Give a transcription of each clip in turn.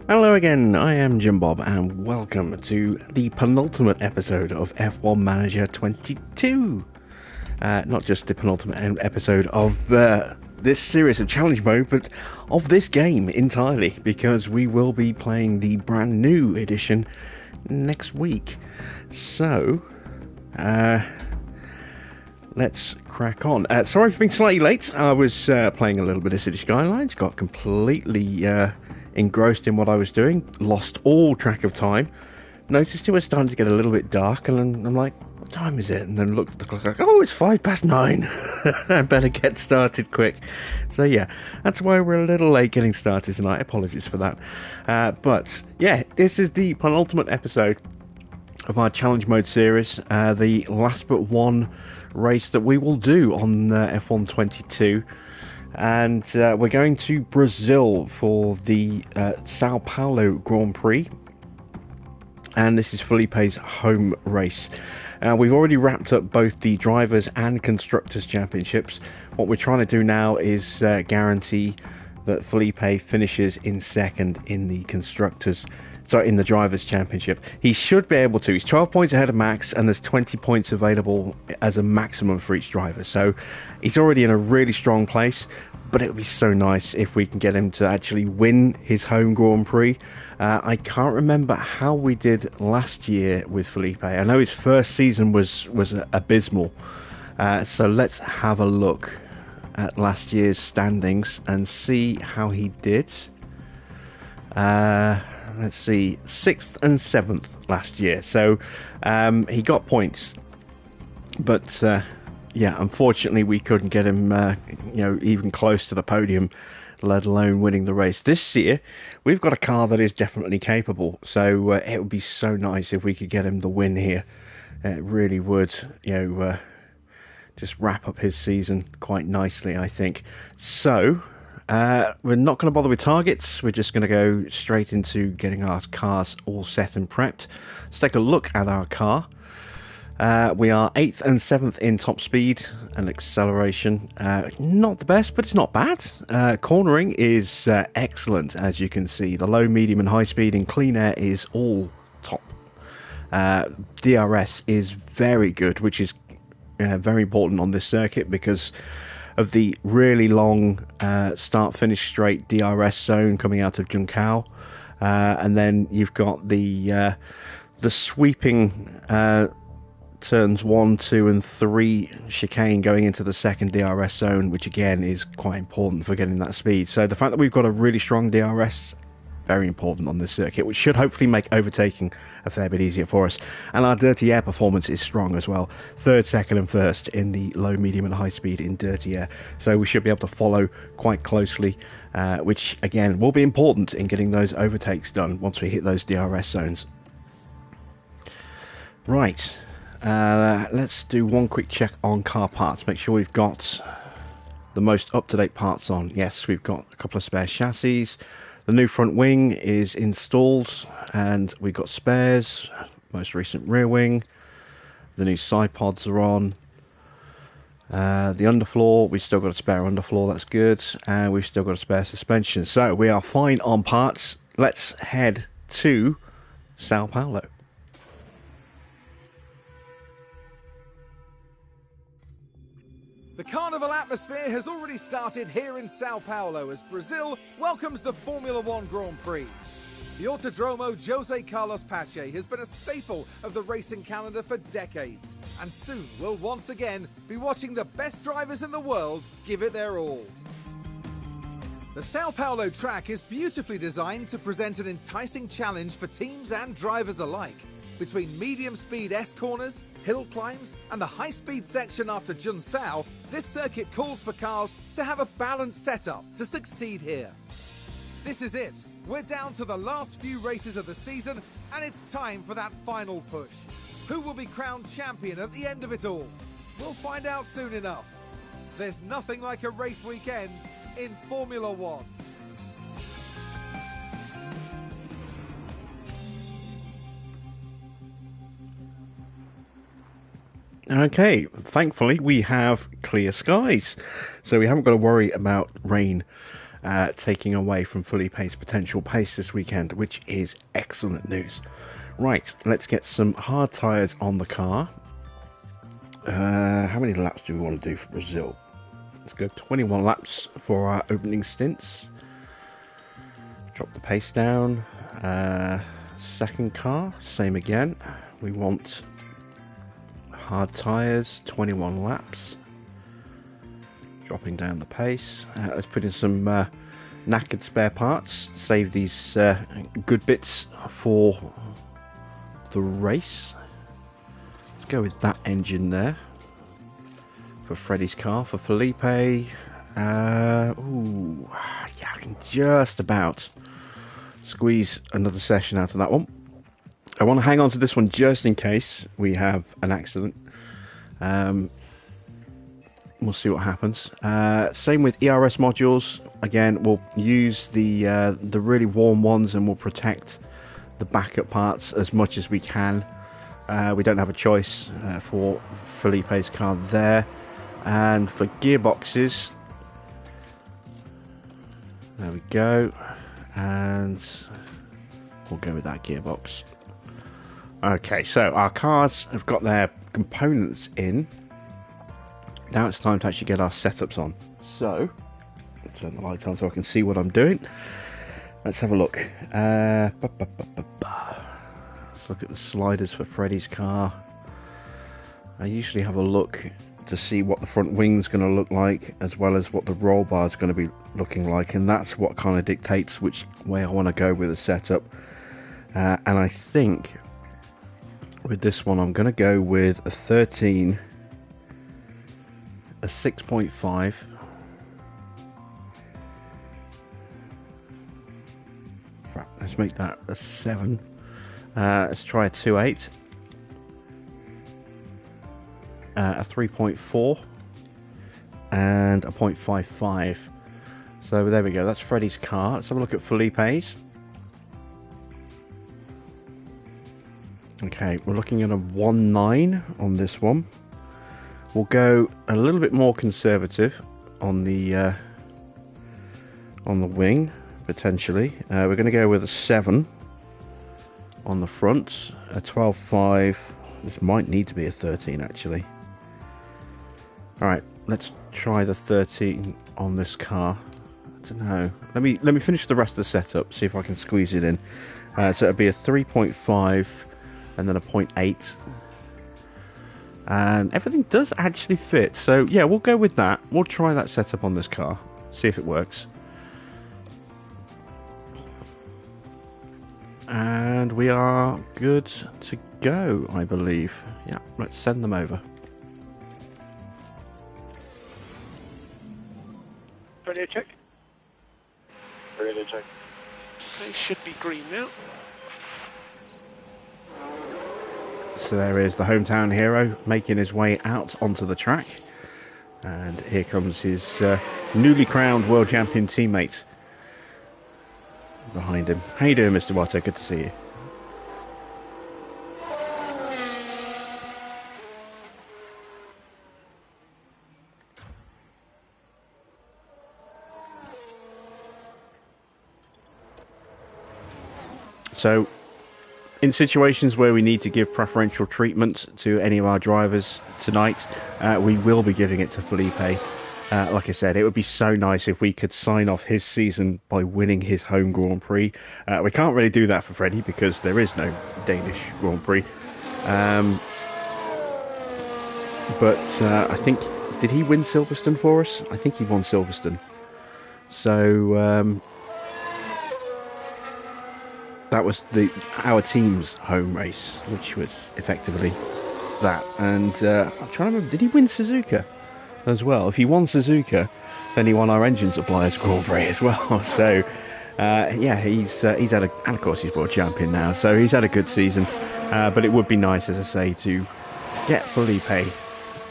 Hello again, I am Jim Bob, and welcome to the penultimate episode of F1 Manager 22. Not just the penultimate episode of this series of challenge mode, but of this game entirely, because we will be playing the brand new edition next week. So, let's crack on. Sorry for being slightly late. I was playing a little bit of City Skylines, got completely engrossed in what I was doing, lost all track of time, noticed it was starting to get a little bit dark, and I'm like, what time is it? And then looked at the clock, like, oh, it's 9:05. I better get started quick. So yeah, that's why we're a little late getting started tonight. Apologies for that. But yeah, this is the penultimate episode of our challenge mode series, the last but one race that we will do on F1 22. And we're going to Brazil for the Sao Paulo Grand Prix, and this is Felipe's home race. We've already wrapped up both the drivers and constructors championships. What we're trying to do now is guarantee that Felipe finishes in second in the in the drivers championship. He should be able to. He's 12 points ahead of Max, and there's 20 points available as a maximum for each driver, so he's already in a really strong place. But it would be so nice if we can get him to actually win his home Grand Prix. I can't remember how we did last year with Felipe. I know his first season was abysmal, so let's have a look at last year's standings and see how he did. Let's see, 6th and 7th last year, so he got points, but yeah, unfortunately we couldn't get him even close to the podium, let alone winning the race. This year we've got a car that is definitely capable, so it would be so nice if we could get him the win here. It really would, just wrap up his season quite nicely, I think. So we're not going to bother with targets. We're just going to go straight into getting our cars all set and prepped. Let's take a look at our car. We are 8th and 7th in top speed and acceleration. Not the best, but it's not bad. Cornering is excellent, as you can see. The low, medium and high speed in clean air is all top. DRS is very good, which is very important on this circuit because of the really long start-finish straight DRS zone coming out of Junção. And then you've got the sweeping turns 1, 2 and 3 chicane going into the second DRS zone, which again is quite important for getting that speed. So the fact that we've got a really strong DRS, very important on this circuit, which should hopefully make overtaking a fair bit easier for us. And our dirty air performance is strong as well, 3rd, 2nd and 1st in the low, medium and high speed in dirty air, so we should be able to follow quite closely, which again will be important in getting those overtakes done once we hit those DRS zones. Right, let's do one quick check on car parts, make sure we've got the most up-to-date parts on. Yes, we've got a couple of spare chassis. The new front wing is installed and we've got spares. Most recent rear wing. The new side pods are on. The underfloor, we've still got a spare underfloor, that's good. And we've still got a spare suspension. So we are fine on parts. Let's head to Sao Paulo. The carnival atmosphere has already started here in Sao Paulo as Brazil welcomes the Formula One Grand Prix. The Autodromo Jose Carlos Pache has been a staple of the racing calendar for decades, and soon we'll once again be watching the best drivers in the world give it their all. The Sao Paulo track is beautifully designed to present an enticing challenge for teams and drivers alike. Between medium-speed S-corners, hill climbs and the high-speed section after Junção, this circuit calls for cars to have a balanced setup to succeed here. This is it. We're down to the last few races of the season and it's time for that final push. Who will be crowned champion at the end of it all? We'll find out soon enough. There's nothing like a race weekend in Formula One. Okay, thankfully we have clear skies, so we haven't got to worry about rain taking away from Felipe's potential pace this weekend, which is excellent news. Right, let's get some hard tyres on the car. How many laps do we want to do for Brazil? Let's go 21 laps for our opening stints. Drop the pace down. Second car, same again. We want hard tyres, 21 laps. Dropping down the pace. Let's put in some knackered spare parts. Save these good bits for the race. Let's go with that engine there for Freddie's car. For Felipe, ooh, yeah, I can just about squeeze another session out of that one. I want to hang on to this one just in case we have an accident. We'll see what happens. Same with ERS modules. Again, we'll use the really warm ones, and we'll protect the backup parts as much as we can. We don't have a choice for Felipe's car there. And for gearboxes, there we go. And we'll go with that gearbox. Okay, so our cars have got their components in. Now it's time to actually get our setups on. So, I'll turn the light on so I can see what I'm doing. Let's have a look. Let's look at the sliders for Freddie's car. I usually have a look to see what the front wing's going to look like, as well as what the roll bar is going to be looking like, and that's what kind of dictates which way I want to go with the setup. And I think with this one I'm going to go with a 13, a 6.5, let's make that a 7. Let's try a 2.8, a 3.4, and a 0.55. So there we go, that's Freddie's car. Let's have a look at Felipe's. Okay, we're looking at a 1.9 on this one. We'll go a little bit more conservative on the wing, potentially. We're going to go with a 7 on the front, a 12.5. This might need to be a 13 actually. Alright, let's try the 13 on this car. I don't know. Let me finish the rest of the setup, see if I can squeeze it in. So it'll be a 3.5 and then a 0.8. And everything does actually fit. So yeah, we'll go with that. We'll try that setup on this car. See if it works. And we are good to go, I believe. Yeah, let's send them over. Radio check. Radio check. They should be green now. So there is the hometown hero making his way out onto the track. And here comes his newly crowned world champion teammate behind him. How you doing, Mr. Watto? Good to see you. So, in situations where we need to give preferential treatment to any of our drivers tonight, we will be giving it to Felipe. Like I said, it would be so nice if we could sign off his season by winning his home Grand Prix. We can't really do that for Freddie because there is no Danish Grand Prix. But I think, did he win Silverstone for us? I think he won Silverstone. So that was our team's home race, which was effectively that. And I'm trying to remember, did he win Suzuka as well? If he won Suzuka, then he won our engine suppliers Grand Prix as well. So yeah, he's had a, and of course he's world champion now, so he's had a good season. But it would be nice, as I say, to get Felipe,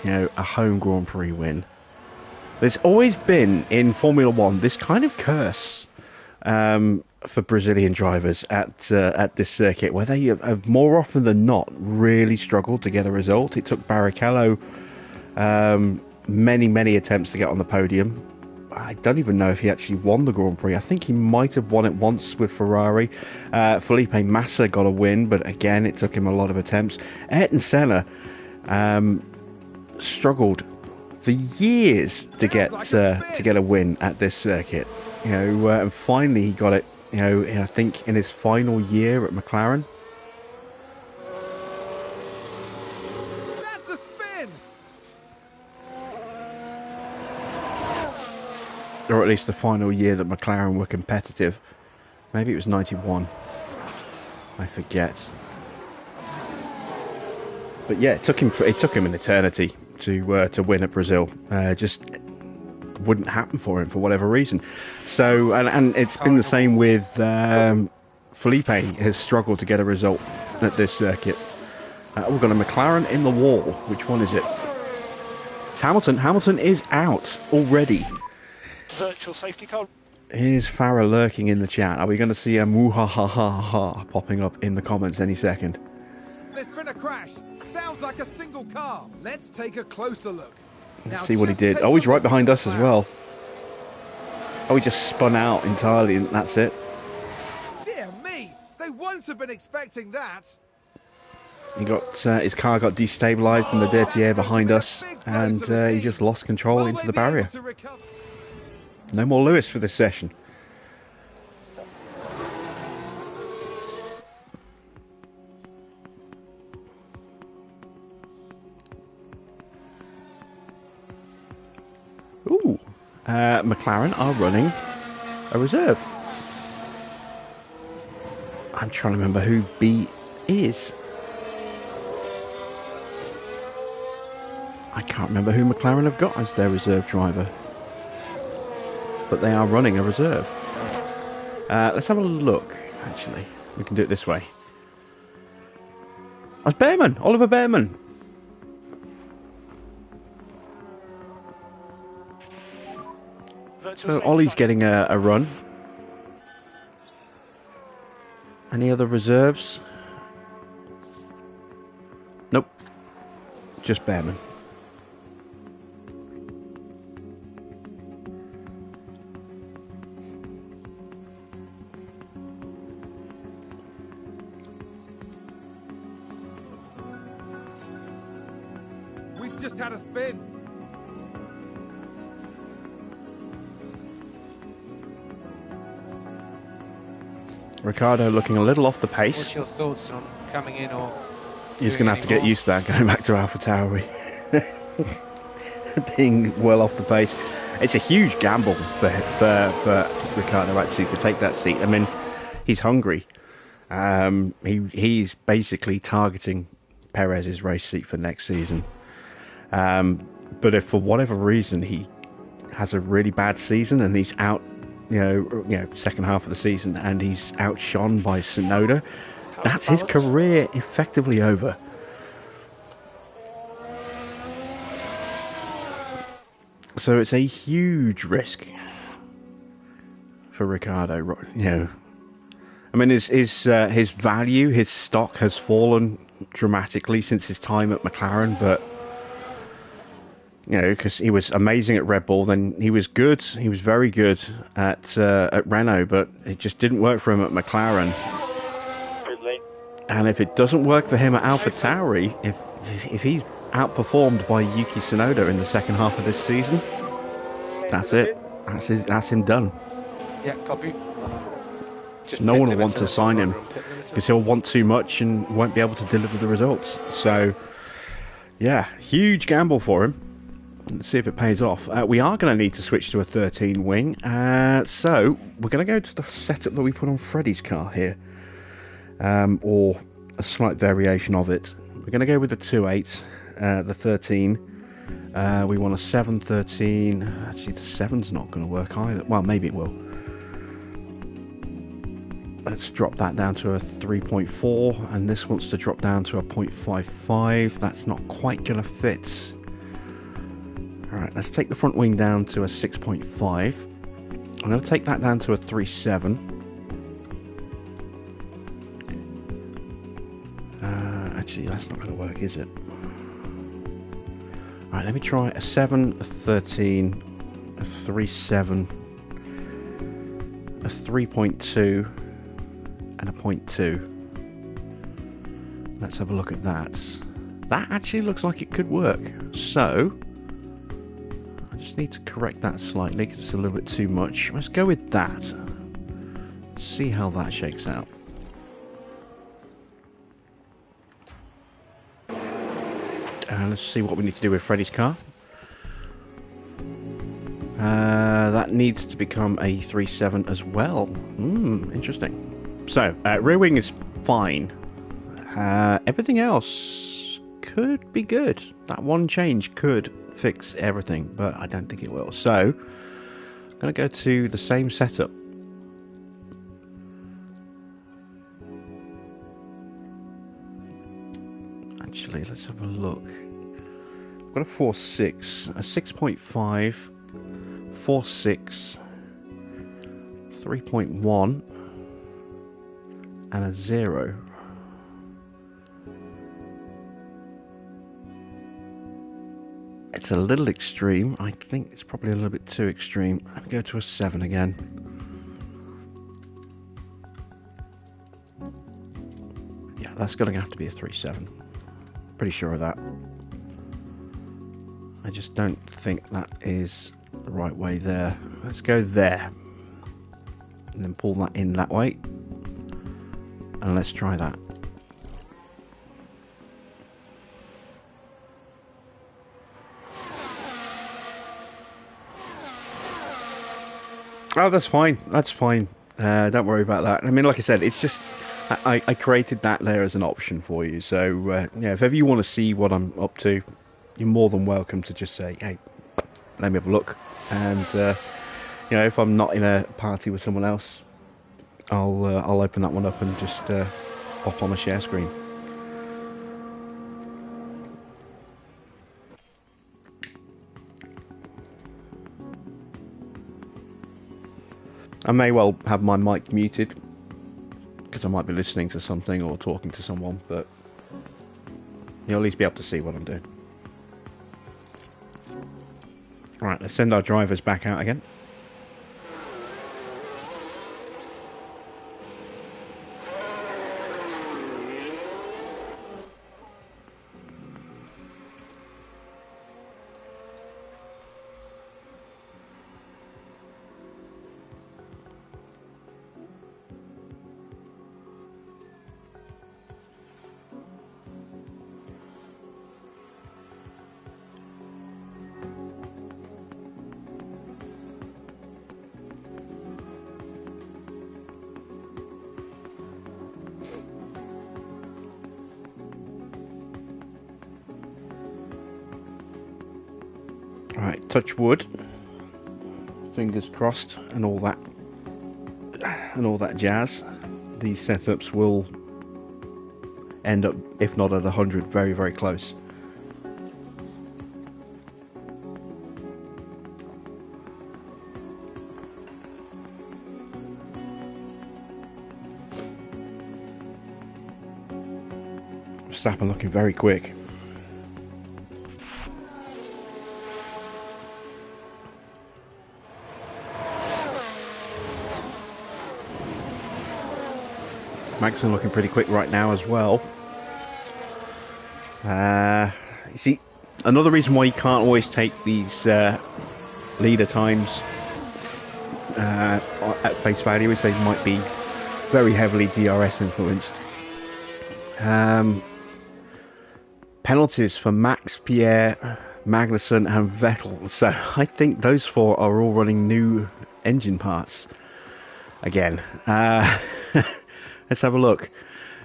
a home Grand Prix win. There's always been in Formula One this kind of curse for Brazilian drivers at this circuit, where they have more often than not really struggled to get a result. It took Barrichello many attempts to get on the podium. I don't even know if he actually won the Grand Prix. I think he might have won it once with Ferrari. Felipe Massa got a win, but again, it took him a lot of attempts. Ayrton Senna struggled for years to get a win at this circuit. You know, and finally he got it. You know, I think in his final year at McLaren. That's a spin. Or at least the final year that McLaren were competitive. Maybe it was 91. I forget. But yeah, it took him an eternity to win at Brazil. Just wouldn't happen for him for whatever reason. So and it's been the same with Felipe has struggled to get a result at this circuit. We've got a McLaren in the wall. Which one is it? It's Hamilton. Hamilton is out already. Virtual safety car. Here's Farah lurking in the chat. Are we going to see a muhahaha popping up in the comments any second? There's been a crash. Sounds like a single car. Let's take a closer look. Let's see what he did. Oh, he's right behind us as well. Oh, he just spun out entirely and that's it. Dear me, they won't have been expecting that. He got his car got destabilised in the dirty air behind us, and he just lost control into the barrier. No more Lewis for this session. Ooh, McLaren are running a reserve. I'm trying to remember who B is. I can't remember who McLaren have got as their reserve driver. But they are running a reserve. Let's have a look, actually. We can do it this way. That's Behrman, Oliver Behrman. So Ollie's getting a run. Any other reserves? Nope. Just Behrman. We've just had a spin. Ricardo looking a little off the pace. What's your thoughts on coming in or... He's going to have to get used to that, going back to AlphaTauri. Being well off the pace. It's a huge gamble for Ricardo, actually, to take that seat. I mean, he's hungry. He's basically targeting Perez's race seat for next season. But if for whatever reason he has a really bad season and he's out, you know, second half of the season, and he's outshone by Tsunoda, that's his career effectively over. So it's a huge risk for Ricardo. You know, I mean, his value, his stock has fallen dramatically since his time at McLaren, but you know, because he was amazing at Red Bull, then he was good. He was very good at Renault, but it just didn't work for him at McLaren. And if it doesn't work for him at AlphaTauri, if he's outperformed by Yuki Tsunoda in the second half of this season, that's it. That's him done. Yeah, copy. Just no one will want to sign him because he'll want too much and won't be able to deliver the results. So, yeah, huge gamble for him. Let's see if it pays off. We are going to need to switch to a 13 wing. So we're going to go to the setup that we put on Freddie's car here. Or a slight variation of it. We're going to go with the 2.8, the 13. We want a 7.13. Actually, the 7's not going to work either. Well, maybe it will. Let's drop that down to a 3.4. And this wants to drop down to a 0.55. That's not quite going to fit. Alright, let's take the front wing down to a 6.5. I'm going to take that down to a 3.7. Actually, that's not going to work, is it? Alright, let me try a 7, a 13, a 3.7, a 3.2, and a 0.2. Let's have a look at that. That actually looks like it could work. So, I just need to correct that slightly because it's a little bit too much. Let's go with that. See how that shakes out. Let's see what we need to do with Freddy's car. That needs to become a 3.7 as well. Interesting. So, rear wing is fine. Everything else could be good. That one change could fix everything, but I don't think it will. So, I'm going to go to the same setup. Actually, let's have a look. I've got a 4.6, a 6.5, 4.6, 3.1, and a 0. It's a little extreme. I think it's probably a little bit too extreme. Let me go to a 7 again. Yeah, that's going to have to be a 3.7. Pretty sure of that. I just don't think that is the right way there. Let's go there. And then pull that in that way. And let's try that. Oh, that's fine. That's fine. Don't worry about that. I mean, like I said, it's just I created that there as an option for you. So yeah, if ever you want to see what I'm up to, you're more than welcome to just say, "Hey, let me have a look." And you know, if I'm not in a party with someone else, I'll open that one up and just pop on a share screen. I may well have my mic muted because I might be listening to something or talking to someone, but you'll at least be able to see what I'm doing. Alright, let's send our drivers back out again. Right, touch wood, fingers crossed, and all that jazz. These setups will end up, if not at 100, very, very close. Verstappen looking very quick. Magson looking pretty quick right now as well. You see, another reason why you can't always take these leader times at face value is they might be very heavily DRS influenced. Penalties for Max, Pierre, Magnussen and Vettel. So I think those four are all running new engine parts again. Let's have a look.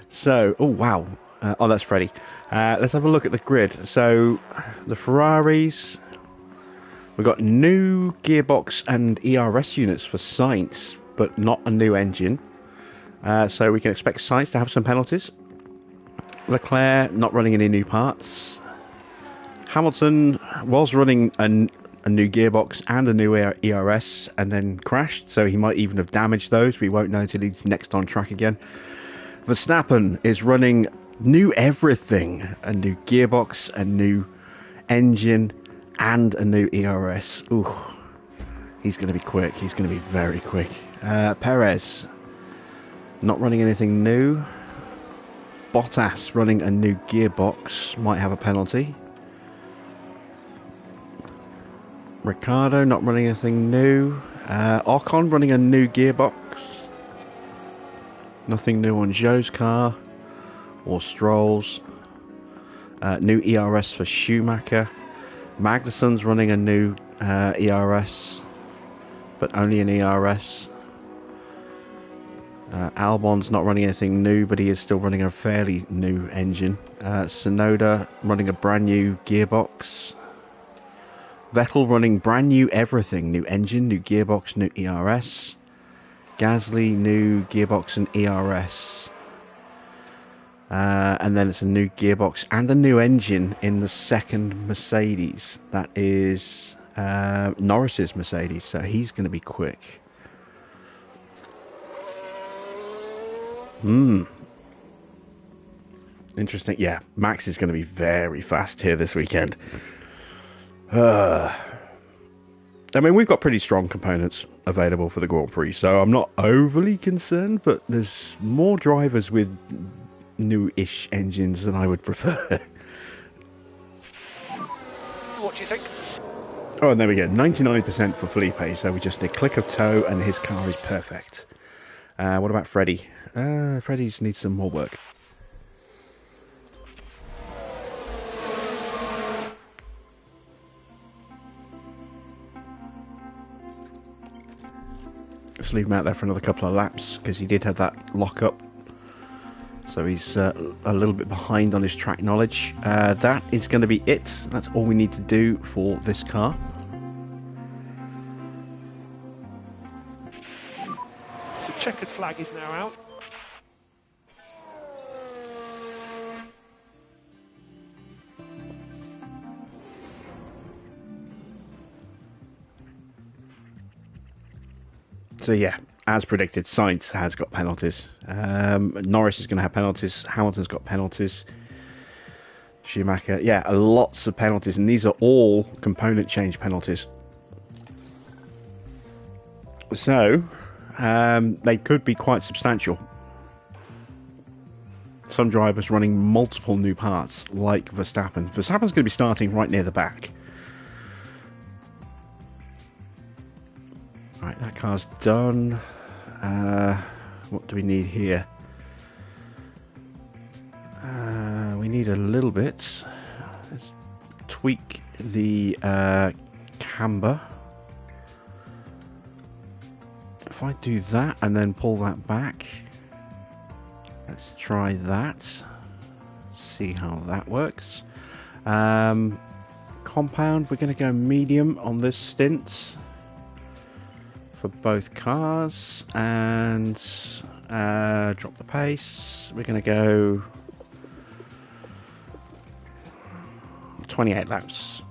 So, oh wow. Oh, that's Freddie. Let's have a look at the grid. So, the Ferraris, we've got new gearbox and ERS units for Sainz, but not a new engine. So we can expect Sainz to have some penalties. Leclerc not running any new parts. Hamilton was running a new gearbox and a new ERS and then crashed, so he might even have damaged those. We won't know until he's next on track again. Verstappen is running new everything, a new gearbox, a new engine and a new ERS. Ooh, He's going to be quick. He's going to be very quick. Perez, not running anything new. Bottas running a new gearbox, might have a penalty. Ricardo not running anything new. Ocon running a new gearbox. Nothing new on Joe's car or Stroll's. New ERS for Schumacher. Magnussen's running a new ERS, but only an ERS. Albon's not running anything new, but he is still running a fairly new engine. Tsunoda running a brand new gearbox. Vettel running brand new everything. New engine, new gearbox, new ERS. Gasly, new gearbox and ERS. And then it's a new gearbox and a new engine in the second Mercedes. That is Norris's Mercedes, so he's going to be quick. Interesting. Yeah, Max is going to be very fast here this weekend. I mean, we've got pretty strong components available for the Grand Prix, so I'm not overly concerned, but there's more drivers with new-ish engines than I would prefer. What do you think? Oh, and there we go. 99% for Felipe, so we just need a click of toe and his car is perfect. What about Freddie? Freddie's needs some more work. Just leave him out there for another couple of laps because he did have that lock-up. So he's a little bit behind on his track knowledge. That is going to be it. That's all we need to do for this car. The checkered flag is now out. So yeah, as predicted, Sainz has got penalties. Norris is going to have penalties. Hamilton's got penalties. Schumacher, yeah, lots of penalties, and these are all component change penalties. So they could be quite substantial. Some drivers running multiple new parts, like Verstappen. Verstappen's going to be starting right near the back. Right, that car's done. What do we need here? We need a little bit. Let's tweak the camber. If I do that and then pull that back, let's try that. See how that works. Compound, we're going to go medium on this stint for both cars, and drop the pace. We're going to go 28 laps.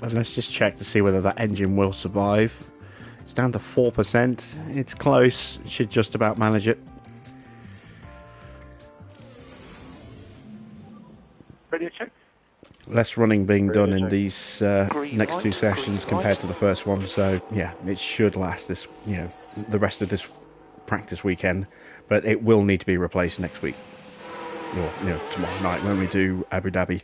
And let's just check to see whether that engine will survive. It's down to 4%. It's close. Should just about manage it. Radio check. Less running being done in these Green next light, two sessions green compared light. to the first one. So yeah, it should last this, the rest of this practice weekend. But it will need to be replaced next week, or tomorrow night when we do Abu Dhabi.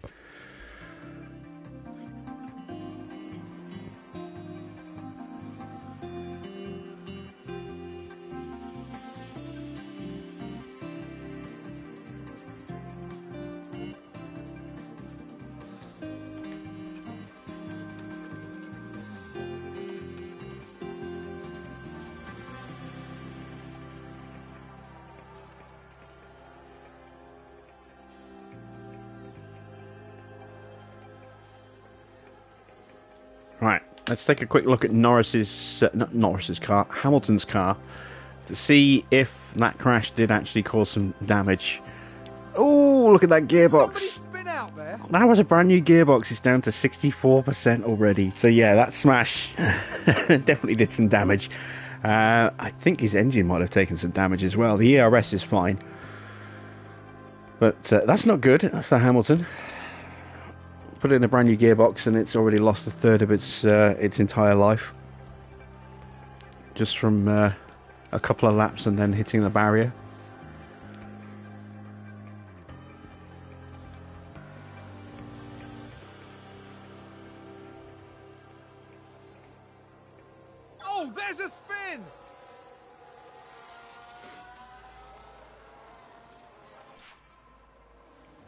Right, let's take a quick look at Norris's, not Norris's car, Hamilton's car, to see if that crash did actually cause some damage. Oh, look at that gearbox. Somebody spin out there. That was a brand new gearbox. It's down to 64% already. So yeah, that smash definitely did some damage. I think his engine might have taken some damage as well. The ERS is fine. But that's not good for Hamilton. Put it in a brand new gearbox and it's already lost a third of its entire life. Just from a couple of laps and then hitting the barrier. Oh, there's a spin!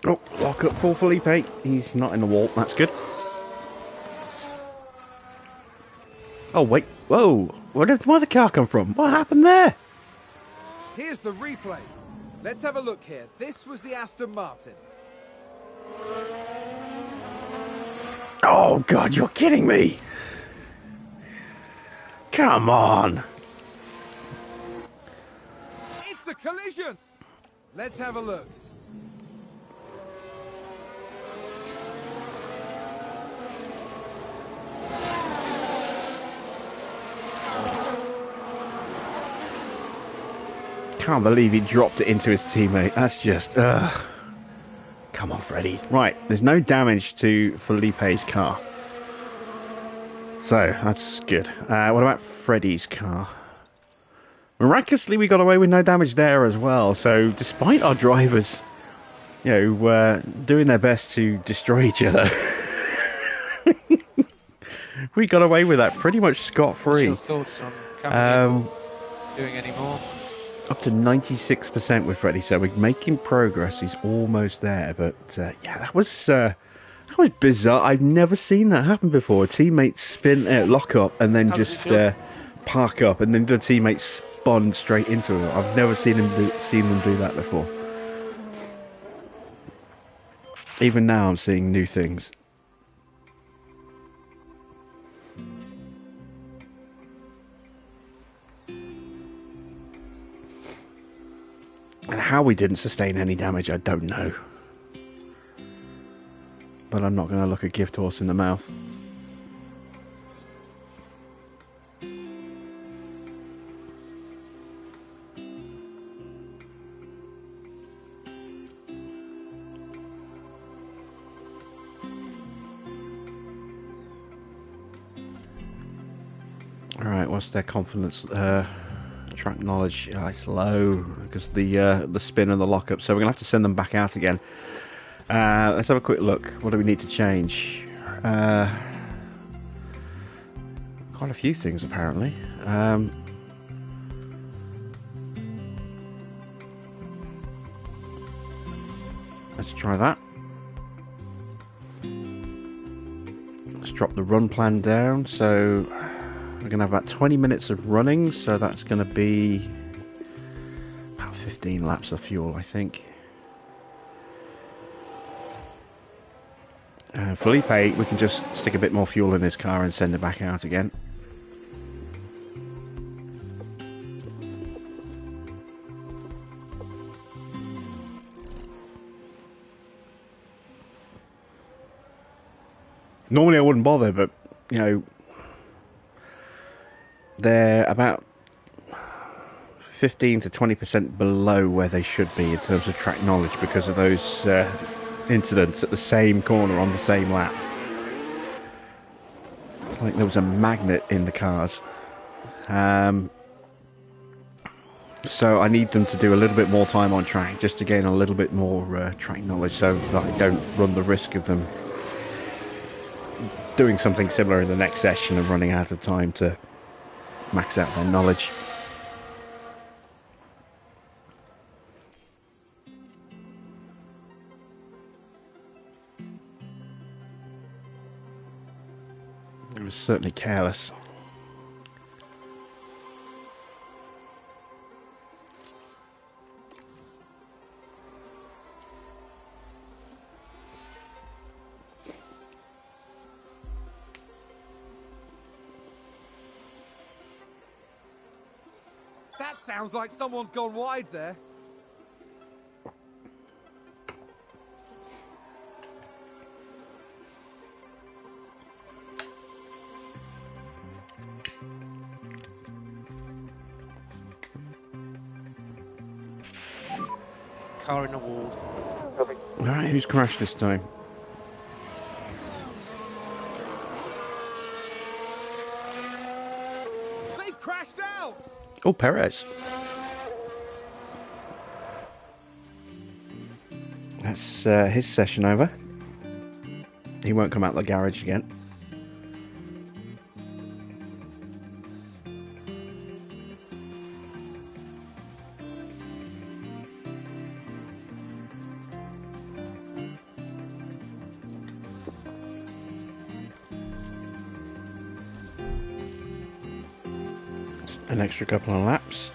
Oh, lock up for Felipe. He's not in the wall. That's good. Oh, wait. Whoa. Where'd the car come from? What happened there? Here's the replay. Let's have a look here. This was the Aston Martin. Oh, God, you're kidding me. Come on. It's a collision! Let's have a look. Can't believe he dropped it into his teammate. That's just... Come on, Freddie. Right, there's no damage to Felipe's car. So, that's good. What about Freddie's car? Miraculously, we got away with no damage there as well. So, despite our drivers, you know, doing their best to destroy each other, we got away with that pretty much scot-free. What's your thoughts on coming in or doing any more? Up to 96% with Freddie, so we're making progress. He's almost there, but yeah, that was bizarre. I've never seen that happen before. A teammate spin, lock up, and then just park up, and then the teammate spun straight into him. I've never seen them do that before. Even now, I'm seeing new things. And how we didn't sustain any damage, I don't know. But I'm not going to look a gift horse in the mouth. Alright, what's their confidence? Track knowledge, it's low because the spin and the lockup, so we're gonna have to send them back out again. Let's have a quick look. What do we need to change? Quite a few things apparently. Let's try that. Let's drop the run plan down. So we're going to have about 20 minutes of running, so that's going to be about 15 laps of fuel, I think. Felipe, we can just stick a bit more fuel in his car and send it back out again. Normally I wouldn't bother, but, you know, they're about 15 to 20% below where they should be in terms of track knowledge because of those incidents at the same corner on the same lap. It's like there was a magnet in the cars. So I need them to do a little bit more time on track just to gain a little bit more track knowledge so that I don't run the risk of them doing something similar in the next session and running out of time to max out their knowledge. It was certainly careless. That sounds like someone's gone wide there. car in the wall. Copy. Alright, who's crashed this time? They've crashed out! Oh, Perez. That's his session over. He won't come out the garage again. Just an extra couple of laps.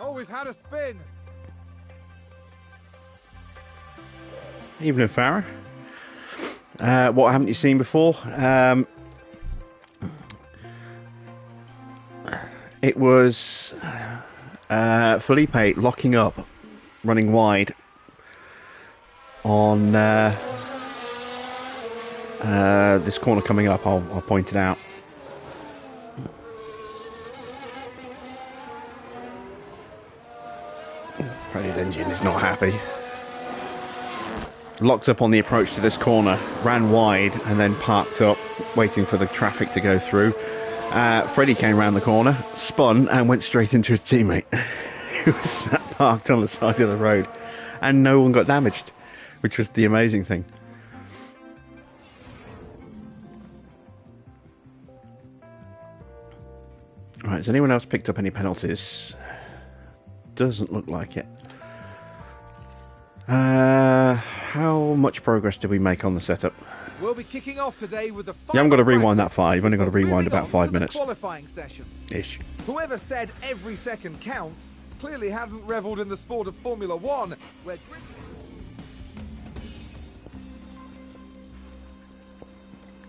Oh, we've had a spin. Evening, Farah. What haven't you seen before? It was Felipe locking up, running wide on this corner coming up. I'll point it out. Freddie's engine is not happy. Locked up on the approach to this corner, ran wide and then parked up, waiting for the traffic to go through. Freddie came round the corner, spun and went straight into his teammate who was sat parked on the side of the road, and no one got damaged, which was the amazing thing. Right, has anyone else picked up any penalties? Doesn't look like it. How much progress did we make on the setup? We'll be kicking off today with the final You haven't got to rewind that practice far. You've only got to before rewind moving about on 5 to the minutes. qualifying session. Ish. Whoever said every second counts clearly hadn't revelled in the sport of Formula One, where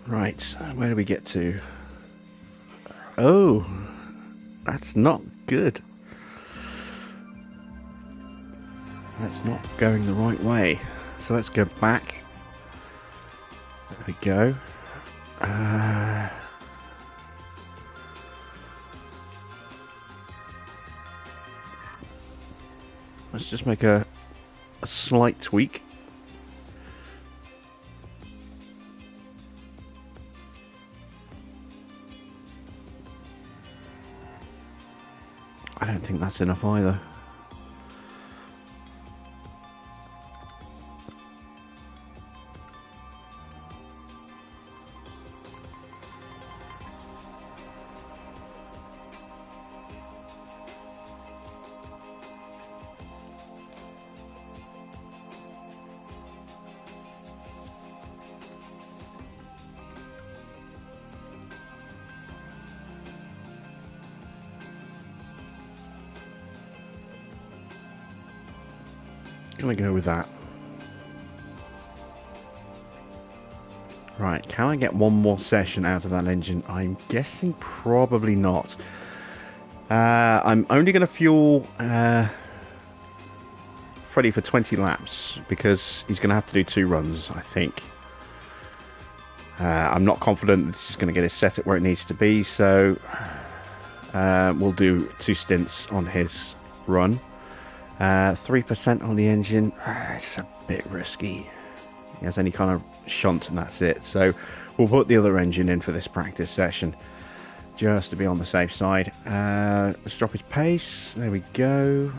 Right, where do we get to? Oh, that's not good. That's not going the right way. So let's go back. There we go. Let's just make a slight tweak. I don't think that's enough either. Gonna go with that. Right, can I get one more session out of that engine? I'm guessing probably not. I'm only going to fuel Freddie for 20 laps because he's going to have to do 2 runs, I think. I'm not confident that this is going to get his set at where it needs to be, so we'll do 2 stints on his run. 3% on the engine, it's a bit risky. He has any kind of shunt and that's it. So we'll put the other engine in for this practice session just to be on the safe side. Let's drop his pace. There we go.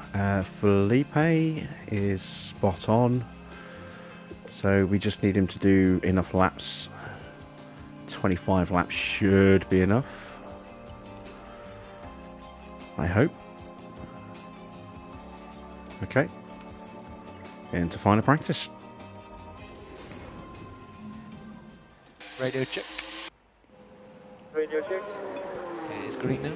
Felipe is spot on. So we just need him to do enough laps. 25 laps should be enough, I hope. Okay, into final practice. Radio check. Radio check. It is green now.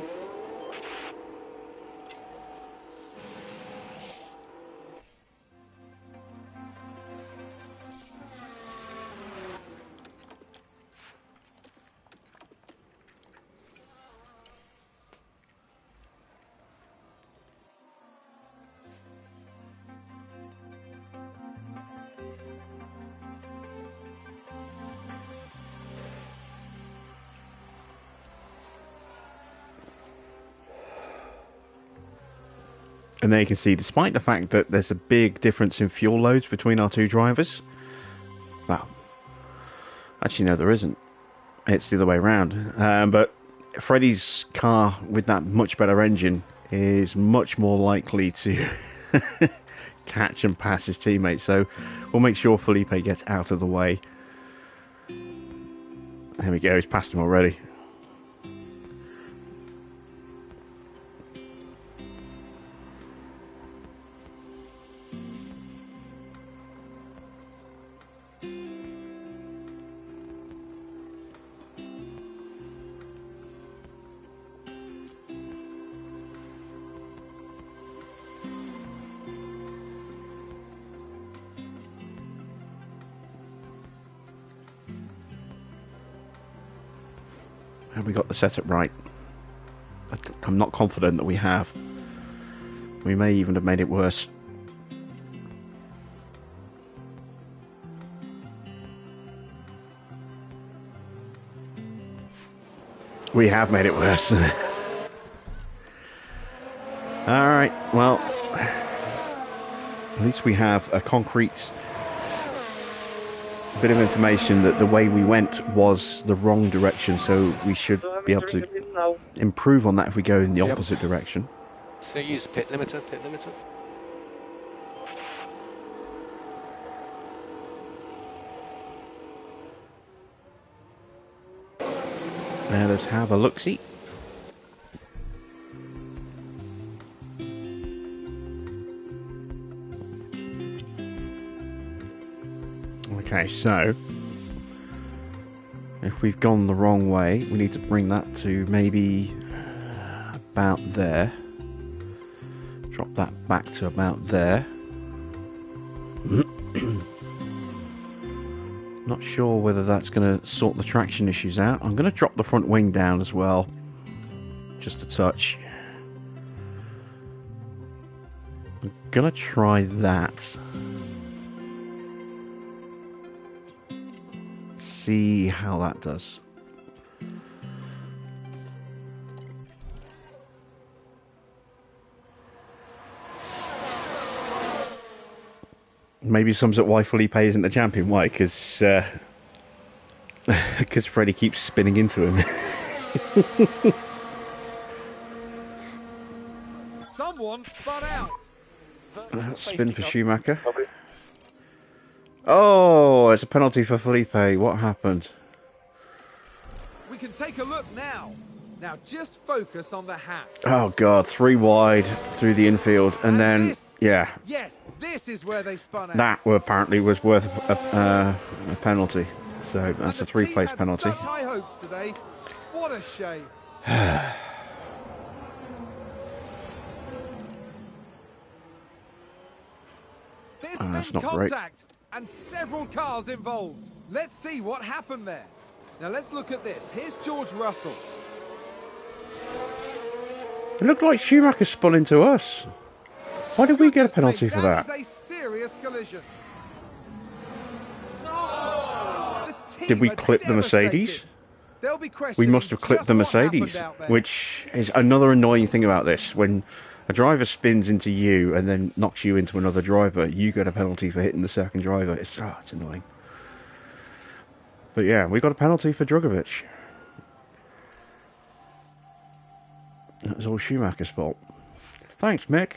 And there you can see, despite the fact that there's a big difference in fuel loads between our two drivers, well, actually no, there isn't. It's the other way around. But Freddie's car with that much better engine is much more likely to catch and pass his teammates. So we'll make sure Felipe gets out of the way. There we go, he's passed him already. Have we got the setup right? I'm not confident that we have. We may even have made it worse. We have made it worse. Alright, well, at least we have a concrete bit of information that the way we went was the wrong direction, so we should be able to improve on that if we go in the opposite direction. So use pit limiter, pit limiter. Now let's have a look-see. Okay, so if we've gone the wrong way, we need to bring that to maybe about there. Drop that back to about there. Not sure whether that's going to sort the traction issues out. I'm going to drop the front wing down as well, just a touch. I'm going to try that. See how that does. Maybe sums up why Felipe isn't the champion. Why? Because Freddie keeps spinning into him. Someone spun out. Spin for Schumacher. Oh, it's a penalty for Felipe. What happened? We can take a look now. Now just focus on the hats. Oh God, 3 wide through the infield, and then this, yeah. Yes, this is where they spun out. That apparently was worth a penalty. So that's a 3-place penalty. Such high hopes today. What a shame. There's that's been not great. contact and several cars involved. Let's see what happened there. Now let's look at this. Here's George Russell. It looked like Schumacher spun into us. Why did we get a penalty for that? That is a serious collision. Did we clip the Mercedes? We must have clipped the Mercedes, which is another annoying thing about this. When a driver spins into you and then knocks you into another driver, you get a penalty for hitting the second driver. It's annoying. But yeah, we got a penalty for Drugovich. That was all Schumacher's fault. Thanks, Mick.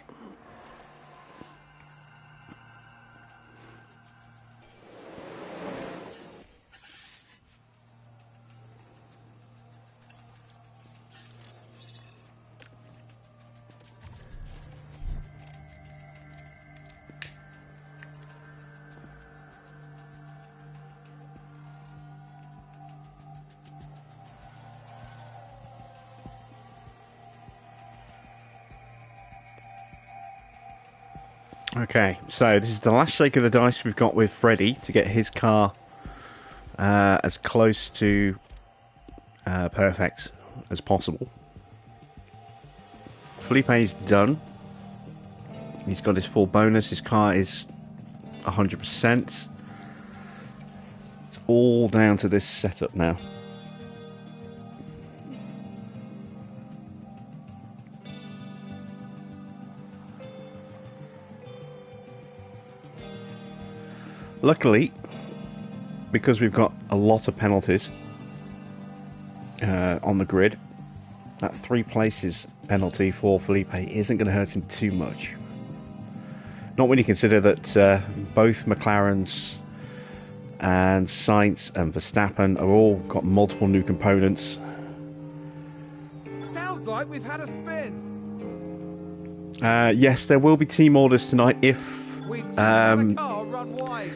Okay, so this is the last shake of the dice we've got with Freddie to get his car as close to perfect as possible. Felipe's done. He's got his full bonus. His car is 100%. It's all down to this setup now. Luckily, because we've got a lot of penalties on the grid, that 3 places penalty for Felipe isn't going to hurt him too much. Not when you consider that both McLarens and Sainz and Verstappen are all got multiple new components. Sounds like we've had a spin. Yes, there will be team orders tonight if We've just had a car run wide.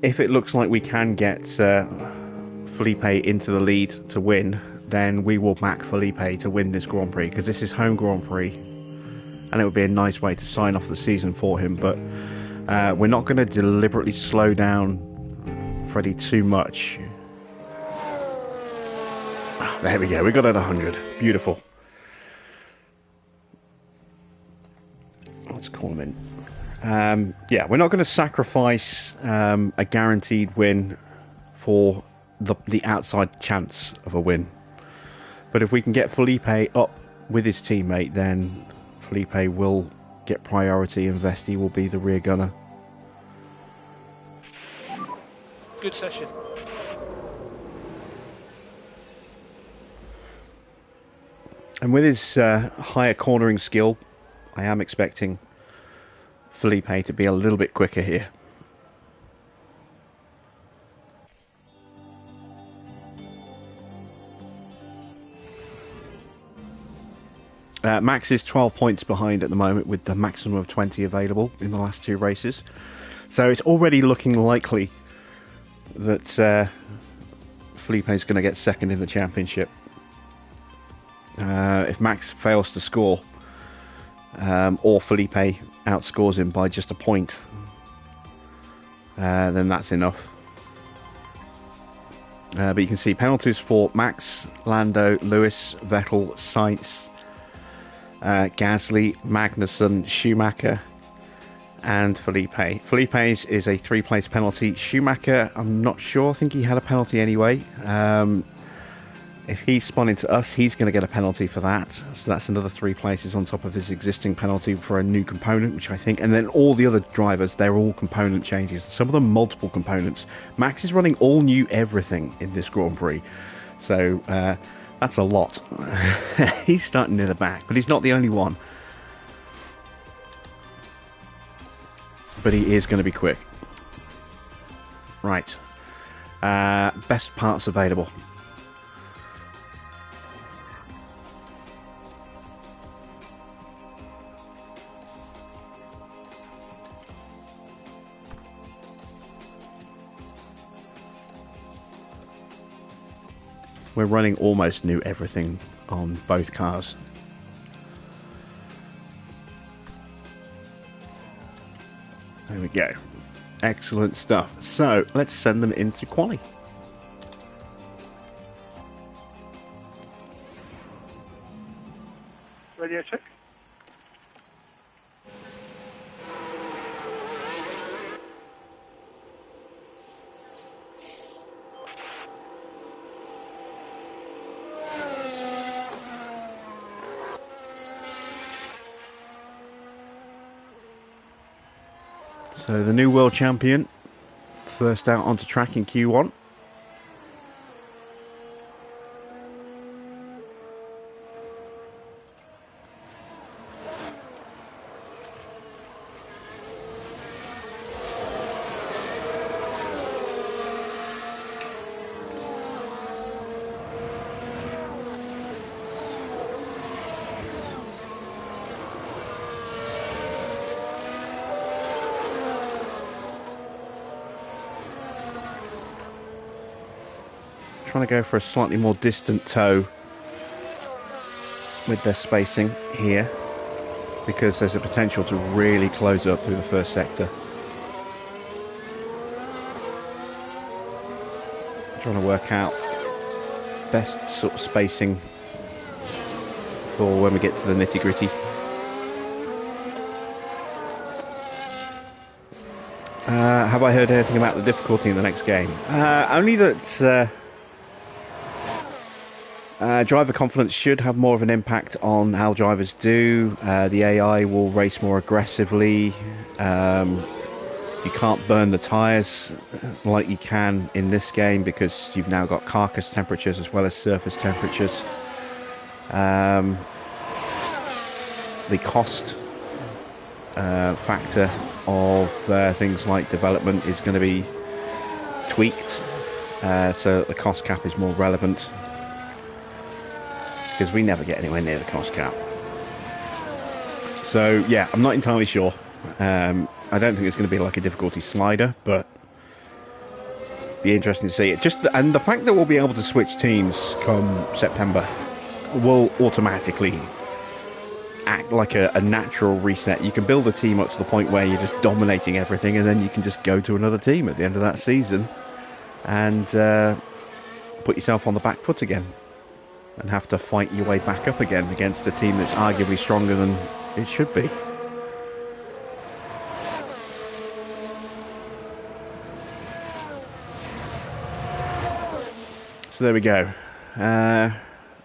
if it looks like we can get Felipe into the lead to win, then we will back Felipe to win this Grand Prix, because this is home Grand Prix and it would be a nice way to sign off the season for him. But we're not going to deliberately slow down Freddie too much. There we go, we got it at 100. Beautiful. Let's call him in. Yeah, we're not going to sacrifice a guaranteed win for the outside chance of a win. But if we can get Felipe up with his teammate, then Felipe will get priority and Vesti will be the rear gunner. Good session. And with his higher cornering skill, I am expecting Felipe to be a little bit quicker here. Max is 12 points behind at the moment, with the maximum of 20 available in the last 2 races. So it's already looking likely that Felipe is going to get second in the championship. If Max fails to score, or Felipe outscores him by just a point, then that's enough. But you can see penalties for Max, Lando, Lewis, Vettel, Sainz, Gasly, Magnussen, Schumacher and Felipe. Felipe's is a 3-place penalty. Schumacher, I'm not sure. I think he had a penalty anyway. If he spun into us, he's going to get a penalty for that. So that's another 3 places on top of his existing penalty for a new component, which I think... And then all the other drivers, they're all component changes. Some of them multiple components. Max is running all new everything in this Grand Prix. So that's a lot. He's starting near the back, but he's not the only one. But he is going to be quick. Right. Best parts available. We're running almost new everything on both cars. There we go. Excellent stuff. So let's send them into quali. Radio check. So the new world champion, first out onto track in Q1. Trying to go for a slightly more distant toe with their spacing here, because there's a potential to really close up through the first sector. Trying to work out best sort of spacing for when we get to the nitty-gritty. Have I heard anything about the difficulty in the next game? Only that driver confidence should have more of an impact on how drivers do. The AI will race more aggressively. You can't burn the tyres like you can in this game because you've now got carcass temperatures as well as surface temperatures. The cost factor of things like development is going to be tweaked, so the cost cap is more relevant, because we never get anywhere near the cost cap. So yeah, I'm not entirely sure. I don't think it's going to be like a difficulty slider, but be interesting to see it. And the fact that we'll be able to switch teams come September will automatically act like a natural reset. You can build a team up to the point where you're just dominating everything, and then you can just go to another team at the end of that season and put yourself on the back foot again and have to fight your way back up again against a team that's arguably stronger than it should be. So there we go. A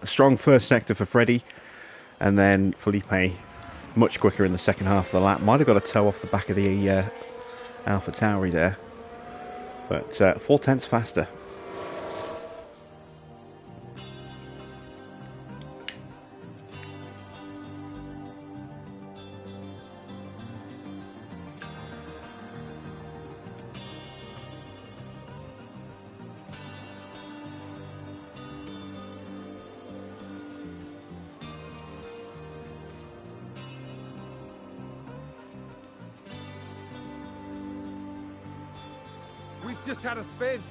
strong first sector for Freddie, and then Felipe much quicker in the second half of the lap. Might have got a toe off the back of the Alpha Tauri there, but 4/10 faster. We've just had a spin.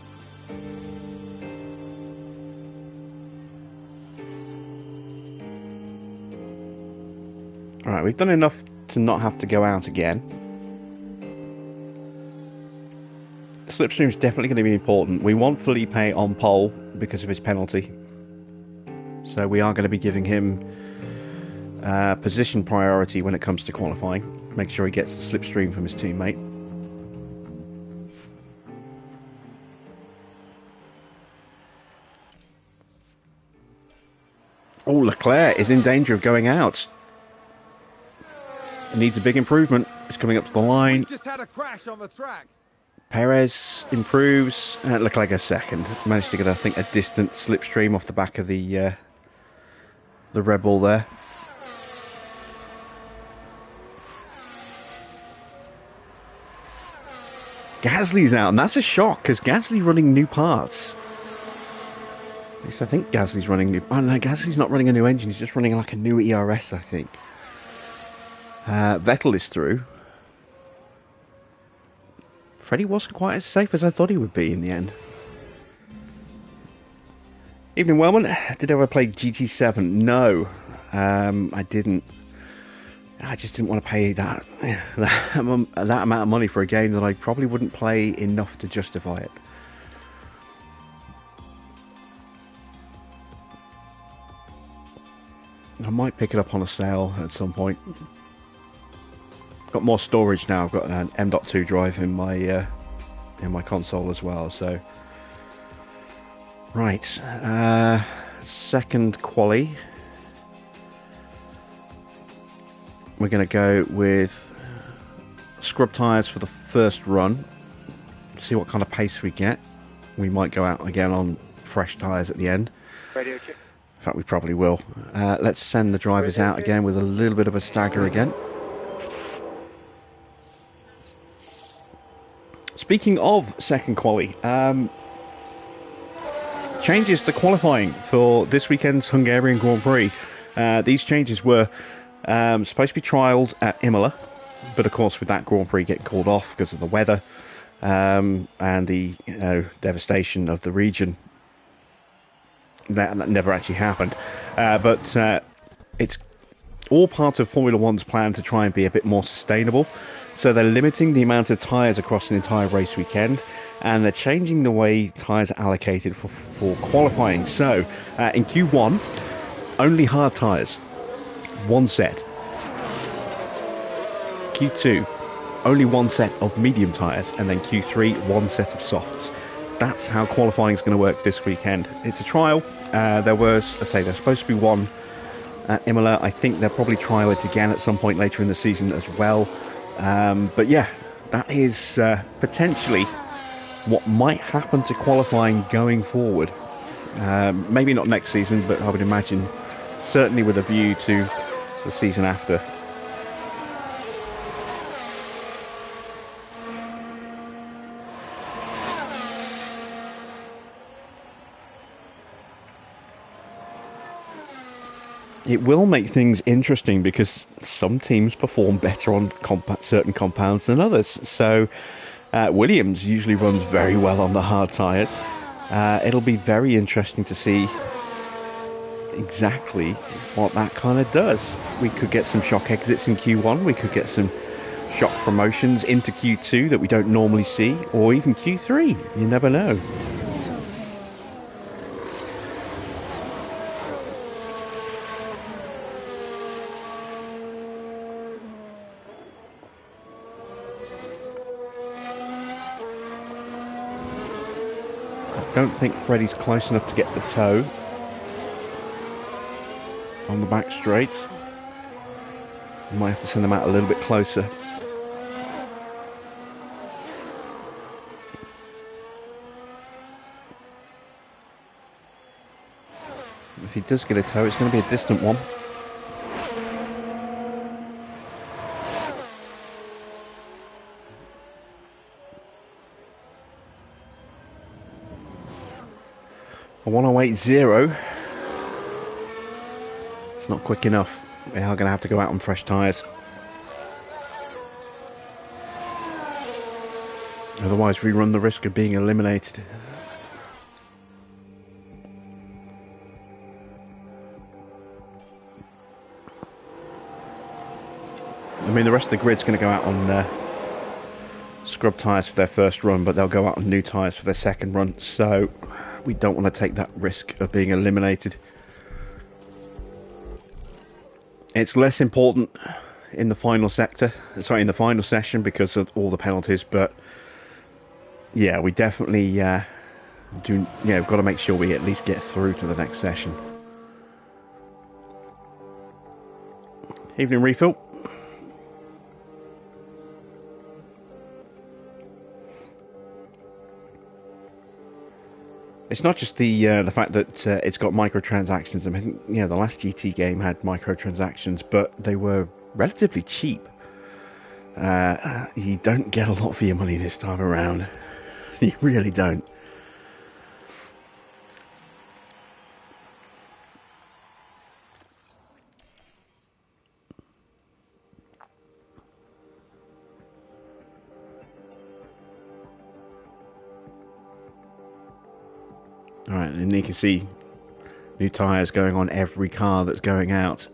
Alright, we've done enough to not have to go out again. Slipstream is definitely going to be important. We want Felipe on pole because of his penalty, so we are going to be giving him position priority when it comes to qualifying. Make sure he gets the slipstream from his teammate. Oh, Leclerc is in danger of going out. Needs a big improvement. He's coming up to the line. We've just had a crash on the track. Perez improves. Leclerc goes second. Managed to get, I think, a distant slipstream off the back of the Red Bull there. Gasly's out, and that's a shock because Gasly's running new parts. At least I think Gasly's running new... Oh no, Gasly's not running a new engine, he's just running like a new ERS, I think. Vettel is through. Freddie wasn't quite as safe as I thought he would be in the end. Evening, Wellman. Did I ever play GT7? No, I didn't. I just didn't want to pay that amount of money for a game that I probably wouldn't play enough to justify it. I might pick it up on a sale at some point. Got more storage now. I've got an M.2 drive in my console as well. So, right, second quali. We're going to go with scrub tyres for the first run. See what kind of pace we get. We might go out again on fresh tyres at the end. Radio check. In fact, we probably will. Let's send the drivers out again with a little bit of a stagger again. Speaking of second quali, changes to qualifying for this weekend's Hungarian Grand Prix. These changes were supposed to be trialled at Imola, but of course with that Grand Prix getting called off because of the weather and the devastation of the region, that never actually happened. But it's all part of Formula One's plan to try and be a bit more sustainable. So they're limiting the amount of tyres across an entire race weekend, and they're changing the way tyres are allocated for qualifying. So in Q1, only hard tyres, one set. Q2, only one set of medium tyres, and then Q3, one set of softs. That's how qualifying is going to work this weekend. It's a trial. There's supposed to be one at Imola. I think they'll probably trial it again at some point later in the season as well. But yeah, that is potentially what might happen to qualifying going forward. Maybe not next season, but I would imagine certainly with a view to the season after. It will make things interesting because some teams perform better on certain compounds than others. So Williams usually runs very well on the hard tyres. It'll be very interesting to see exactly what that kind of does. We could get some shock exits in Q1. We could get some shock promotions into Q2 that we don't normally see, or even Q3. You never know. I don't think Freddie's close enough to get the toe on the back straight. I might have to send them out a little bit closer. If he does get a toe, it's going to be a distant one. A 108.0. It's not quick enough. They are going to have to go out on fresh tyres. Otherwise, we run the risk of being eliminated. I mean, the rest of the grid's going to go out on scrub tyres for their first run, but they'll go out on new tyres for their second run. So we don't want to take that risk of being eliminated. It's less important in the final in the final session because of all the penalties, but yeah, we definitely we've got to make sure we at least get through to the next session. Evening refill. It's not just the fact that it's got microtransactions. I mean, the last GT game had microtransactions, but they were relatively cheap. You don't get a lot for your money this time around. You really don't. Alright, and you can see new tyres going on every car that's going out.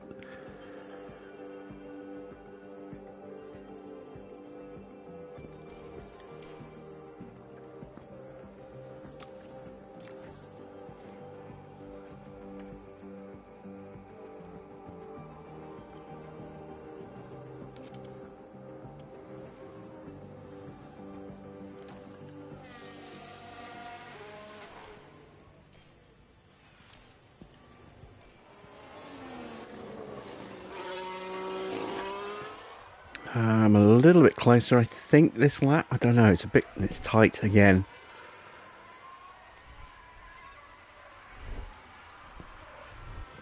I'm a little bit closer, I think, this lap. I don't know, it's tight again.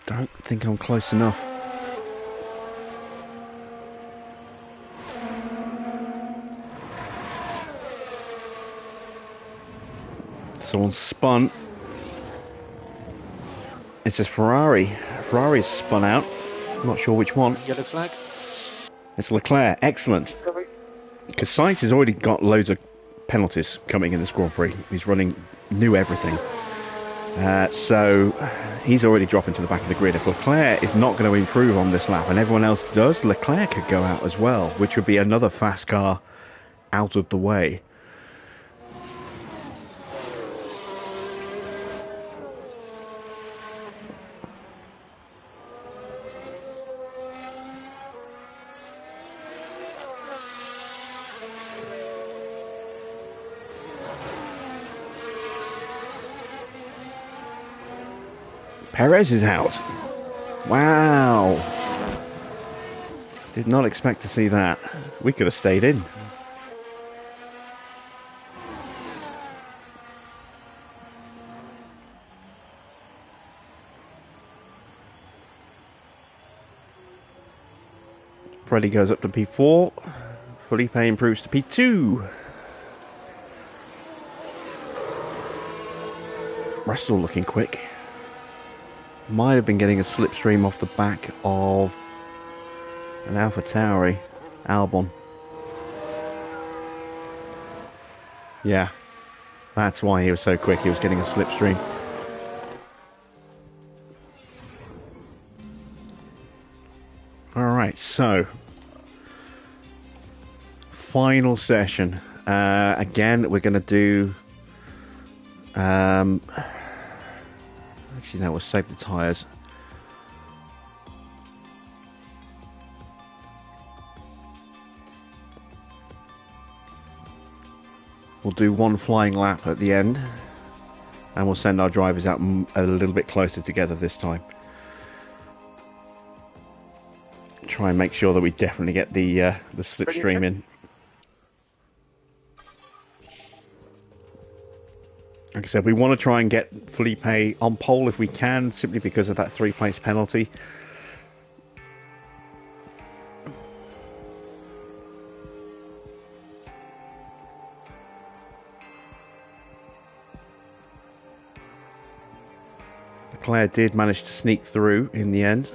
Don't think I'm close enough. Someone spun. It says Ferrari. Ferrari's spun out. I'm not sure which one. Yellow flag. It's Leclerc. Excellent. Because Sainz has already got loads of penalties coming in this Grand Prix. He's running new everything. So he's already dropping to the back of the grid. If Leclerc is not going to improve on this lap and everyone else does, Leclerc could go out as well, which would be another fast car out of the way. Perez is out. Wow. Did not expect to see that. We could have stayed in. Freddie goes up to P4. Felipe improves to P2. Russell looking quick. Might have been getting a slipstream off the back of an AlphaTauri Albon. Yeah, that's why he was so quick. He was getting a slipstream. Alright, so final session. Again, we're going to do actually no, we'll save the tyres. We'll do one flying lap at the end, and we'll send our drivers out a little bit closer together this time. Try and make sure that we definitely get the slipstream in. Like I said, we want to try and get Felipe on pole if we can, simply because of that 3-place penalty. Leclerc did manage to sneak through in the end.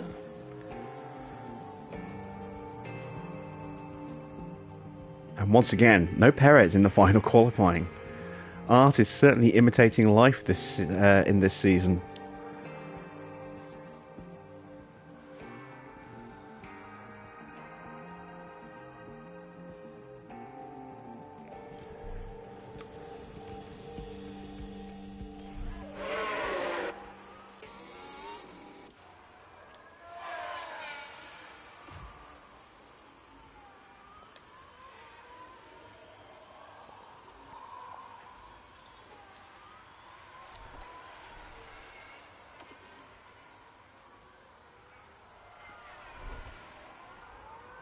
And once again, no Perez in the final qualifying. Art is certainly imitating life this in this season.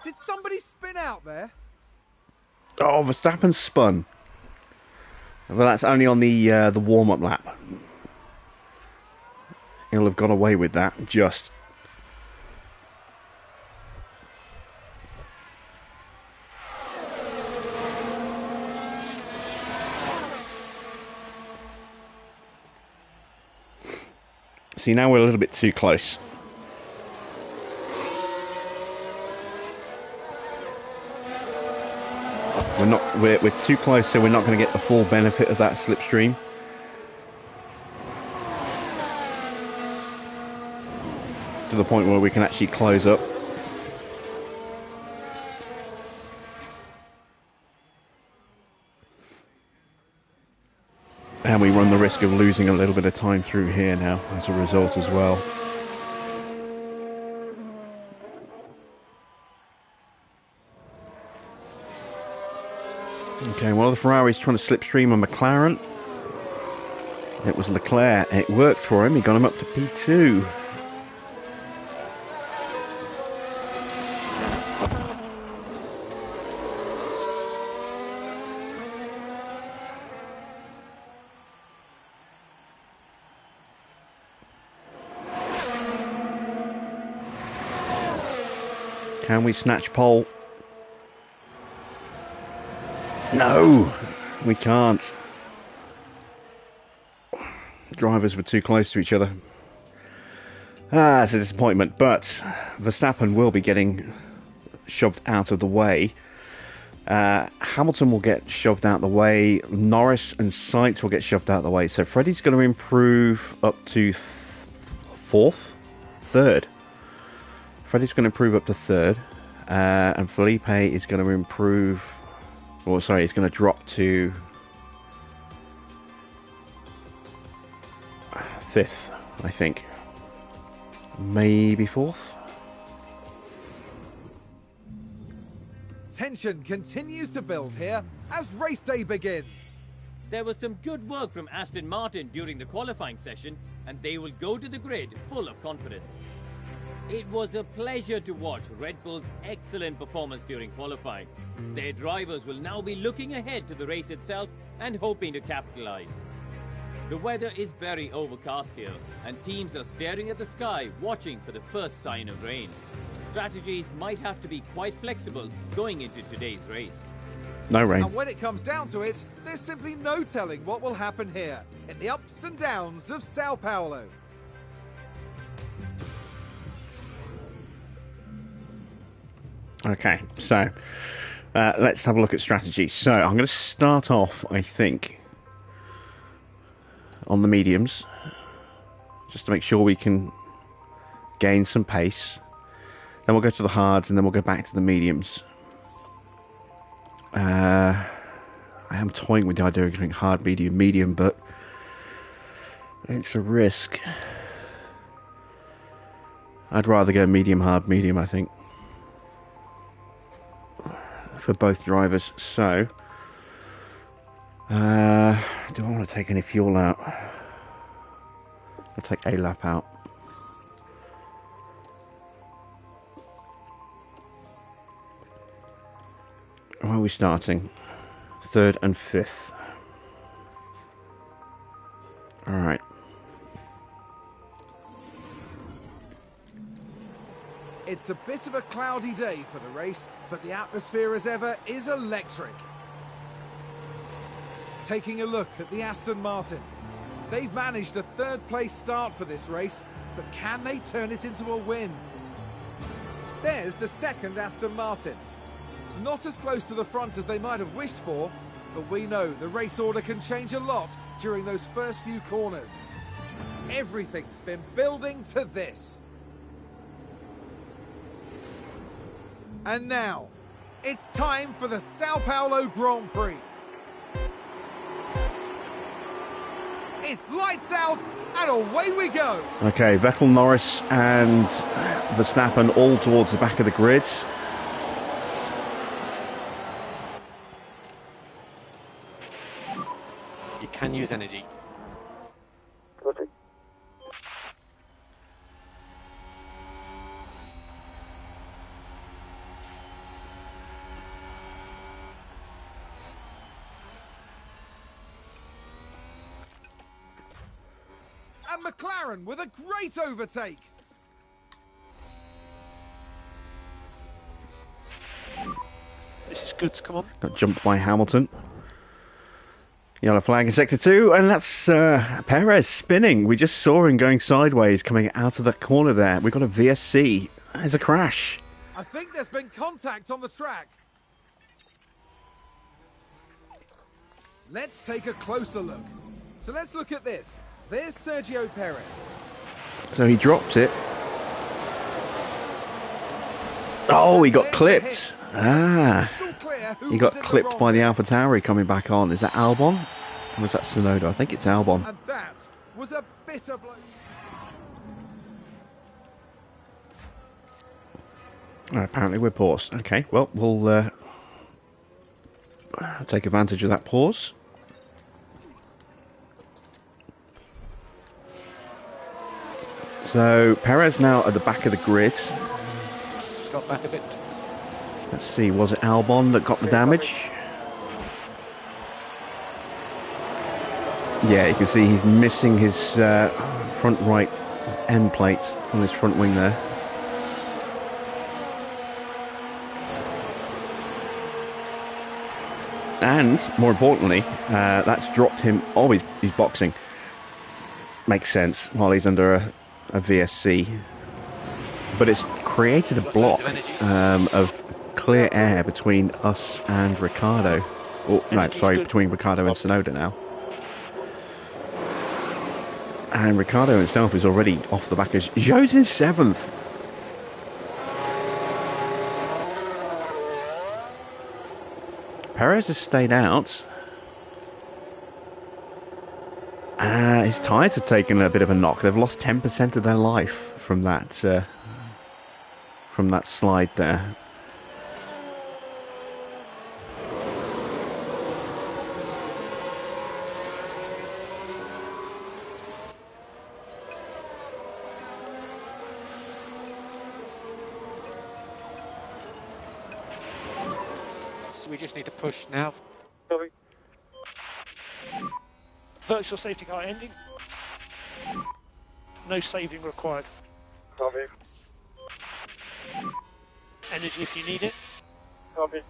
Did somebody spin out there? Oh, Verstappen spun. But that's only on the warm-up lap. He'll have got away with that, just. See, now we're a little bit too close. We're too close, so we're not going to get the full benefit of that slipstream. To the point where we can actually close up. And we run the risk of losing a little bit of time through here now as a result as well. Okay, one of the Ferraris trying to slipstream a McLaren. It was Leclerc. It worked for him. He got him up to P2. Can we snatch pole? No, we can't. Drivers were too close to each other. It's a disappointment, but Verstappen will be getting shoved out of the way. Hamilton will get shoved out of the way. Norris and Sainz will get shoved out of the way. So Freddie's going to improve up to third. Freddie's going to improve up to third. And Felipe is going to improve... Well, sorry, it's going to drop to fifth, I think. Maybe fourth. Tension continues to build here as race day begins. There was some good work from Aston Martin during the qualifying session, and they will go to the grid full of confidence. It was a pleasure to watch Red Bull's excellent performance during qualifying. Their drivers will now be looking ahead to the race itself and hoping to capitalize. The weather is very overcast here, and teams are staring at the sky watching for the first sign of rain. Strategies might have to be quite flexible going into today's race. No rain. And when it comes down to it, there's simply no telling what will happen here in the ups and downs of Sao Paulo. Okay, so let's have a look at strategy. So I'm going to start off, I think, on the mediums, just to make sure we can gain some pace. Then we'll go to the hards, and then we'll go back to the mediums. I am toying with the idea of going hard, medium, medium, but it's a risk. I'd rather go medium, hard, medium, I think, for both drivers. So, do I want to take any fuel out? I'll take a lap out. Where are we starting? 3rd and 5th. Alright. It's a bit of a cloudy day for the race, but the atmosphere as ever is electric. Taking a look at the Aston Martin. They've managed a 3rd place start for this race, but can they turn it into a win? There's the 2nd Aston Martin. Not as close to the front as they might have wished for, but we know the race order can change a lot during those first few corners. Everything's been building to this. And now, it's time for the Sao Paulo Grand Prix. It's lights out, and away we go. Okay, Vettel, Norris and Verstappen all towards the back of the grid. You can use energy. Copy. And McLaren with a great overtake. This is good. Come on. Got jumped by Hamilton. Yellow flag in sector 2, and that's Perez spinning. We just saw him going sideways coming out of that corner there. We've got a VSC. There's a crash. I think there's been contact on the track. Let's take a closer look. So let's look at this. There's Sergio Perez. So he dropped it. Oh, he got clipped. Ah. He got clipped by the AlphaTauri coming back on. Is that Albon? Or was that Tsunoda? I think it's Albon. And that was a bitter blow. Apparently we're paused. Okay, well, we'll take advantage of that pause. So, Perez now at the back of the grid. Got back a bit. Let's see, was it Albon that got the damage? Yeah, you can see he's missing his front right end plate on his front wing there. And, more importantly, that's dropped him... Oh, he's boxing. Makes sense, while he's under a VSC. But it's created a block of clear air between us and Ricciardo. Oh, no, sorry, between Ricciardo and Tsunoda now. And Ricciardo himself is already off the back of... Zhou's in 7th. Perez has stayed out. His tyres have taken a bit of a knock. They've lost 10% of their life from that slide there. So we just need to push now. Copy. Virtual safety car ending. No saving required. Copy. Energy if you need it. Copy.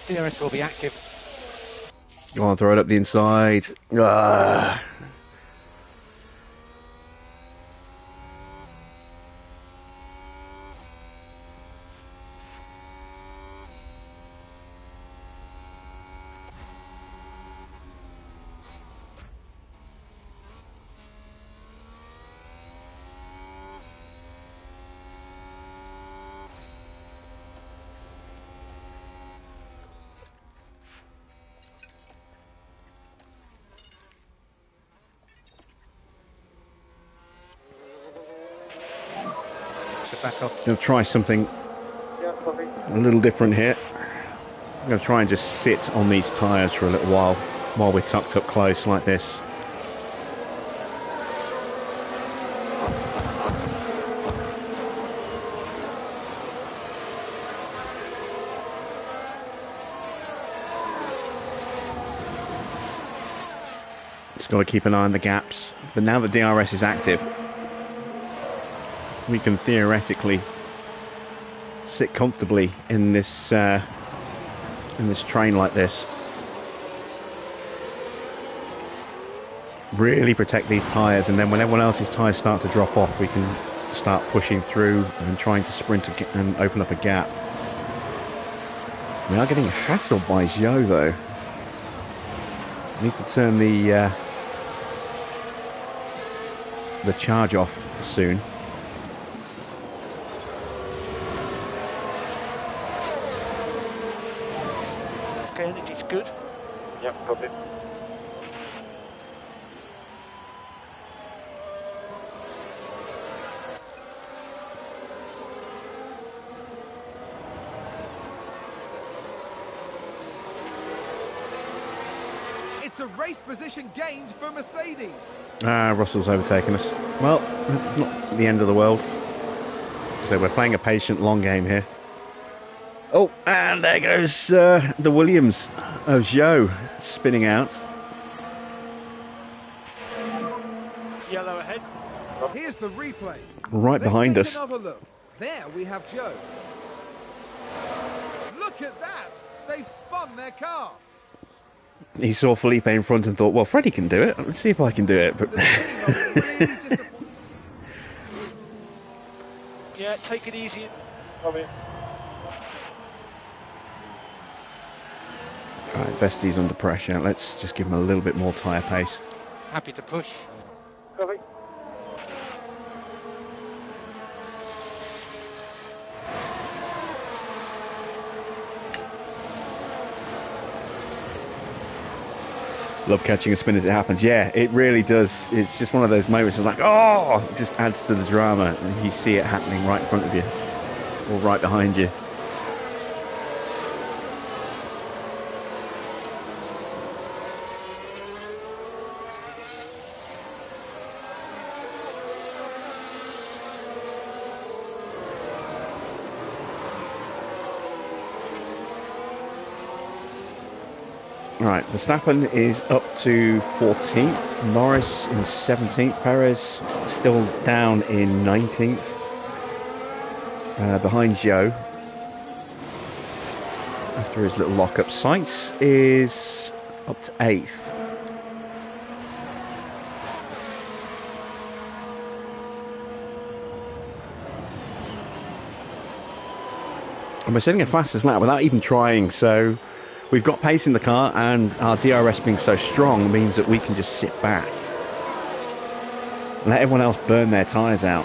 DRS will be active. You want to throw it up the inside. Ah. Back off. Going to try something Yeah, copy. a little different here. I'm going to try and just sit on these tyres for a little while we're tucked up close like this. Just got to keep an eye on the gaps. But now the DRS is active, we can theoretically sit comfortably in this train like this. Really protect these tyres, and then when everyone else's tyres start to drop off, we can start pushing through and trying to sprint and open up a gap. We are getting hassled by Zhou though. Need to turn the charge off soon. Okay, energy's good. Yep, copy. It's a race position gained for Mercedes. Ah, Russell's overtaken us. Well, that's not the end of the world. So we're playing a patient long game here. Oh, and there goes the Williams of Zhou spinning out. Yellow ahead. Here's the replay. Right Let's behind take us. Another look. There we have Joe. Look at that. They've spun their car. He saw Felipe in front and thought, well, Freddie can do it. Let's see if I can do it. But The team are really disappointed. Yeah, take it easy. Copy. Right, Vesti's under pressure. Let's just give him a little bit more tyre pace. Happy to push. Copy. Love catching a spin as it happens. Yeah, it really does. It's just one of those moments of like, oh, it just adds to the drama. And you see it happening right in front of you or right behind you. Right, Verstappen is up to 14th, Norris in 17th, Perez still down in 19th, behind Zhou after his little lock-up. Sainz is up to 8th. And we're setting a fastest lap without even trying, so we've got pace in the car, and our DRS being so strong means that we can just sit back and let everyone else burn their tyres out,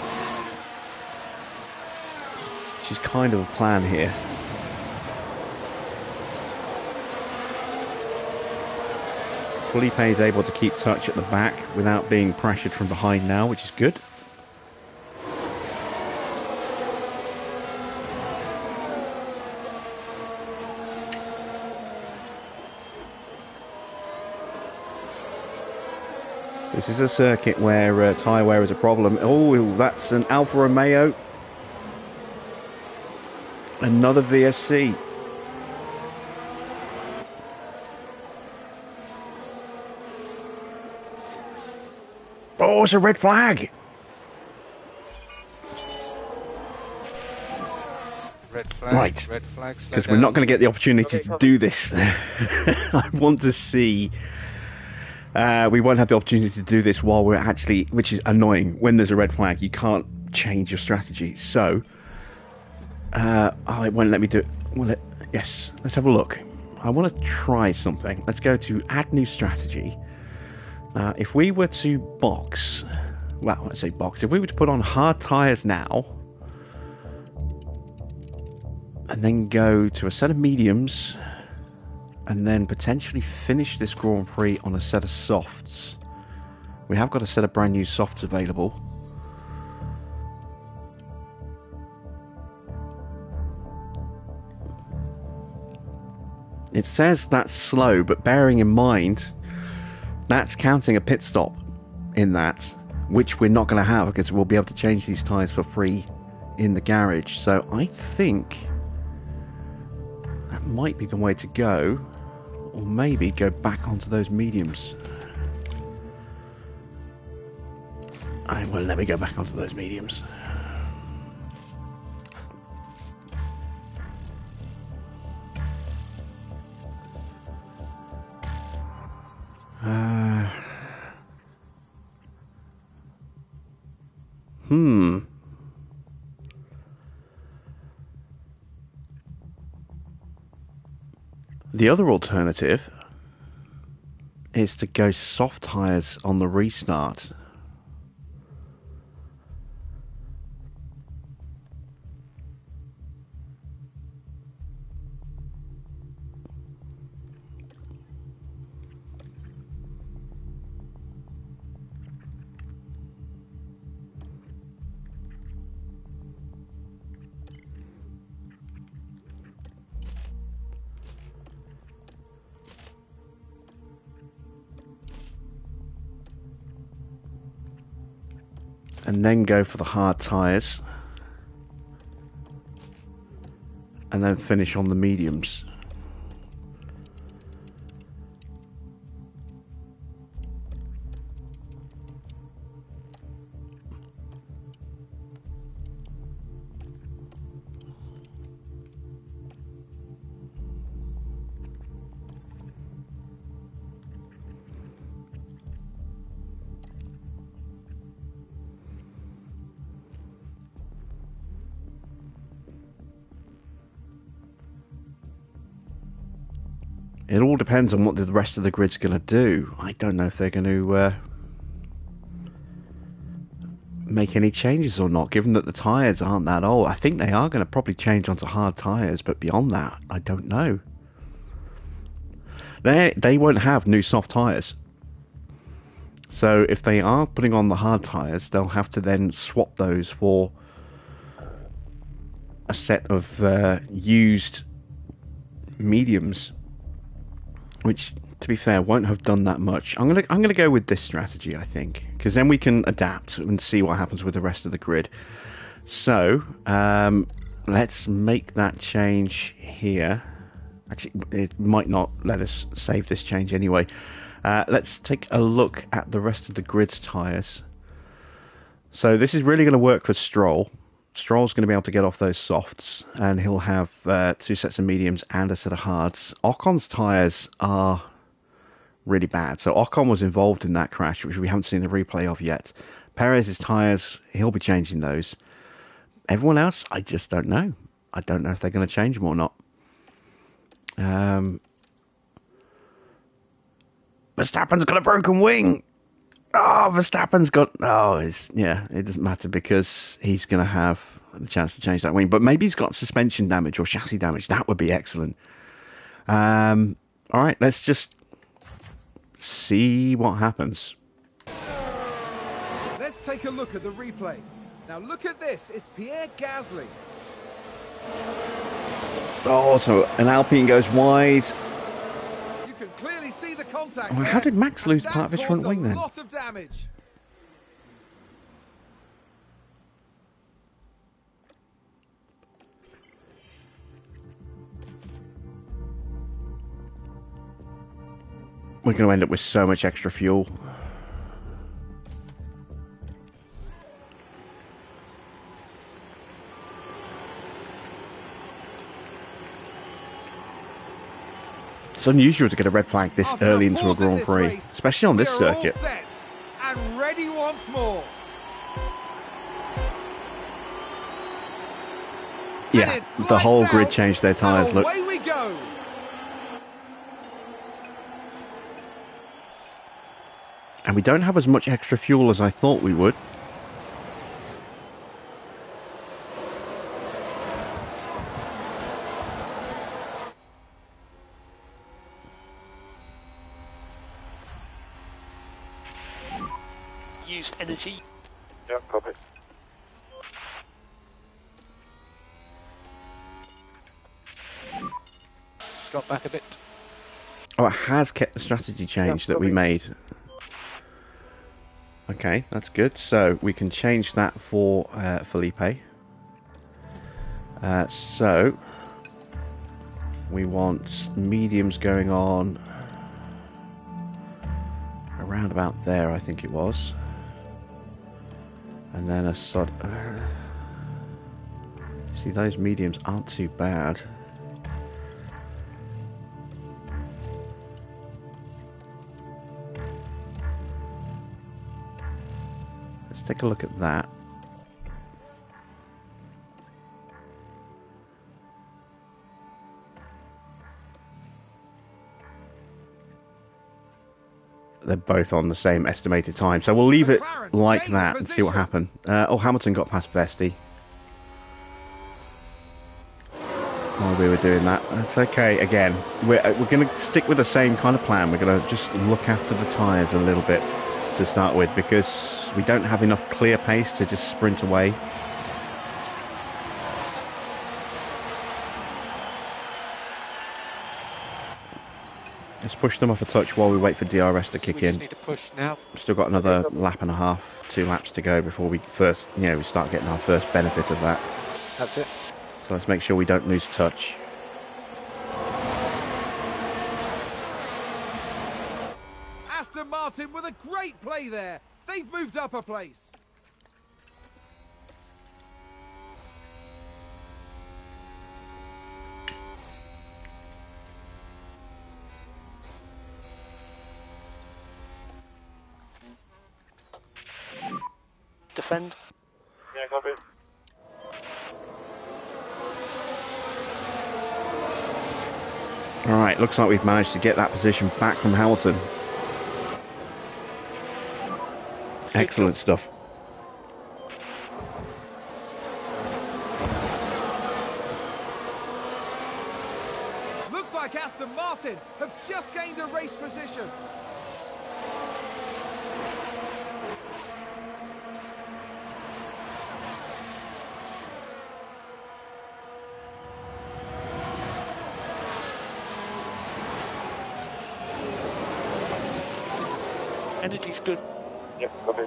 which is kind of the plan here. Felipe is able to keep touch at the back without being pressured from behind now, which is good. This is a circuit where tyre wear is a problem. Oh, that's an Alfa Romeo. Another VSC. Oh, it's a red flag. Red flag. Right. Red flag. slow Because we're not down. going to get the opportunity Okay, to copy. do this. I want to see. We won't have the opportunity to do this while we're actually, which is annoying. When there's a red flag, you can't change your strategy. So, oh, it won't let me do it. Will it? Yes. Let's have a look. I want to try something. Let's go to add new strategy. If we were to box, well, let's say box. If we were to put on hard tyres now, and then go to a set of mediums, and then potentially finish this Grand Prix on a set of softs. We have got a set of brand new softs available. It says that's slow, but bearing in mind that's counting a pit stop in that, which we're not going to have because we'll be able to change these tyres for free in the garage. So I think that might be the way to go, or maybe go back onto those mediums. Well, let me go back onto those mediums. The other alternative is to go soft tyres on the restart. And then go for the hard tyres, and then finish on the mediums. It all depends on what the rest of the grid's going to do. I don't know if they're going to make any changes or not, given that the tyres aren't that old. I think they are going to probably change onto hard tyres, but beyond that, I don't know. They won't have new soft tyres. So if they are putting on the hard tyres, they'll have to then swap those for a set of used mediums, which, to be fair, won't have done that much. I'm gonna go with this strategy, I think, because then we can adapt and see what happens with the rest of the grid. So let's make that change here. Actually, it might not let us save this change anyway. Let's take a look at the rest of the grid's tyres. So this is really going to work for Stroll. Stroll's going to be able to get off those softs, and he'll have 2 sets of mediums and a set of hards. Ocon's tyres are really bad. So Ocon was involved in that crash, which we haven't seen the replay of yet. Perez's tyres, he'll be changing those. Everyone else, I just don't know. I don't know if they're going to change them or not. Verstappen's got a broken wing. Oh, Verstappen's got... Oh, it doesn't matter because he's going to have the chance to change that wing. But maybe he's got suspension damage or chassis damage. That would be excellent. All right, let's just see what happens. Let's take a look at the replay. Now look at this. It's Pierre Gasly. Oh, so an Alpine goes wide. You can clearly see the contact. Well, there, how did Max and lose that part of his caused front wing then? A lot of damage. We're going to end up with so much extra fuel. It's unusual to get a red flag this After early into a pause in Grand this Prix, race, especially on this we are all circuit. set and ready once more. And Yeah, it's the whole lights grid out, changed their tyres, and look. away we go. And we don't have as much extra fuel as I thought we would. Use energy. Yep, copy. Drop back a bit. Oh, it has kept the strategy change that we copy. made. Okay, that's good. So we can change that for Felipe. So we want mediums going on around about there, I think it was. And then a sod. See, those mediums aren't too bad. Let's take a look at that. They're both on the same estimated time, so we'll leave it McLaren like gained the that and see what position. happens. Oh, Hamilton got past Vesti while we were doing that. That's okay. Again, we're going to stick with the same kind of plan. We're going to just look after the tyres a little bit to start with, because we don't have enough clear pace to just sprint away. Let's push them up a touch while we wait for DRS to kick We just in. need to push now. Still got another lap and a half, 2 laps to go before we first, we start getting our first benefit of that. That's it. So let's make sure we don't lose touch. Aston Martin with a great play there. They've moved up a place. Defend. Yeah, copy. Alright, looks like we've managed to get that position back from Hamilton. Excellent stuff. Looks like Aston Martin have just gained a race position. Energy's good. Yep, copy.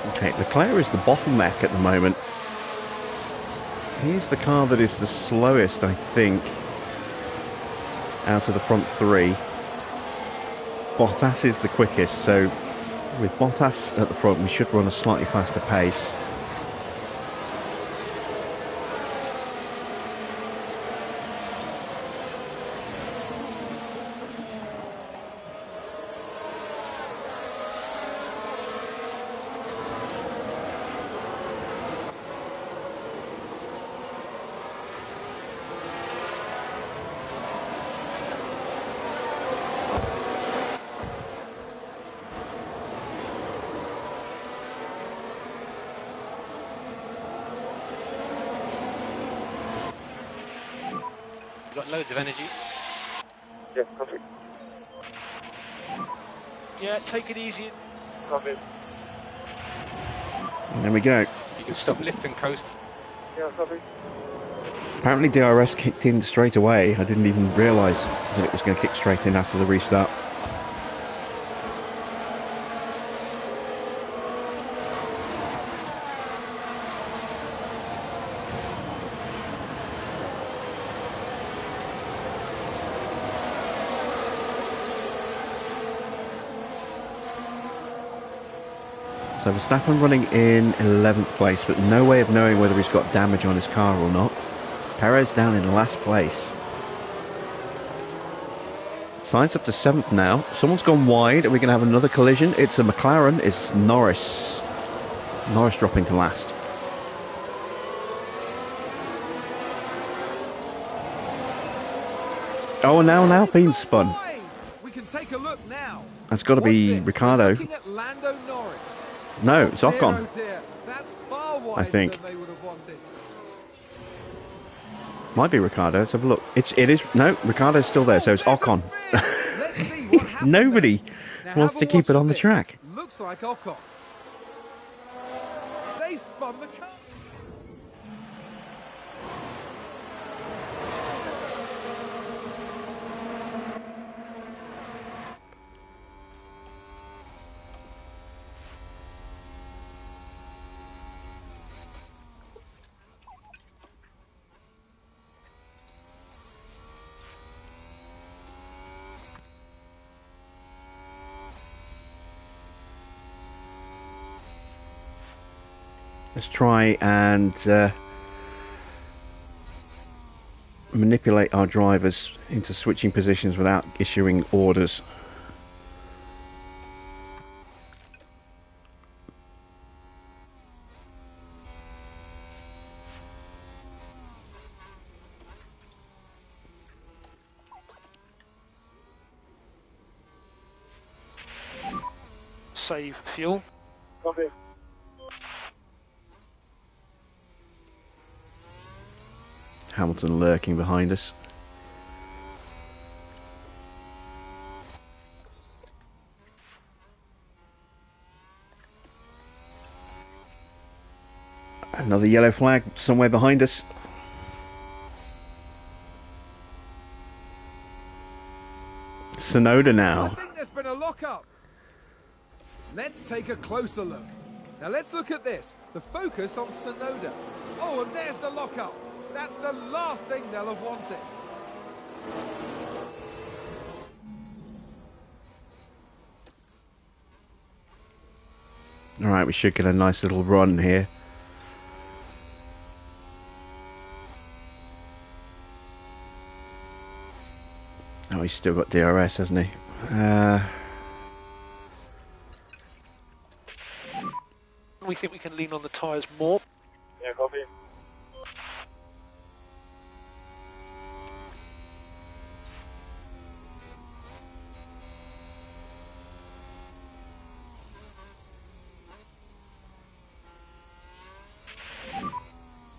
Okay, Leclerc is the bottleneck at the moment. He's the car that is the slowest, I think, out of the front three. Bottas is the quickest, so with Bottas at the front, we should run a slightly faster pace. We've got loads of energy. Yeah, copy. Yeah, take it easy. Copy. And there we go. You can stop, lift and coast. Yeah, copy. Apparently DRS kicked in straight away. I didn't even realise that it was going to kick straight in after the restart. So Verstappen running in 11th place, but no way of knowing whether he's got damage on his car or not. Perez down in last place. Sainz up to 7th now. Someone's gone wide. Are we going to have another collision? It's a McLaren. It's Norris. Norris dropping to last. Oh, and now an Alpine spun. We can take a look now. That's got to be Ricardo. Looking at Lando Norris. No, it's Oh Ocon. dear. That's far wider I think. than they would have wanted. Might be Ricardo. Let's have a look. It is. No, Ricardo's still there, so it's Ocon. Let's see what happened. Nobody Now wants have to a keep watch it of on the this. track. Looks like Ocon. They spun the car. Let's try and manipulate our drivers into switching positions without issuing orders. Save fuel. Copy. Hamilton lurking behind us. Another yellow flag somewhere behind us. Sonoda I now. think there's been a lock-up. Let's take a closer look. Now let's look at this. The focus on Sonoda. Oh, and there's the lock-up. That's the last thing they'll have wanted. Alright, we should get a nice little run here. Oh, he's still got DRS, hasn't he? We think we can lean on the tyres more. Yeah, copy.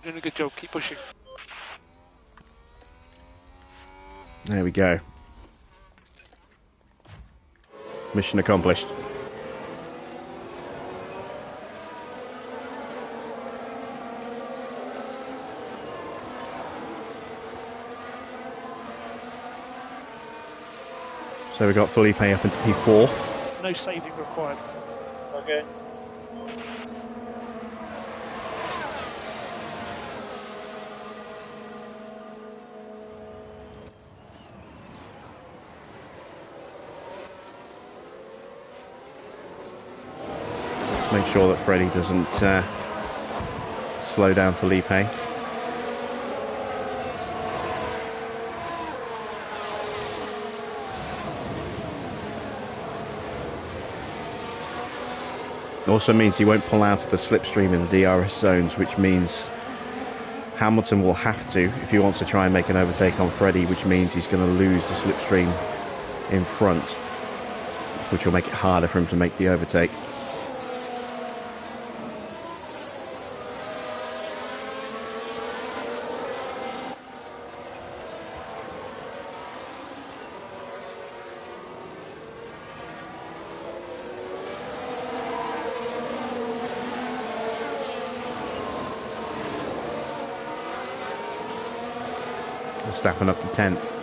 Doing a good job, keep pushing. There we go. Mission accomplished. So we got Felipe up into P4. No saving required. Okay. Make sure that Freddie doesn't slow down Felipe. Also means he won't pull out of the slipstream in the DRS zones, which means Hamilton will have to, if he wants to try and make an overtake on Freddie, which means he's going to lose the slipstream in front, which will make it harder for him to make the overtake. Verstappen up to 10th.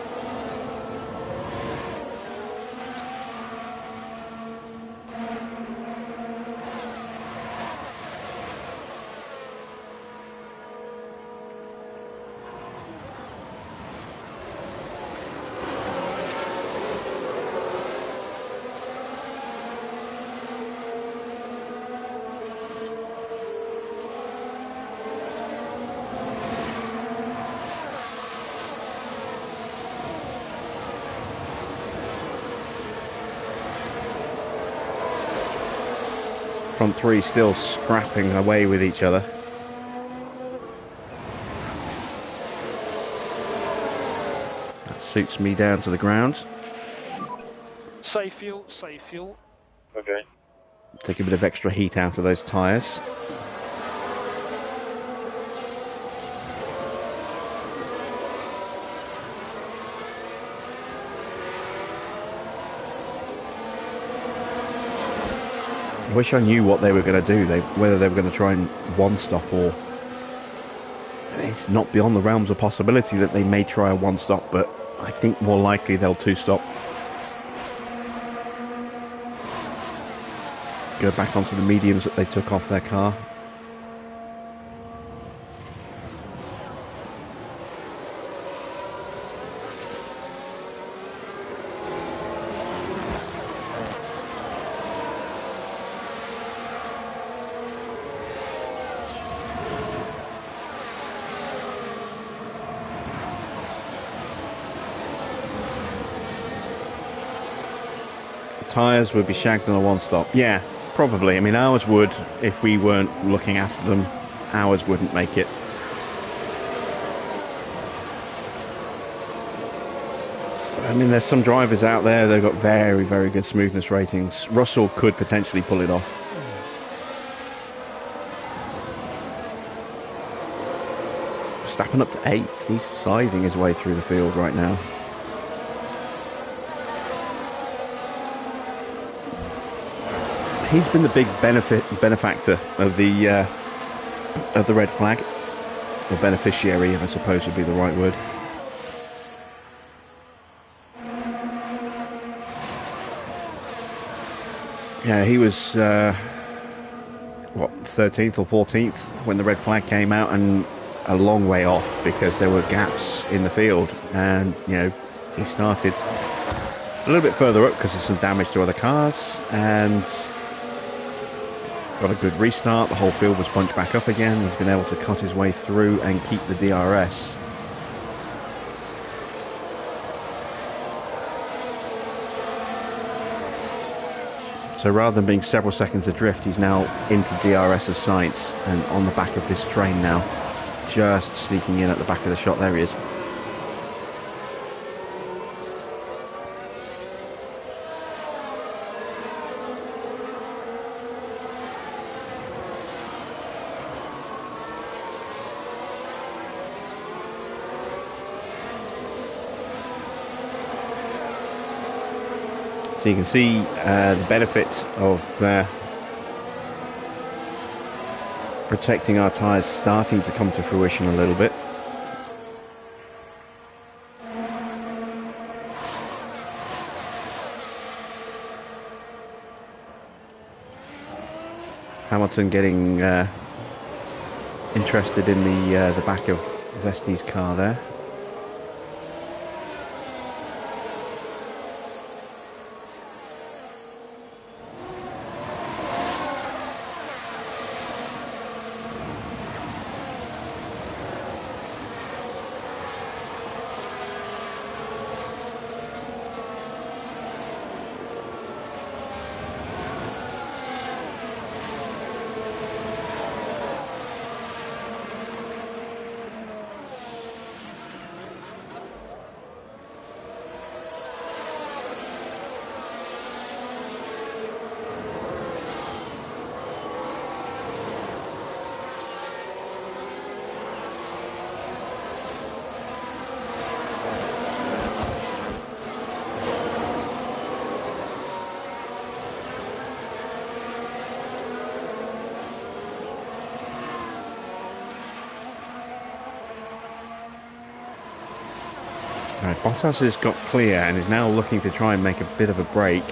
front three still scrapping away with each other. That suits me down to the ground. Save fuel, save fuel. Okay. Take a bit of extra heat out of those tyres. I wish I knew what they were going to do, whether they were going to try and one-stop, or it's not beyond the realms of possibility that they may try a one-stop, but I think more likely they'll two-stop. Go back onto the mediums that they took off their car. Tyres would be shagged on a one-stop. Yeah, probably. I mean, ours would if we weren't looking after them. Ours wouldn't make it. I mean, there's some drivers out there, they've got very, very good smoothness ratings. Russell could potentially pull it off. Verstappen up to 8th. He's scything his way through the field right now. He's been the big benefactor of the red flag, or beneficiary, I suppose would be the right word. Yeah, he was what, 13th or 14th when the red flag came out, and a long way off because there were gaps in the field, and you know, he started a little bit further up because of some damage to other cars, and got a good restart. The whole field was bunched back up again. He's been able to cut his way through and keep the DRS. So rather than being several seconds adrift, he's now into DRS of sights and on the back of this train now, just sneaking in at the back of the shot. There he is. So you can see the benefit of protecting our tyres starting to come to fruition a little bit. Hamilton getting interested in the back of Vesti's car there. Right, Bottas has got clear and is now looking to try and make a bit of a break.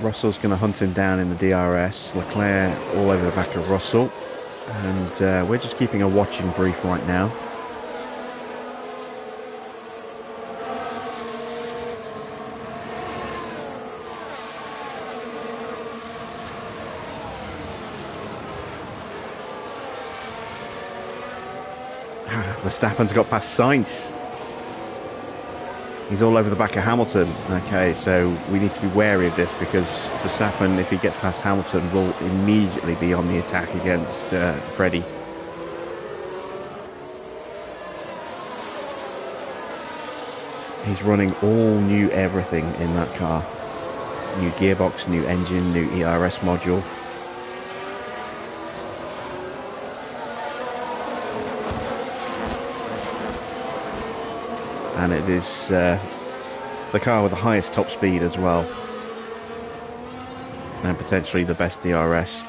Russell's going to hunt him down in the DRS. Leclerc all over the back of Russell. And we're just keeping a watching brief right now. Verstappen's got past Sainz. He's all over the back of Hamilton. Okay, so we need to be wary of this because Verstappen, if he gets past Hamilton, will immediately be on the attack against Freddie. He's running all new everything in that car. New gearbox, new engine, new ERS module. And it is the car with the highest top speed as well, and potentially the best DRS.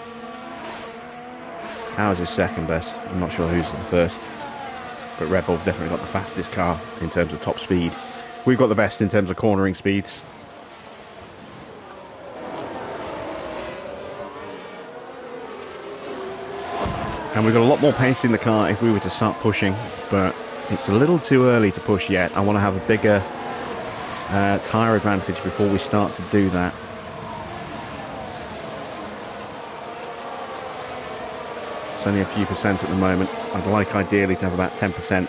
Ours is second best. I'm not sure who's the first, but Red Bull definitely got the fastest car in terms of top speed. We've got the best in terms of cornering speeds. And we've got a lot more pace in the car if we were to start pushing, but it's a little too early to push yet. I want to have a bigger tyre advantage before we start to do that. It's only a few percent at the moment. I'd like ideally to have about 10%.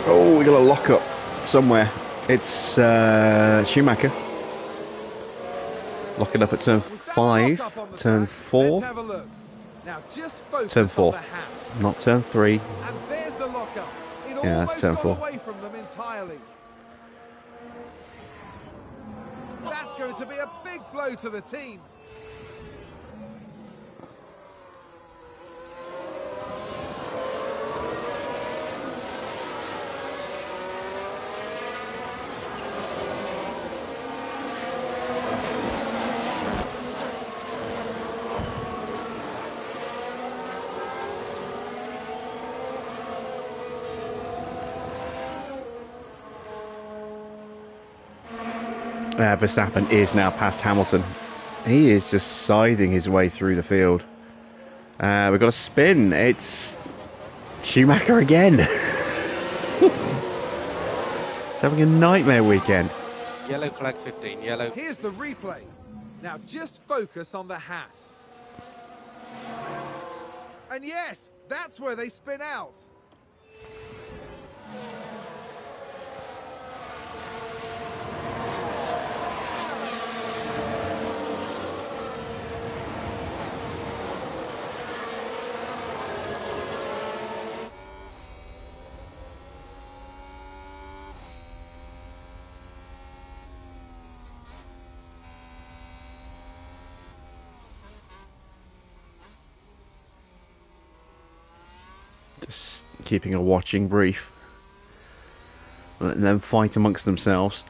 Oh, we got a lock up somewhere. It's Schumacher. Locking up at turn 5, turn 4. Now just focus turn 4, on the Haas. not turn 3. And there's the lock-up. It Yeah, that's almost turn got 4. away from them entirely. That's going to be a big blow to the team. Verstappen is now past Hamilton. He is just scything his way through the field. We've got a spin. It's Schumacher again. He's having a nightmare weekend. Yellow flag 15, yellow. Here's the replay. Now just focus on the Haas. And yes, that's where they spin out. Just keeping a watching brief. Letting them fight amongst themselves.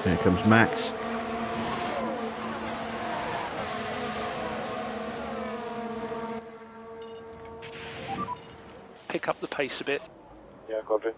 Here comes Max. Pick up the pace a bit. Yeah, copy.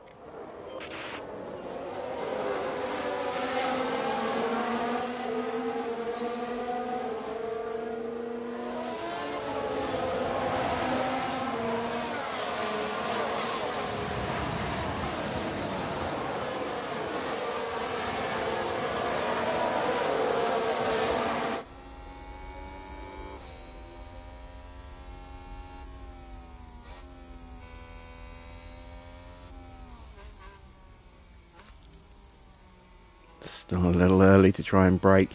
Still a little early to try and break.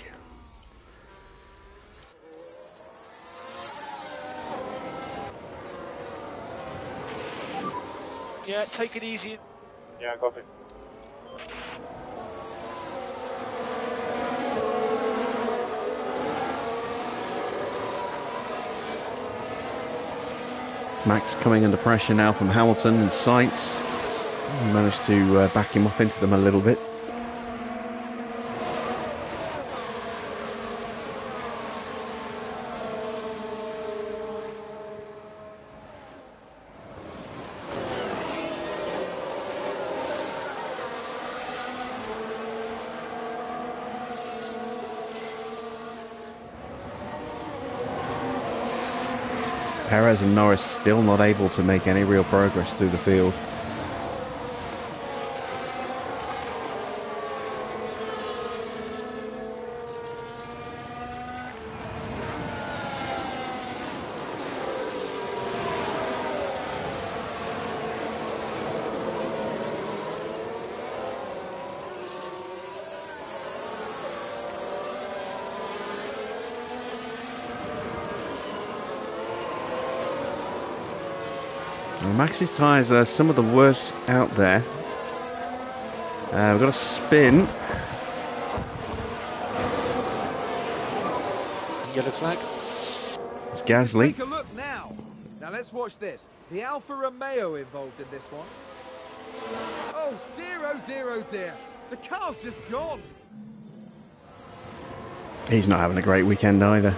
Yeah, take it easy. Yeah, copy. Max coming under pressure now from Hamilton and Sainz. Managed to back him up into them a little bit. Perez and Norris still not able to make any real progress through the field. Max's tyres are some of the worst out there. We've got a spin. Yellow flag. It's Gasly. Take a look now. Now let's watch this. The Alfa Romeo involved in this one. Oh dear, oh dear, oh dear. The car's just gone. He's not having a great weekend either.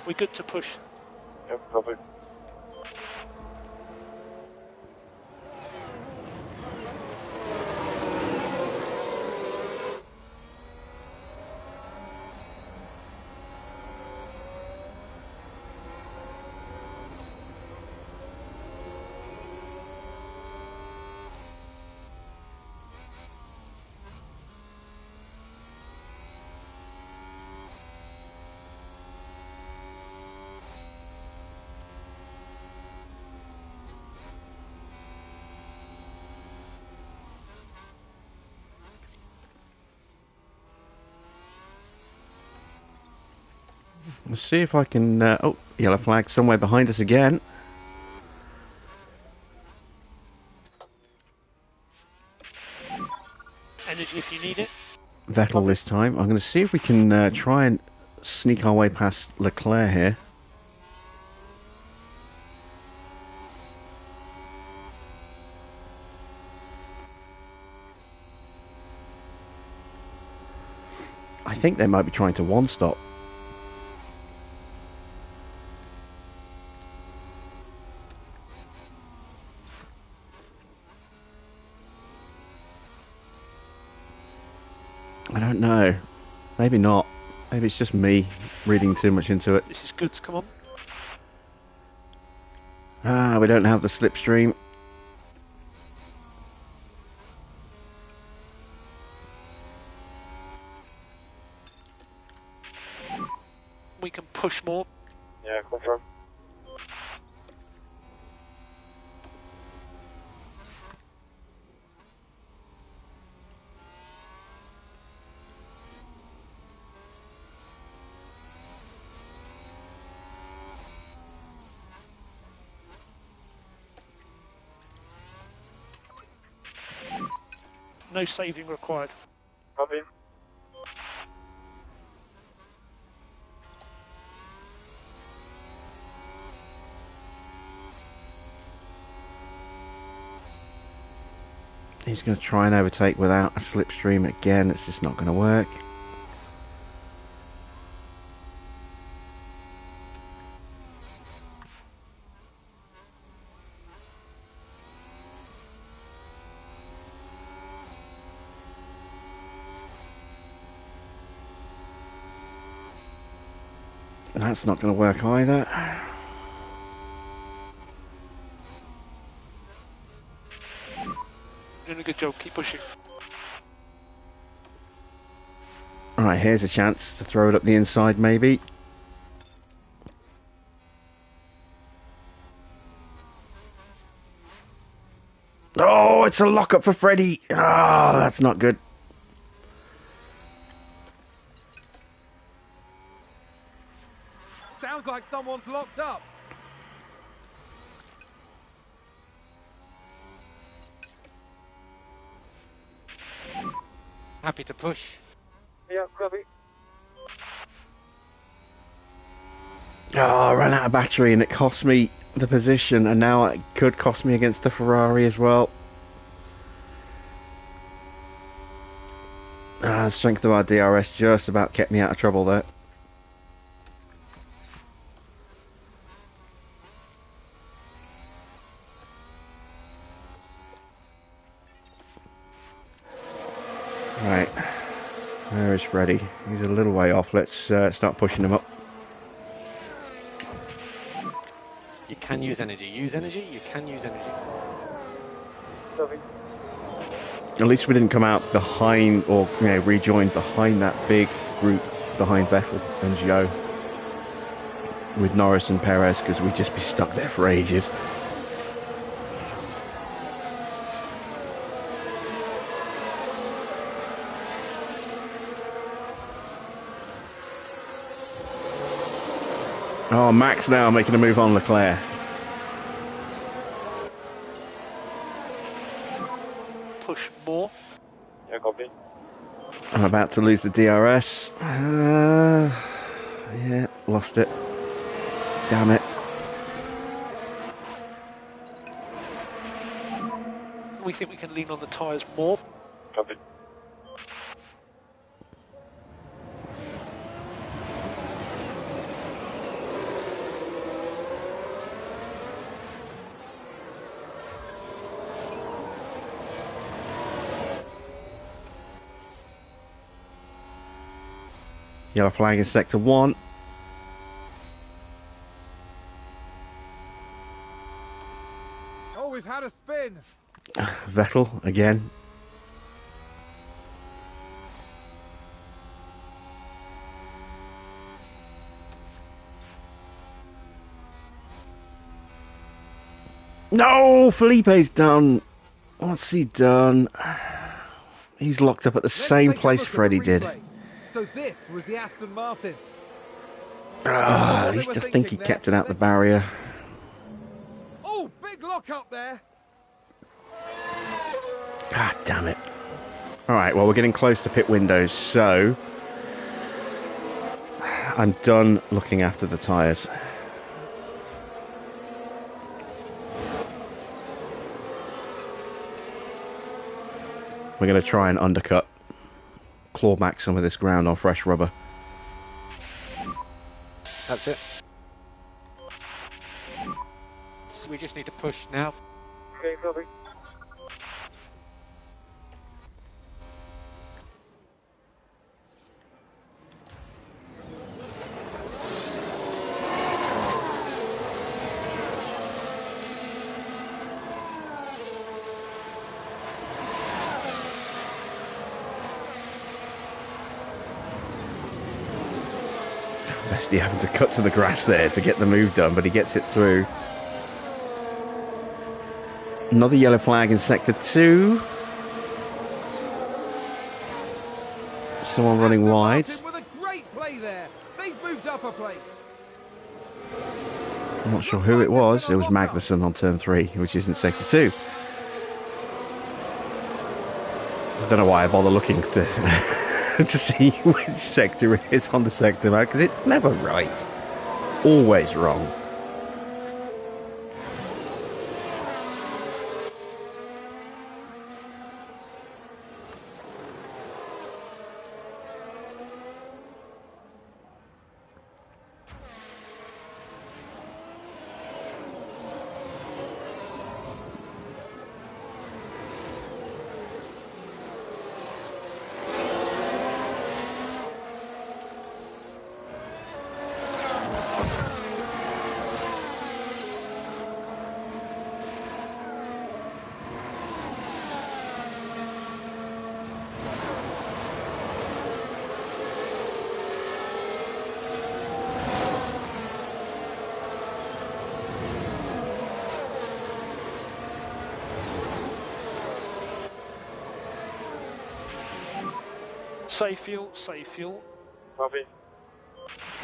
We're good to push. Yep, copy. Let's see if I can... oh, yellow flag somewhere behind us again. Energy if you need it. Vettel this time. I'm going to see if we can try and sneak our way past Leclerc here. I think they might be trying to one-stop. I don't know. Maybe not. Maybe it's just me reading too much into it. This is good. Come on. Ah, we don't have the slipstream. We can push more. Yeah, confirm. No saving required. Copy. He's going to try and overtake without a slipstream again. It's just not going to work. That's not going to work either. Doing a good job. Keep pushing. Alright, here's a chance to throw it up the inside maybe. Oh, it's a lock-up for Freddie. Ah, oh, that's not good. Sounds like someone's locked up. Happy to push. Yeah, copy. Oh, I ran out of battery and it cost me the position, and now it could cost me against the Ferrari as well. The strength of our DRS just about kept me out of trouble there. Right, there Where's Freddy? He's a little way off. Let's start pushing him up. You can use energy. Use energy. You can use energy. Copy. At least we didn't come out behind, or rejoin behind that big group behind Vettel and Gio with Norris and Perez, because we'd just be stuck there for ages. Oh, Max now making a move on Leclerc. Push more. Yeah, copy. I'm about to lose the DRS. Yeah, lost it. Damn it. We think we can lean on the tyres more. Copy. Yellow flag in sector 1. Oh, we've had a spin. Vettel again. No, Felipe's done. What's he done? He's locked up at the same Let's take a place look at the Freddie did. replay. So this was the Aston Martin. At least I think he kept it out the barrier. Oh, big lock up there. Ah, damn it. Alright, well, we're getting close to pit windows, so I'm done looking after the tyres. We're going to try and undercut, claw back some of this ground on fresh rubber. That's it. So we just need to push now. Okay, copy. Bestie having to cut to the grass there to get the move done, but he gets it through. Another yellow flag in sector 2. Someone running Aston wide. Martin with a great play there. They've moved up a place. I'm not sure who it was. It was Magnussen on turn 3, which is in sector 2. I don't know why I bother looking to to see which sector it is on the sector map, because it's never right. Always wrong. Save fuel, save fuel. Copy.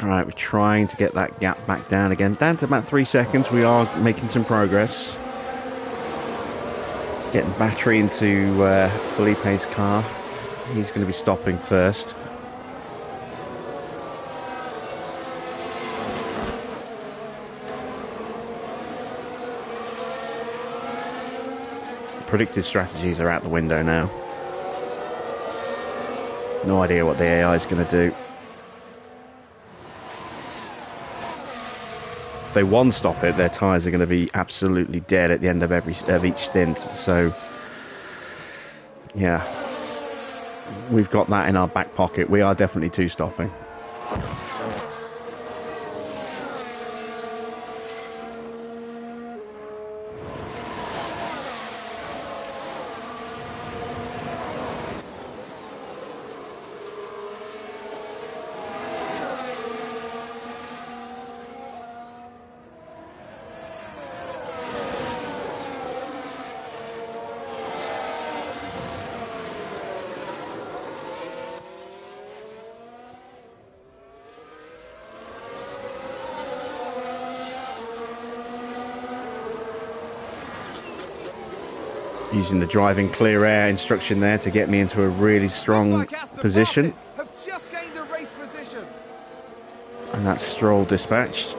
Alright, we're trying to get that gap back down again. Down to about 3 seconds. We are making some progress. Getting battery into Felipe's car. He's going to be stopping first. Predictive strategies are out the window now. No idea what the AI is going to do. If they one-stop it, their tyres are going to be absolutely dead at the end of each stint. So, yeah, we've got that in our back pocket. We are definitely two-stopping. Using the driving clear air instruction there to get me into a really strong Looks like Aston position. Martin have just gained a race position. And that's Stroll dispatched.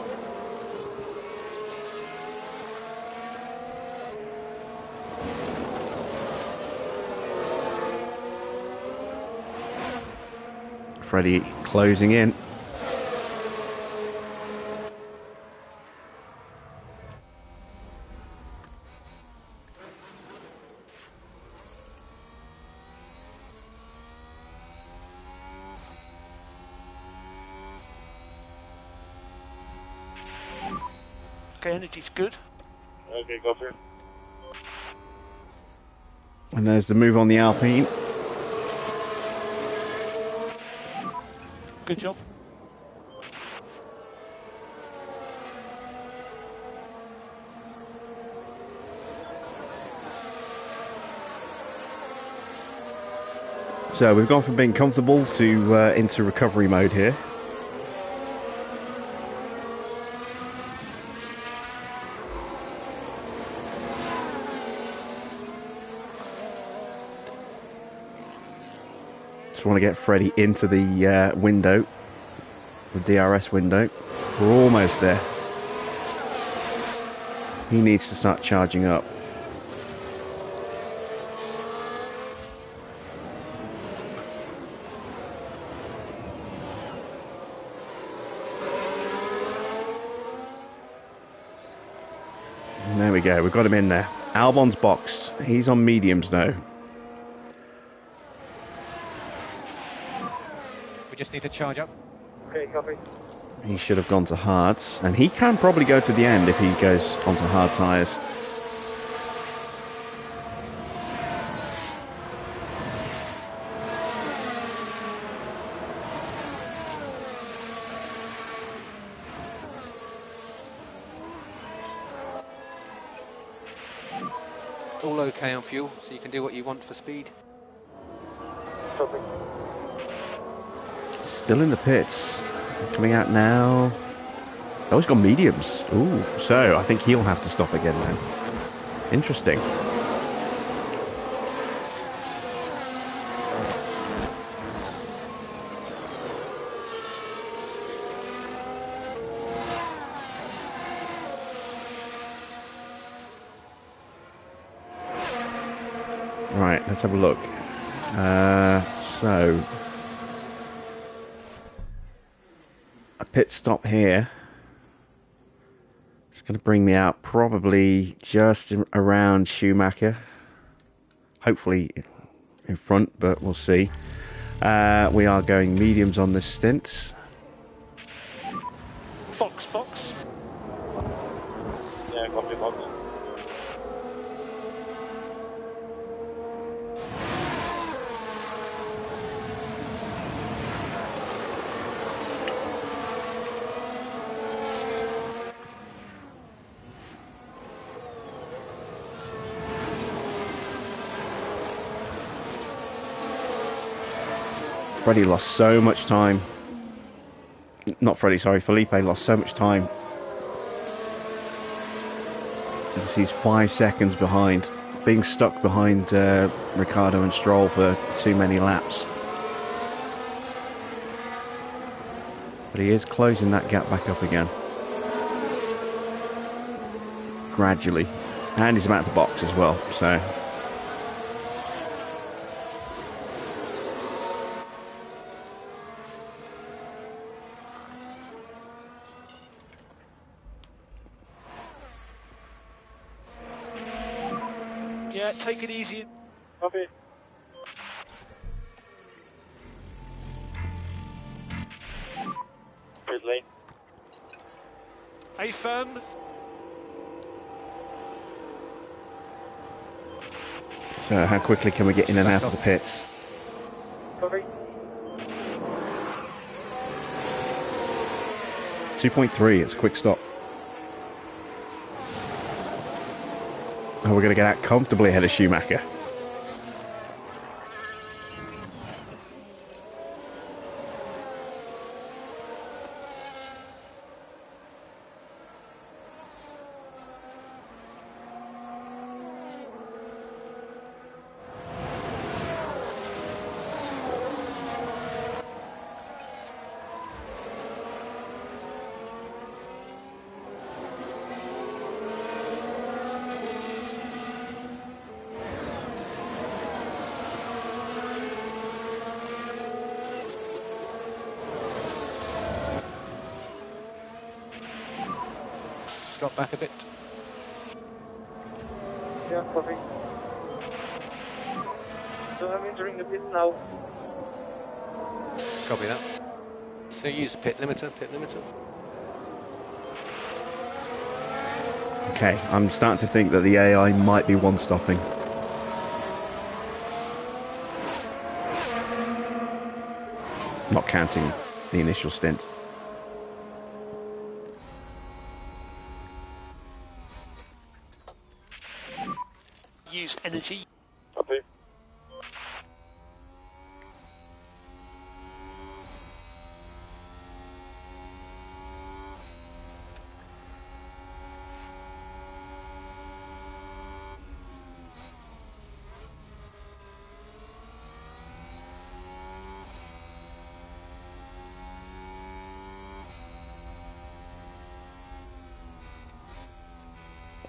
Freddie closing in. Okay, energy's good. Okay, copy. And there's the move on the Alpine. Good job. So we've gone from being comfortable to into recovery mode here. Just want to get Freddie into the window, the DRS window. We're almost there. He needs to start charging up. And there we go, we've got him in there. Albon's boxed. He's on mediums now. We just need to charge up. Okay, copy. He should have gone to hards, and he can probably go to the end if he goes onto hard tyres. All okay on fuel, so you can do what you want for speed. Copy. Still in the pits. Coming out now. Oh, he's got mediums. Ooh, so I think he'll have to stop again then. Interesting. Right, let's have a look. So a pit stop here. It's going to bring me out probably just around Schumacher. Hopefully in front, but we'll see. We are going mediums on this stint. Box. Yeah, copy, box. Freddie lost so much time. Not Freddie, sorry. Felipe lost so much time. Because he's 5 seconds behind. Being stuck behind Ricciardo and Stroll for too many laps. But he is closing that gap back up again. Gradually. And he's about to box as well, so... Yeah, take it easy. Copy. pit lane. Are you firm? So how quickly can we get in and out of the pits? Copy. 2.3, it's a quick stop. Oh, we're going to get out comfortably ahead of Schumacher. Drop back a bit. Yeah, copy. So I'm entering the pit now. Copy that. So use pit limiter, Okay, I'm starting to think that the AI might be one-stopping. Not counting the initial stint. Use energy. Copy.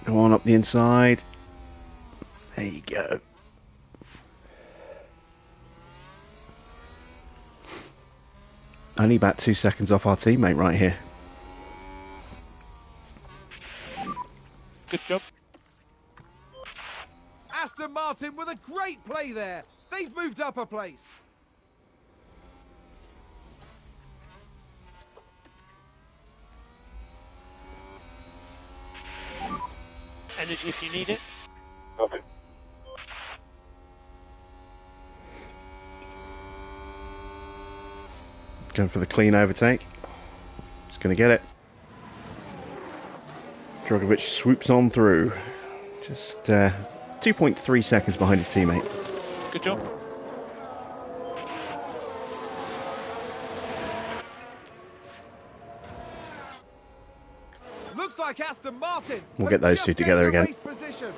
Go on up the inside. There you go. Only about 2 seconds off our teammate right here. Good job. Aston Martin with a great play there. They've moved up a place. Energy if you need it. Copy. Going for the clean overtake. Just going to get it. Drogovic swoops on through. Just 2.3 seconds behind his teammate. Good job. Looks like Aston Martin. We'll have get those just two together gained the again. race position.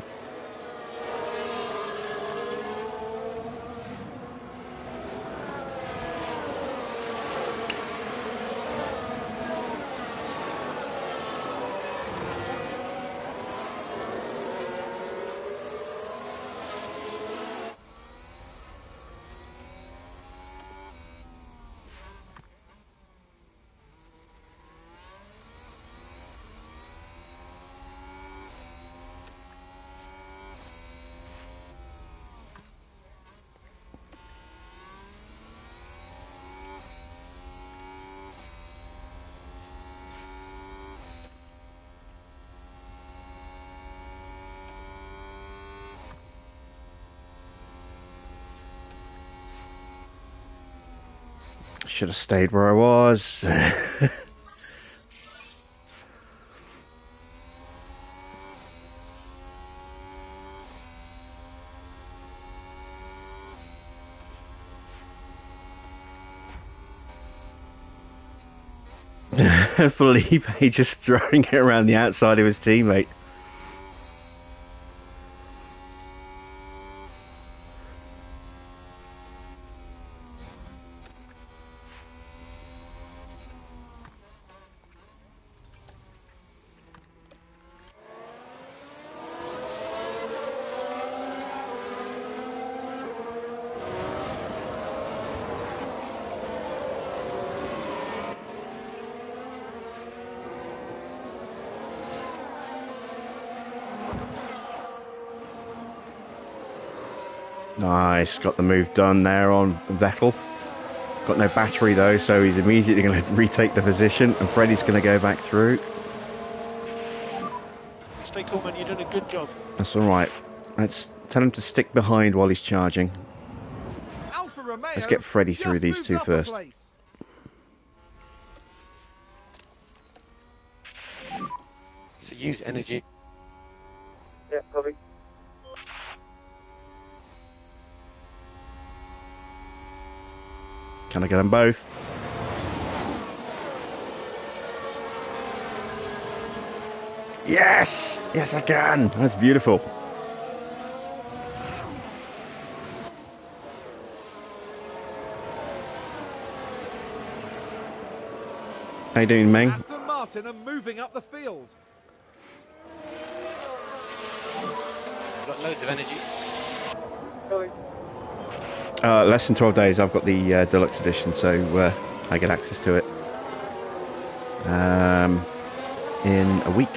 Should have stayed where I was. Felipe just throwing it around the outside of his teammate. Nice, got the move done there on Vettel. Got no battery though, so he's immediately going to retake the position, and Freddie's going to go back through. Stay cool, man. You're doing a good job. That's all right. Let's tell him to stick behind while he's charging. Alfa Romeo Let's get Freddie through just these moved two up a first. place. So use energy. Yeah, copy. Can I get them both? Yes! Yes, I can! That's beautiful. How you doing, Meng? Aston Martin are moving up the field. Got loads of energy. Copy. Less than 12 days. I've got the deluxe edition, so I get access to it in a week.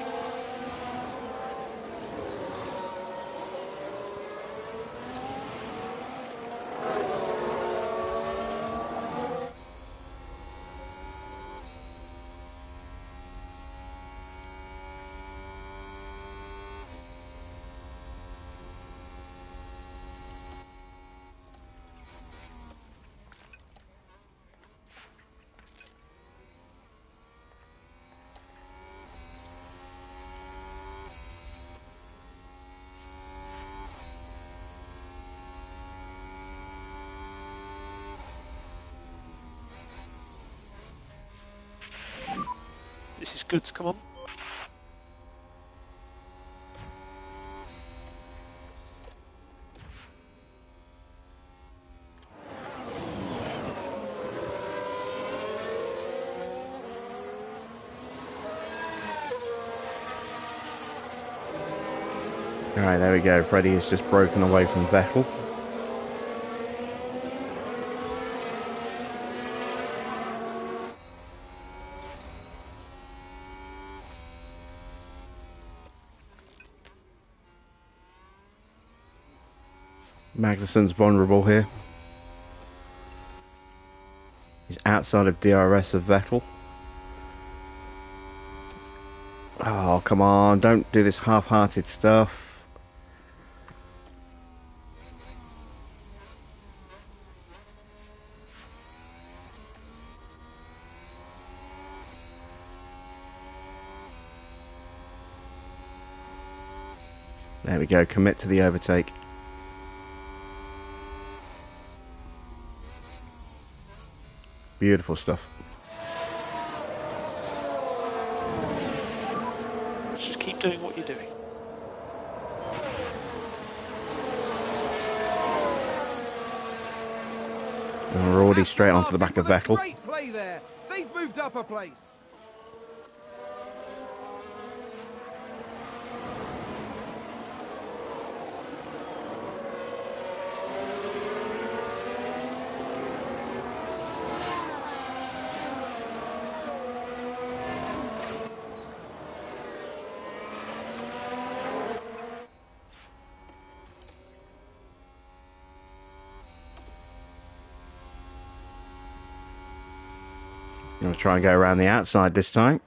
This is good. Come on. Alright, there we go. Freddie has just broken away from Vettel. Magnussen's vulnerable here. He's outside of DRS of Vettel. Oh, come on. Don't do this half-hearted stuff. There we go. Commit to the overtake. Beautiful stuff. Just keep doing what you're doing. And we're already straight onto the back of Vettel. Great play there. They've moved up a place. I'm going to try and go around the outside this time.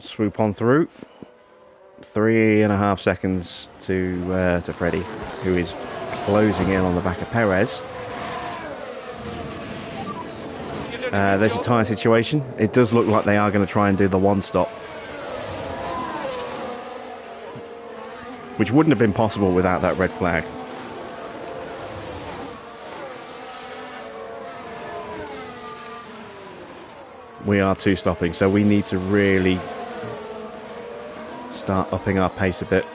Swoop on through. 3.5 seconds to Freddie, who is closing in on the back of Perez. There's a tyre situation. It does look like they are going to try and do the one-stop, which wouldn't have been possible without that red flag. We are two stopping, so we need to really start upping our pace a bit.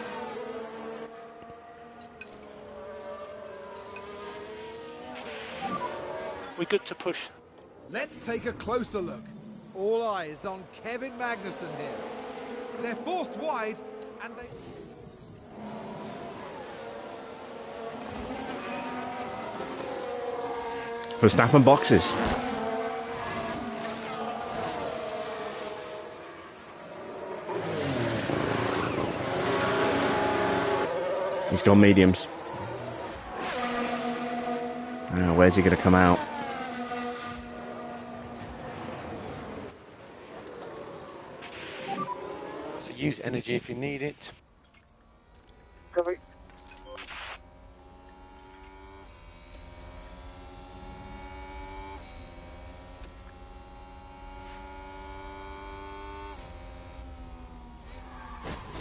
We're good to push. Let's take a closer look. All eyes on Kevin Magnussen here. They're forced wide, and they... Verstappen boxes. He's gone mediums. Where's he going to come out? So use energy if you need it. Copy.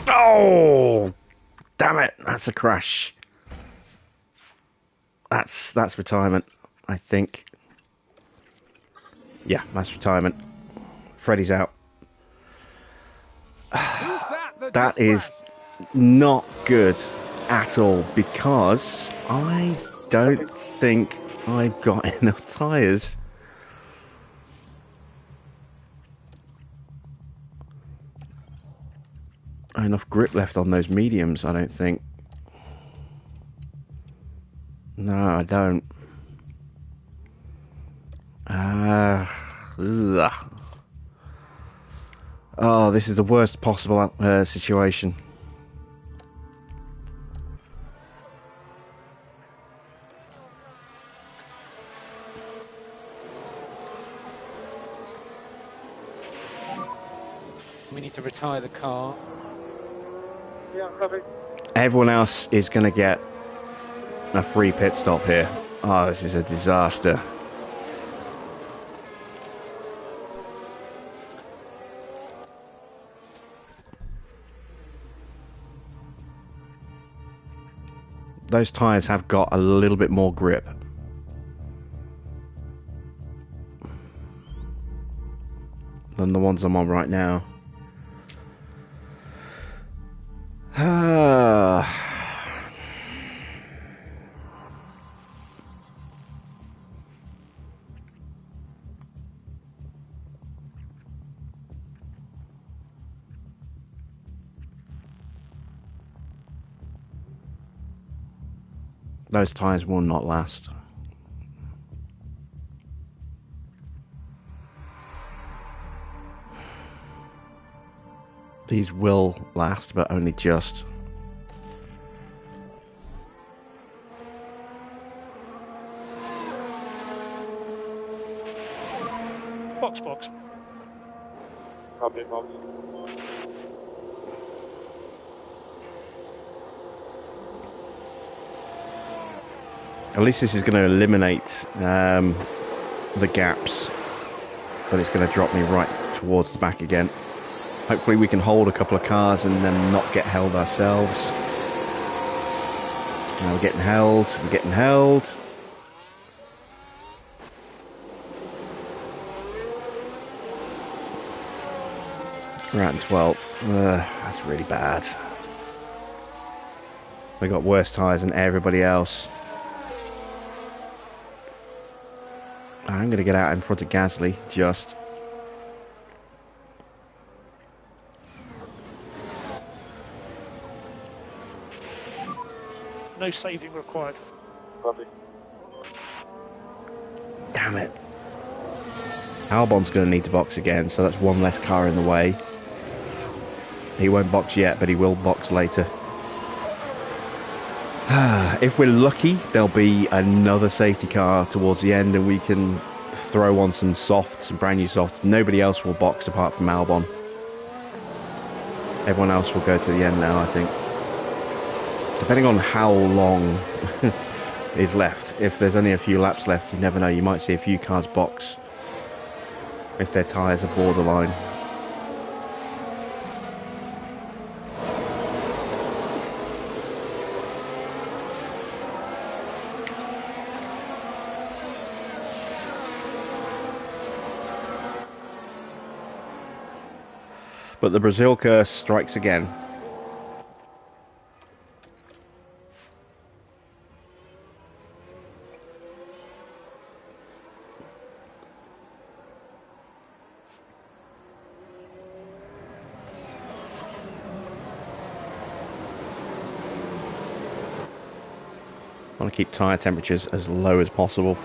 Oh, damn it! That's a crash. That's retirement, I think. Yeah, that's retirement. Freddy's out. Who's that That just is crashed? not good at all because I don't think I've got enough tyres. Enough grip left on those mediums, I don't think. No, I don't. Ugh. Oh, this is the worst possible situation. We need to retire the car. Yeah, copy. Everyone else is going to get a free pit stop here. Oh, this is a disaster. Those tyres have got a little bit more grip. Than the ones I'm on right now. Those tyres will not last. These will last, but only just. Box. Copy, box. At least this is going to eliminate the gaps, but it's going to drop me right towards the back again. Hopefully we can hold a couple of cars and then not get held ourselves. Now we're getting held. We're out in 12th. That's really bad. We got worse tyres than everybody else. I'm going to get out in front of Gasly, just. No saving required. Copy. Damn it. Albon's going to need to box again, so that's one less car in the way. He won't box yet, but he will box later. If we're lucky, there'll be another safety car towards the end and we can throw on some softs, some brand new softs. Nobody else will box apart from Albon. Everyone else will go to the end now, I think. Depending on how long is left. If there's only a few laps left, you never know. You might see a few cars box if their tyres are borderline. But the Brazil curse strikes again. I want to keep tyre temperatures as low as possible.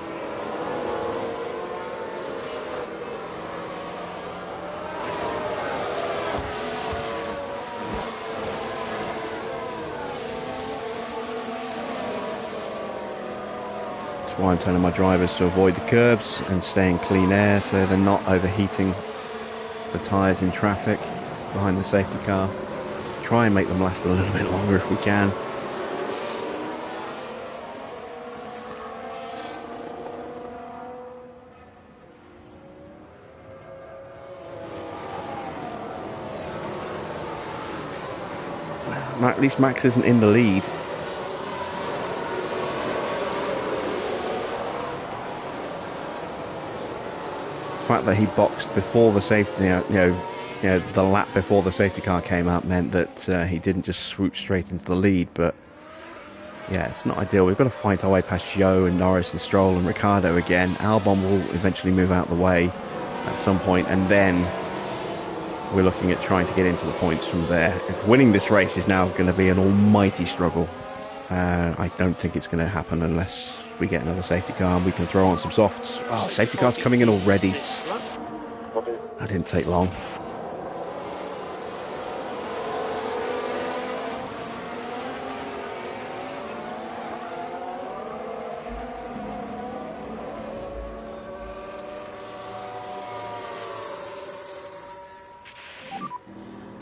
why I'm telling my drivers to avoid the curbs and stay in clean air so they're not overheating the tyres in traffic behind the safety car. Try and make them last a little bit longer if we can. At least Max isn't in the lead. The fact that he boxed before the safety, the lap before the safety car came out meant that he didn't just swoop straight into the lead. But yeah, it's not ideal. We've got to fight our way past Joe and Norris and Stroll and Ricciardo again. Albon will eventually move out the way at some point, and then we're looking at trying to get into the points from there. Winning this race is now going to be an almighty struggle. I don't think it's going to happen unless we get another safety car and we can throw on some softs. Oh, safety car's coming in already. That didn't take long.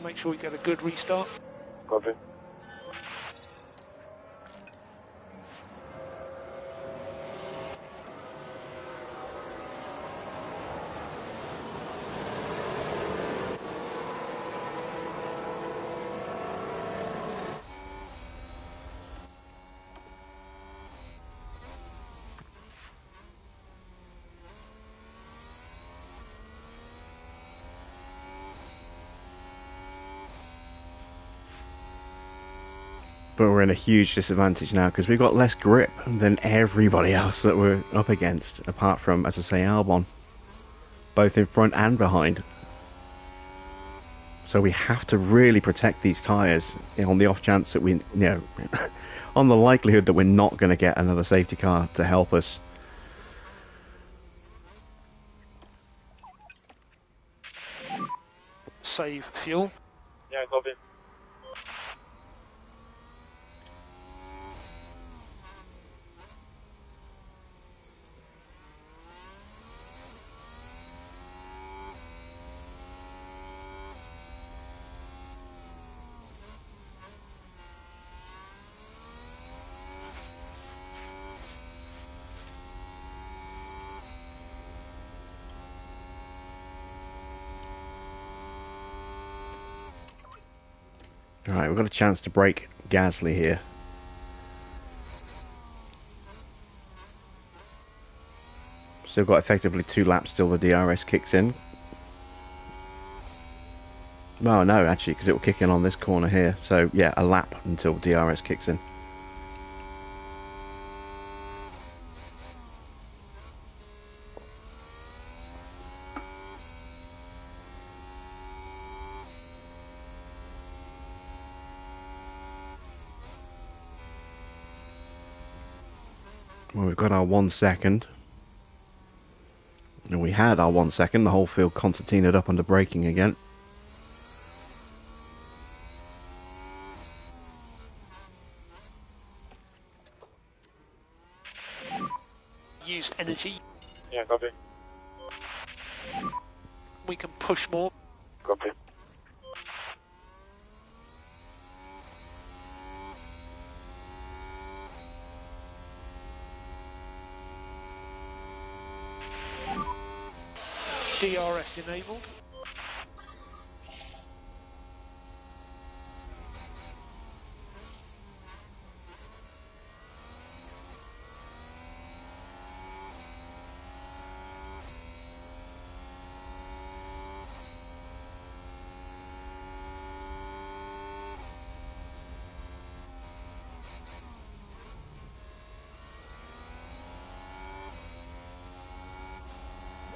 Make sure we get a good restart. Copy. But we're in a huge disadvantage now because we've got less grip than everybody else that we're up against, apart from, as I say, Albon, both in front and behind. So we have to really protect these tyres on the off chance that we, on the likelihood that we're not going to get another safety car to help us. Save fuel. Yeah, copy. Alright, we've got a chance to break Gasly here. Still got effectively 2 laps till the DRS kicks in. Well, no, actually, because it will kick in on this corner here. So, yeah, a lap until DRS kicks in. Well, we've got our 1 second. And we had our 1 second. The whole field concertinaed up under braking again. Use energy. Yeah, copy. We can push more. Copy. DRS enabled.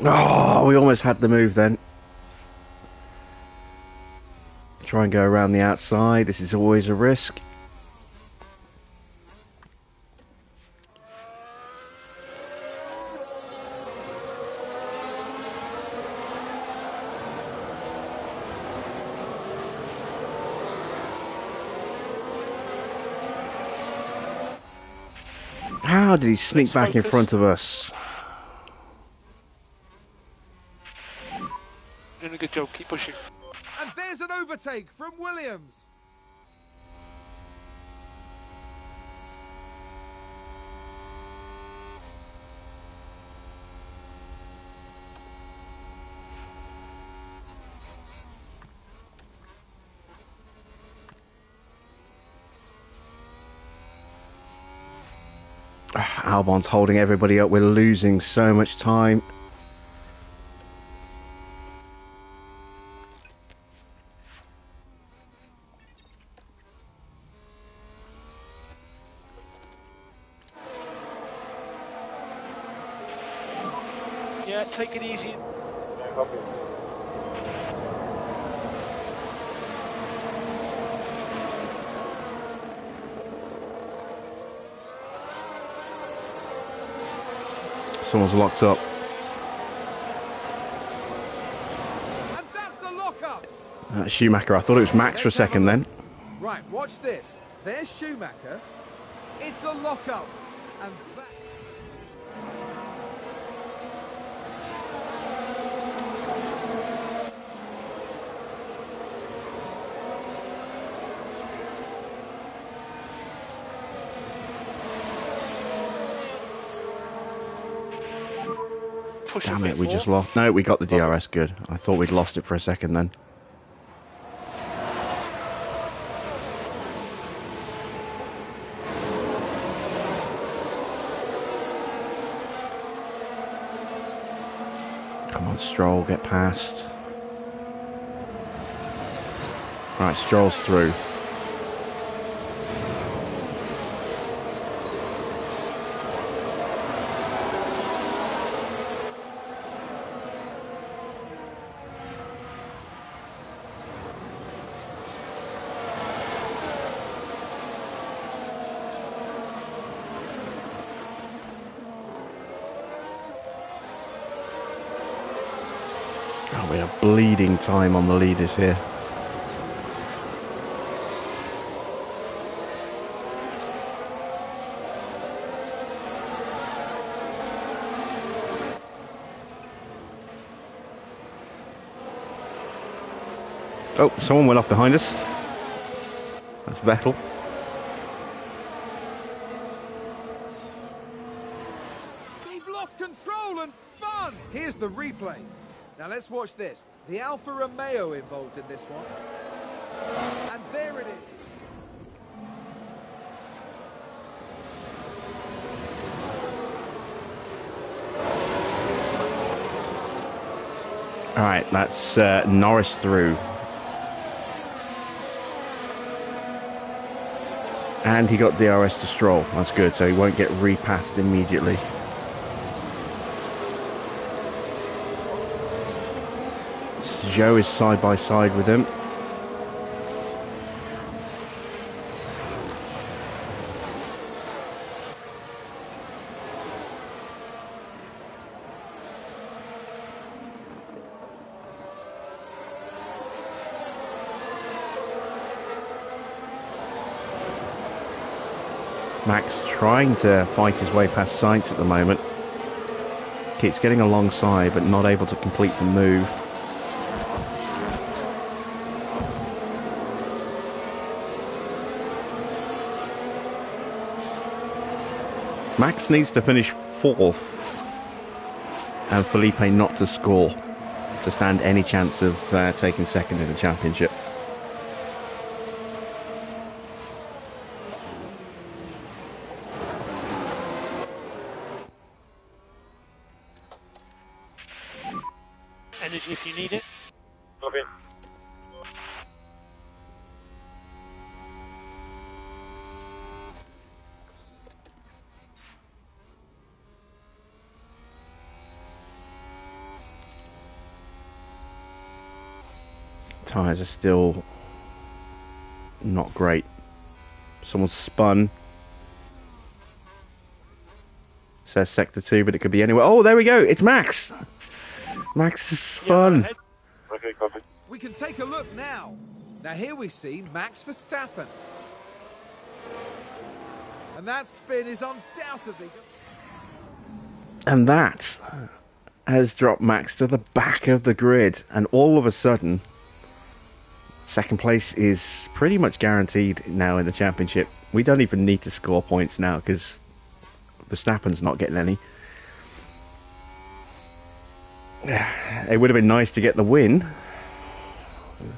Oh, we almost had the move then. Try and go around the outside. This is always a risk. How did he sneak Let's back in focus. front of us? Doing a good job. Keep pushing. And there's an overtake from Williams. Albon's holding everybody up. We're losing so much time. Yeah, take it easy. Yeah, copy. Someone's locked up. And that's a lockup. Schumacher. I thought it was Max for a Let's have second then. look. Right, watch this. There's Schumacher. It's a lockup. And that... Push Damn a it, bit we more. just lost. No, we got the DRS good. I thought we'd lost it for a second then. Come on, Stroll, get past. Right, Stroll's through. Oh, we are bleeding time on the leaders here. Oh, someone went off behind us. That's Vettel. They've lost control and spun. Here's the replay. Now let's watch this. The Alfa Romeo involved in this one. And there it is. All right, that's Norris through. And he got DRS to Stroll. That's good, so he won't get repassed immediately. Joe is side by side with him. Max trying to fight his way past Sainz at the moment. Keeps getting alongside but not able to complete the move. Max needs to finish fourth and Felipe not to score to stand any chance of taking second in the championship. Energy if you need it. Copy. Tyres are still not great. Someone's spun. Says sector 2, but it could be anywhere. Oh, there we go. It's Max. Max is spun. ahead. Okay, copy. We can take a look now. Now here we see Max Verstappen. And that spin is undoubtedly... And that has dropped Max to the back of the grid. And all of a sudden, second place is pretty much guaranteed now in the championship. We don't even need to score points now because Verstappen's not getting any. It would have been nice to get the win,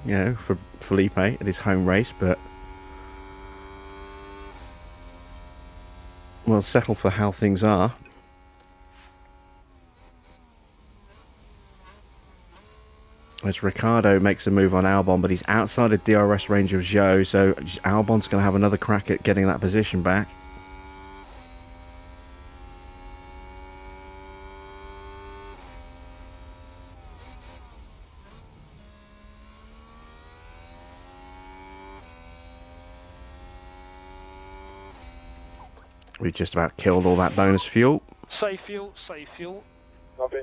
you know, for Felipe at his home race, but we'll settle for how things are. As Ricciardo makes a move on Albon, but he's outside of DRS range of Zhou, so Albon's going to have another crack at getting that position back. We've just about killed all that bonus fuel. Save fuel, save fuel. Copy.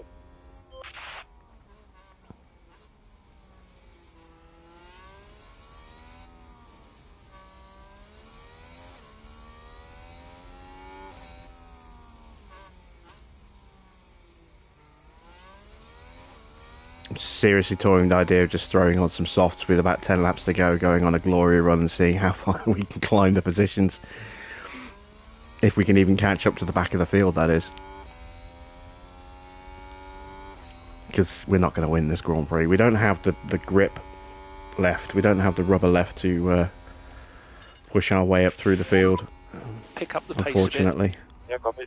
I'm seriously toying the idea of just throwing on some softs with about 10 laps to go, going on a glory run and seeing how far we can climb the positions. If we can even catch up to the back of the field, that is. Because we're not going to win this Grand Prix. We don't have the grip left. We don't have the rubber left to push our way up through the field. Pick up the pace Unfortunately. a bit. Yeah, copy.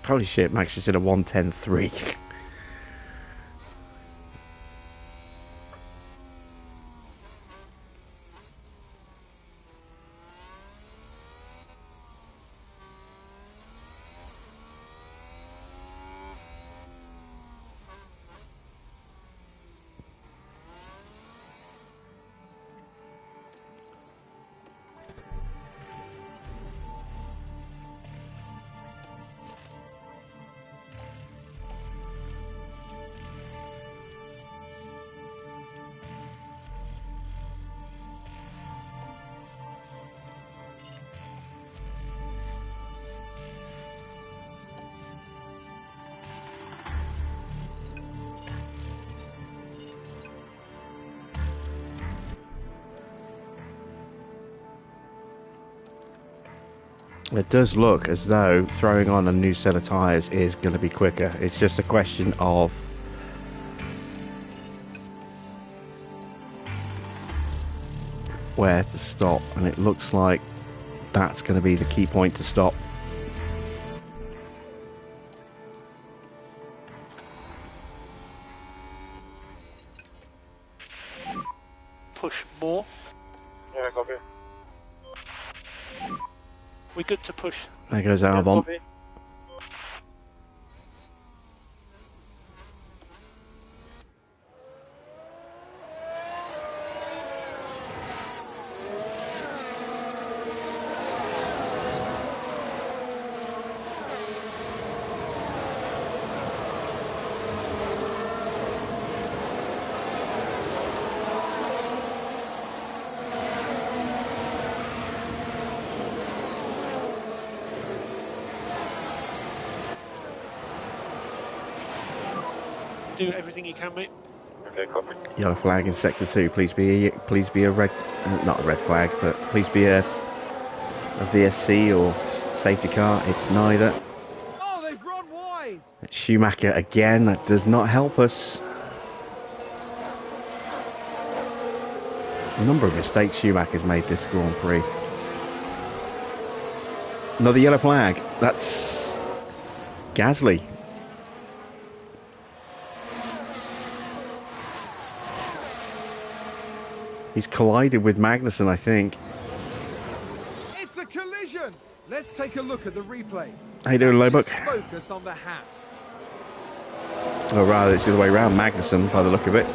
Holy shit, Max just did a 1:10.3. It does look as though throwing on a new set of tyres is going to be quicker. It's just a question of where to stop, and it looks like that's going to be the key point to stop. Push more. Yeah, copy. We're good to push. There goes Yeah, Albon. copy. Do everything you can, mate. Okay, copy. Yellow flag in sector 2. Please be a red, not a red flag, but please be a VSC or safety car. It's neither. Oh, they've run wide! It's Schumacher again. That does not help us. A number of mistakes Schumacher's made this Grand Prix. Another yellow flag. That's Gasly. He's collided with Magnussen, I think. It's a collision! Let's take a look at the replay. How you doing, Lowbook? Just focus on the hats. Or rather, it's the other way around. Magnussen, by the look of it.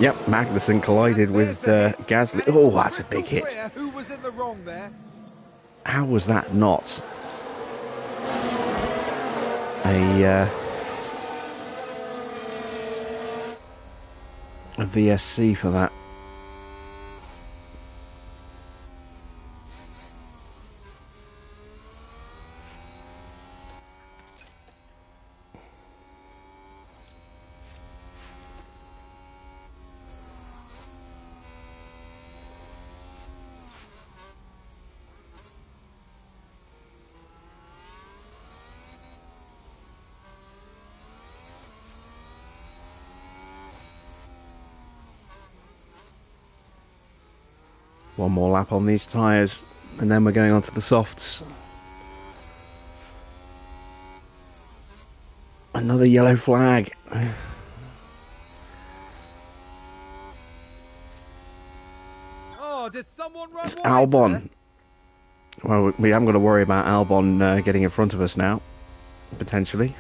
Yep, Magnussen collided with There's the hit, Gasly. and it's Oh, that's a crystal big hit. clear who was in the wrong there? How was that not a VSC for that? One more lap on these tyres, and then we're going on to the softs. Another yellow flag. Oh, did someone run It's wide Albon. there? Well, we haven't got to worry about Albon getting in front of us now, potentially.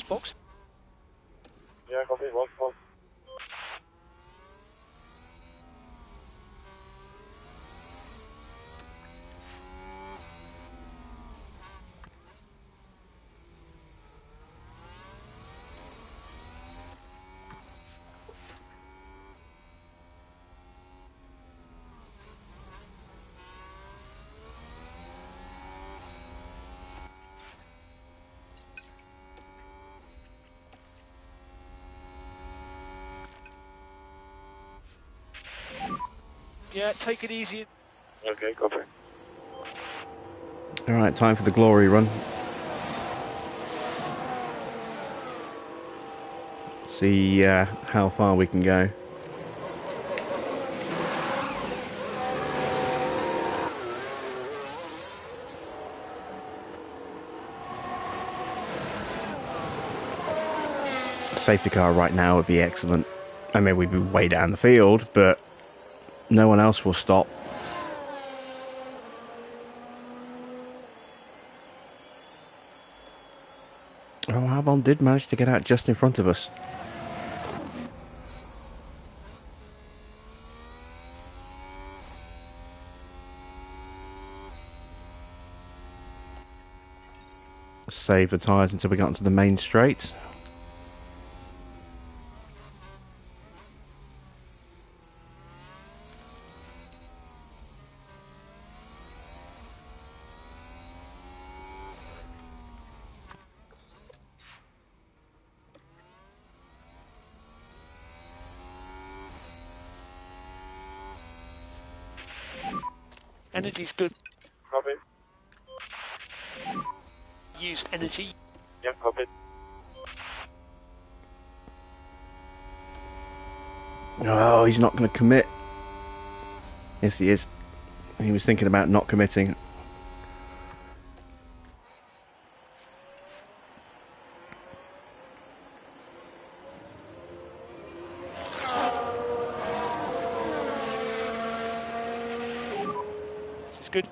Box. Yeah, copy. One. Yeah, take it easy. Okay, copy. Alright, time for the glory run. See how far we can go. Safety car right now would be excellent. I mean, we'd be way down the field, but no one else will stop. Oh, Albon did manage to get out just in front of us. Save the tyres until we got onto the main straight. Energy's good. Copy. Use energy. Yeah, copy. Oh, he's not going to commit. Yes, he is. He was thinking about not committing. This is good.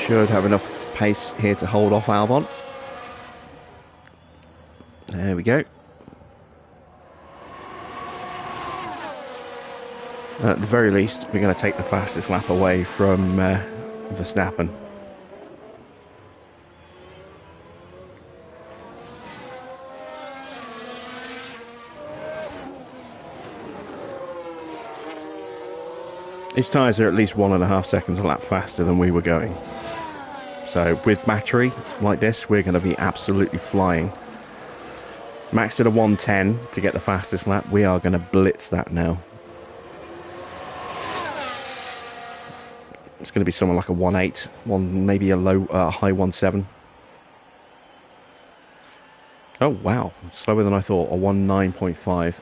Should have enough pace here to hold off Albon. There we go. At the very least, we're going to take the fastest lap away from Verstappen. His tyres are at least 1.5 seconds a lap faster than we were going. So with battery like this, we're going to be absolutely flying. Maxed at a 110 to get the fastest lap. We are going to blitz that now. going to be somewhere like a 1.8, maybe a high 1.7. Oh wow, slower than I thought. A 1.9.5.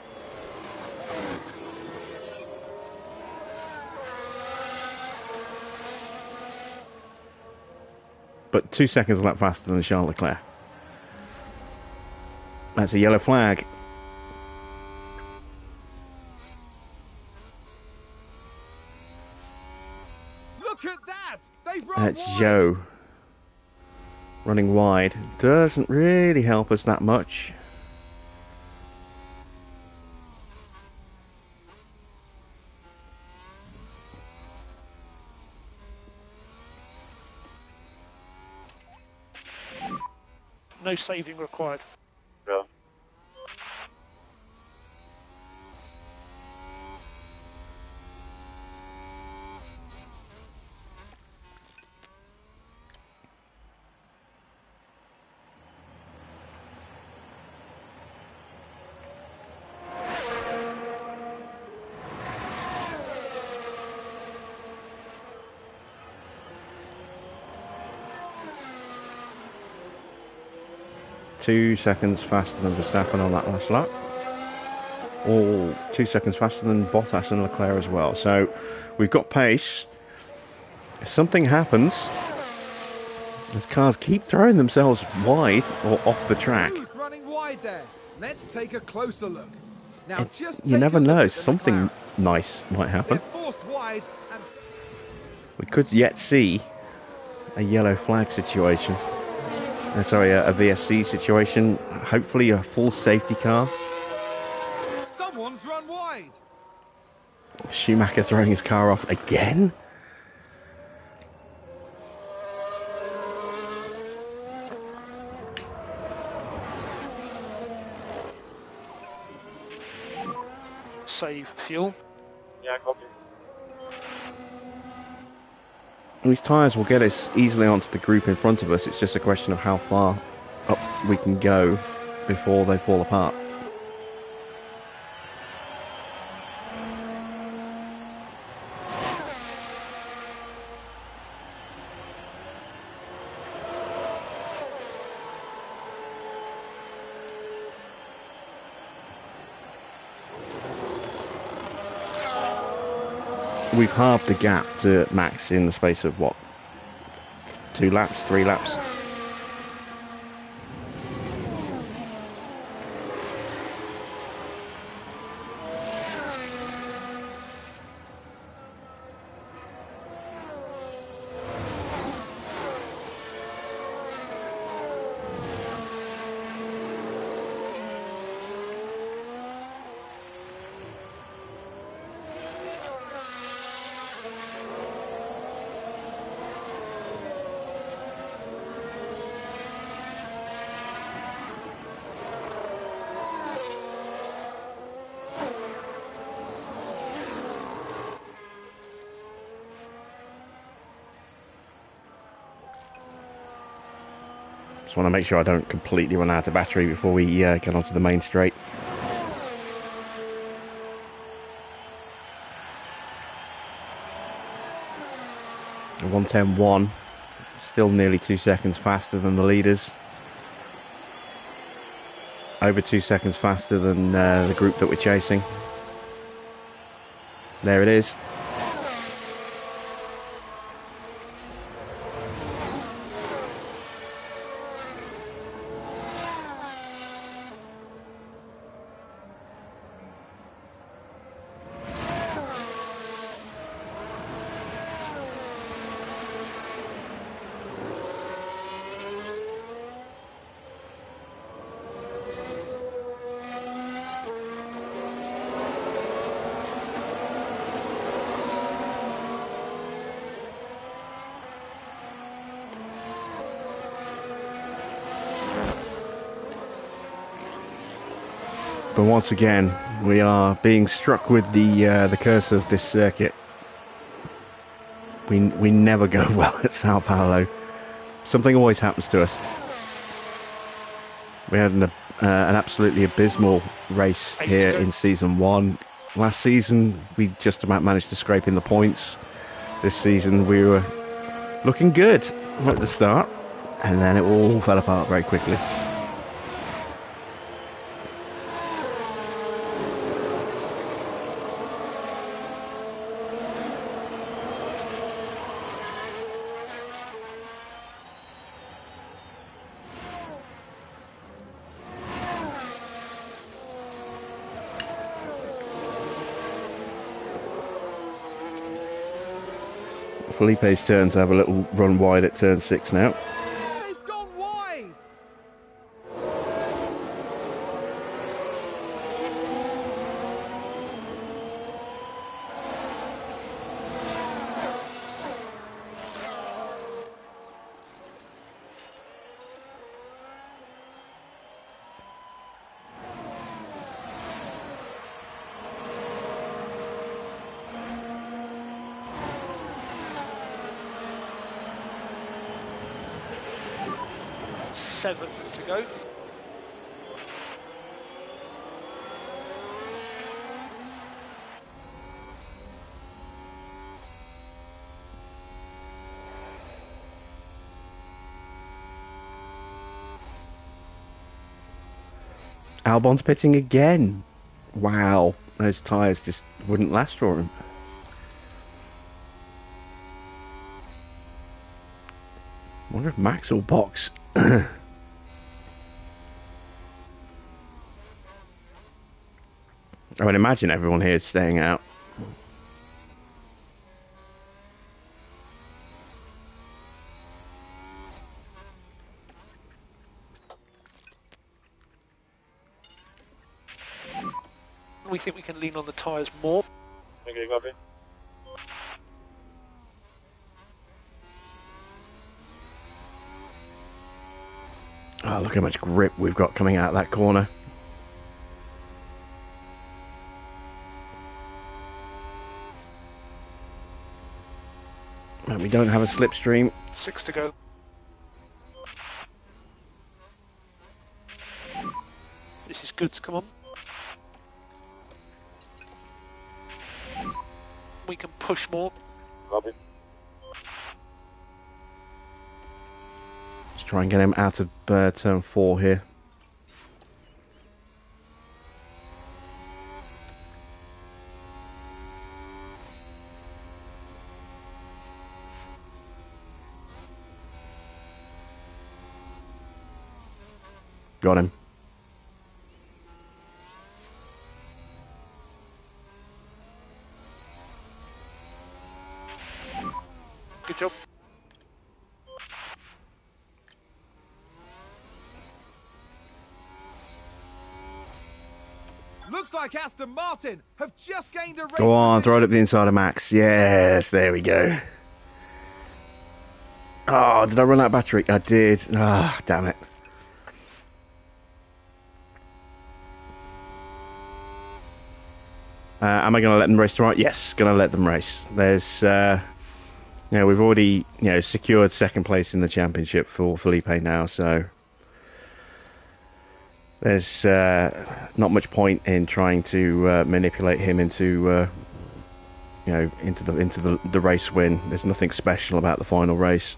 But 2 seconds a lap faster than Charles Leclerc. That's a yellow flag. Look at that! They've run That's wide. Joe. Running wide. Doesn't really help us that much. No saving required. Go. Two seconds faster than Verstappen on that last lap. All 2 seconds faster than Bottas and Leclerc as well. So we've got pace. If something happens, these cars keep throwing themselves wide or off the track. Who's running wide there? Let's take a closer look. Now, just You take never a look know. at the Something McLaren. nice might happen. They're forced wide, and We could yet see a yellow flag situation. Sorry, a VSC situation. Hopefully a full safety car. someone's run wide. Schumacher throwing his car off again. Save fuel. Yeah, copy. These tyres will get us easily onto the group in front of us. It's just a question of how far up we can go before they fall apart. We've halved the gap to Max in the space of what? 2 laps, 3 laps? Just want to make sure I don't completely run out of battery before we get onto the main straight. A 1:10.1, still nearly 2 seconds faster than the leaders. Over 2 seconds faster than the group that we're chasing. There it is. But once again, we are being struck with the curse of this circuit. We never go well at Sao Paulo. Something always happens to us. We had an absolutely abysmal race here in season 1. Last season, we just about managed to scrape in the points. this season we were looking good right at the start, and then it all fell apart very quickly. Felipe's turns have a little run wide at turn 6 now. They've gone wide! Seven to go. Albon's pitting again. Wow, those tyres just wouldn't last for him. Wonder if Max will box. I would imagine everyone here is staying out. We think we can lean on the tyres more. Okay, copy. Oh, look how much grip we've got coming out of that corner. And we don't have a slipstream. 6 to go. This is good, come on. We can push more. Copy. Let's try and get him out of turn 4 here. Got him. Good job. Looks like Aston Martin have just gained a race. Go on, throw it position. up the inside of Max. Yes, there we go. Oh, did I run out of battery? I did. Ah, damn it. Am I going to let them race to right? Yes, going to let them race. There's, we've already, secured second place in the championship for Felipe now, so there's not much point in trying to manipulate him into, into the race win. There's nothing special about the final race.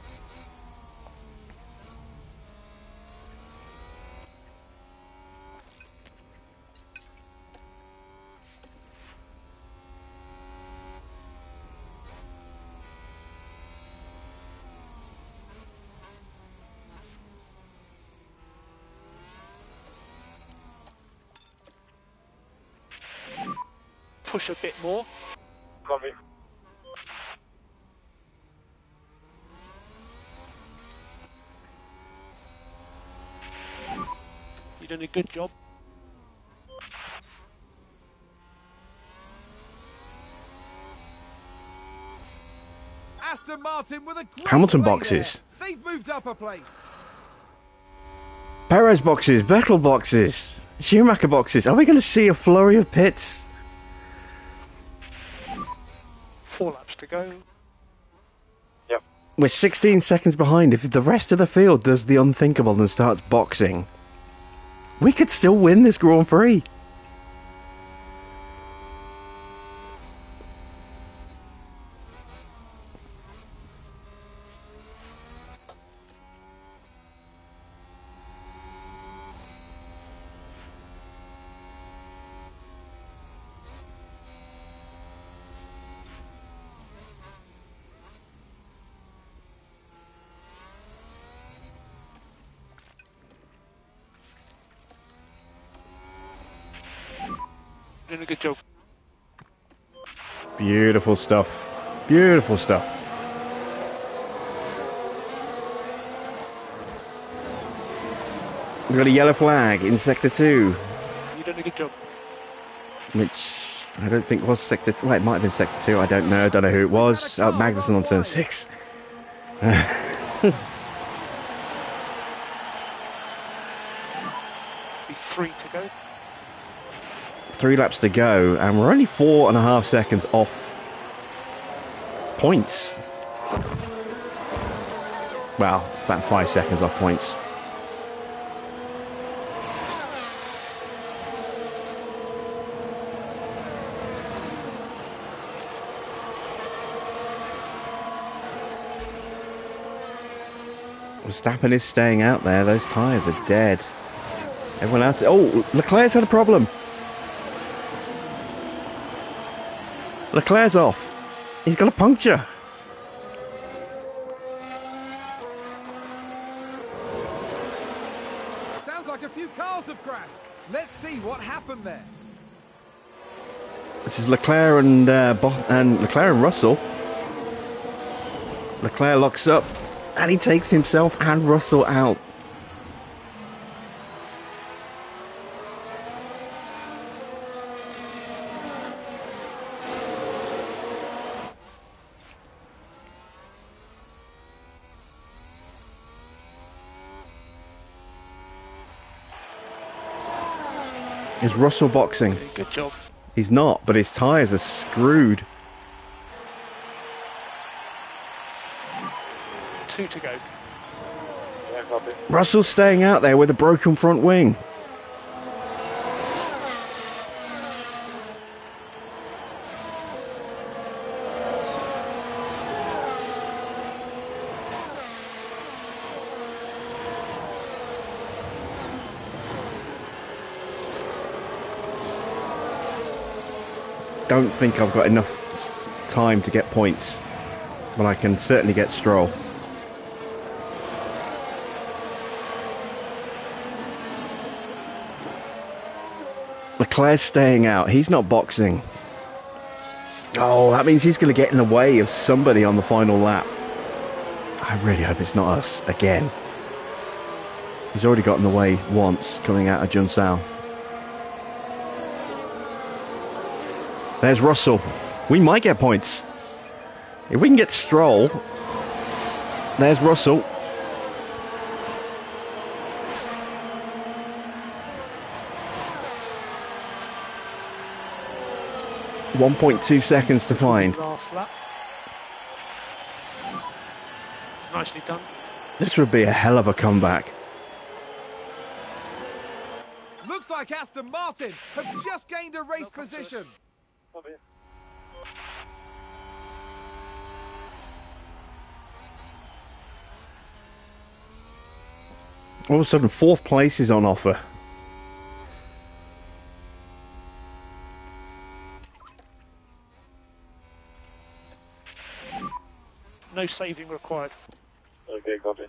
Push a bit more. Copy. You're doing a good job. Aston Martin with a great Hamilton play boxes. there. They've moved up a place. Perez boxes, Vettel boxes, Schumacher boxes. Are we going to see a flurry of pits? 4 laps to go. Yep. We're 16 seconds behind. If the rest of the field does the unthinkable and starts boxing, we could still win this Grand Prix. Doing a good job. Beautiful stuff. Beautiful stuff. We've got a yellow flag in Sector 2, You're doing a good job. which I don't think was Sector 2. Well, it might have been Sector 2. I don't know. Don't know who it was. Magnussen on turn 6. Be 3 to go. 3 laps to go, and we're only 4.5 seconds off points. Well, about 5 seconds off points. Verstappen is staying out there. Those tyres are dead. Everyone else... Oh, Leclerc's had a problem. Leclerc's off. He's got a puncture. Sounds like a few cars have crashed. Let's see what happened there. This is Leclerc and Leclerc and Russell. Leclerc locks up, and he takes himself and Russell out. Is Russell boxing? Doing a good job. He's not, but his tyres are screwed. 2 to go. Yeah, copy. Russell's staying out there with a broken front wing. Don't think I've got enough time to get points, but I can certainly get Stroll. Leclerc's staying out. He's not boxing. Oh, that means he's going to get in the way of somebody on the final lap. I really hope it's not us again. He's already got in the way once coming out of Junsao. There's Russell. We might get points. If we can get Stroll. There's Russell. .2 seconds to find. Last lap. Nicely done. This would be a hell of a comeback. Looks like Aston Martin have just gained a race position. Copy. All of a sudden, 4th place is on offer. No saving required. Okay, copy.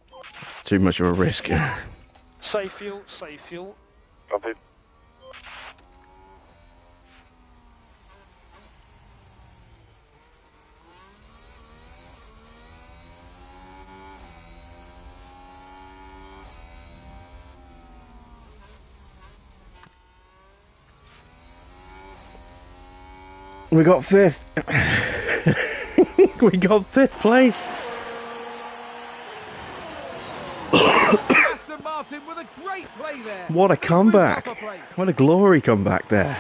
It's too much of a risk. Save fuel, save fuel. Copy. We got 5th. We got 5th place. Aston Martin with a great play there. What a comeback. What a glory comeback there.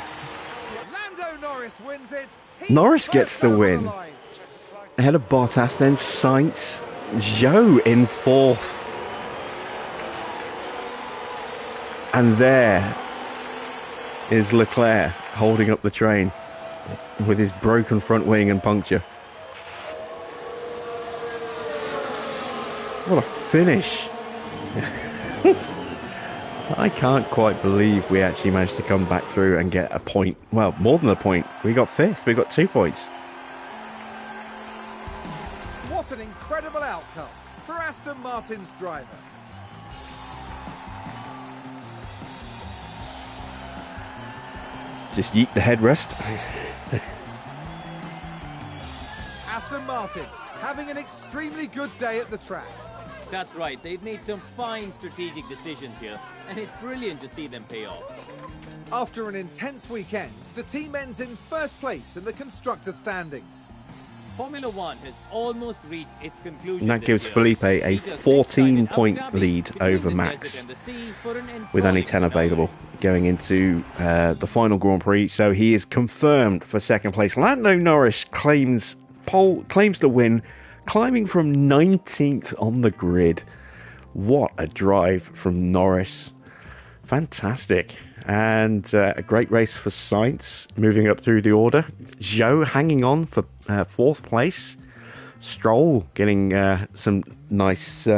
Lando Norris wins it. He's Norris gets first the over win. line. Ahead of Bottas, then Sainz. Zhou in 4th. And there is Leclerc holding up the train with his broken front wing and puncture. What a finish. I can't quite believe we actually managed to come back through and get a point. Well, more than a point. We got 5th. We got 2 points. What an incredible outcome for Aston Martin's driver. Just yeet the headrest. Aston Martin having an extremely good day at the track. That's right, they've made some fine strategic decisions here, and it's brilliant to see them pay off. After an intense weekend, the team ends in first place in the constructor standings. Formula One has almost reached its conclusion. And that this gives year. Felipe a Leaders next 14-point time in Abu Dhabi lead between over the Max, desert and the sea for an with only enthralling 10 finale. available going into the final Grand Prix. So he is confirmed for second place. Lando Norris claims the win, climbing from 19th on the grid. What a drive from Norris. Fantastic. And a great race for Sainz, moving up through the order. Zhou hanging on for fourth place. Stroll getting some nice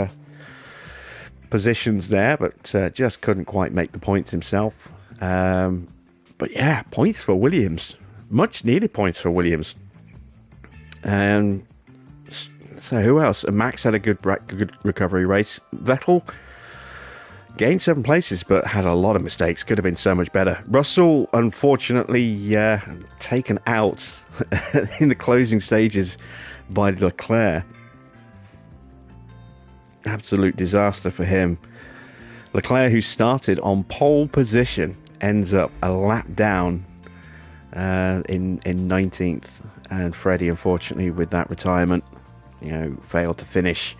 positions there, but just couldn't quite make the points himself. But yeah, points for Williams. Much needed points for Williams. So who else? Max had a good recovery race. Vettel gained 7 places, but had a lot of mistakes. Could have been so much better. Russell, unfortunately, taken out in the closing stages by Leclerc. Absolute disaster for him. Leclerc, who started on pole position, ends up a lap down in 19th. And Freddie, unfortunately, with that retirement, failed to finish.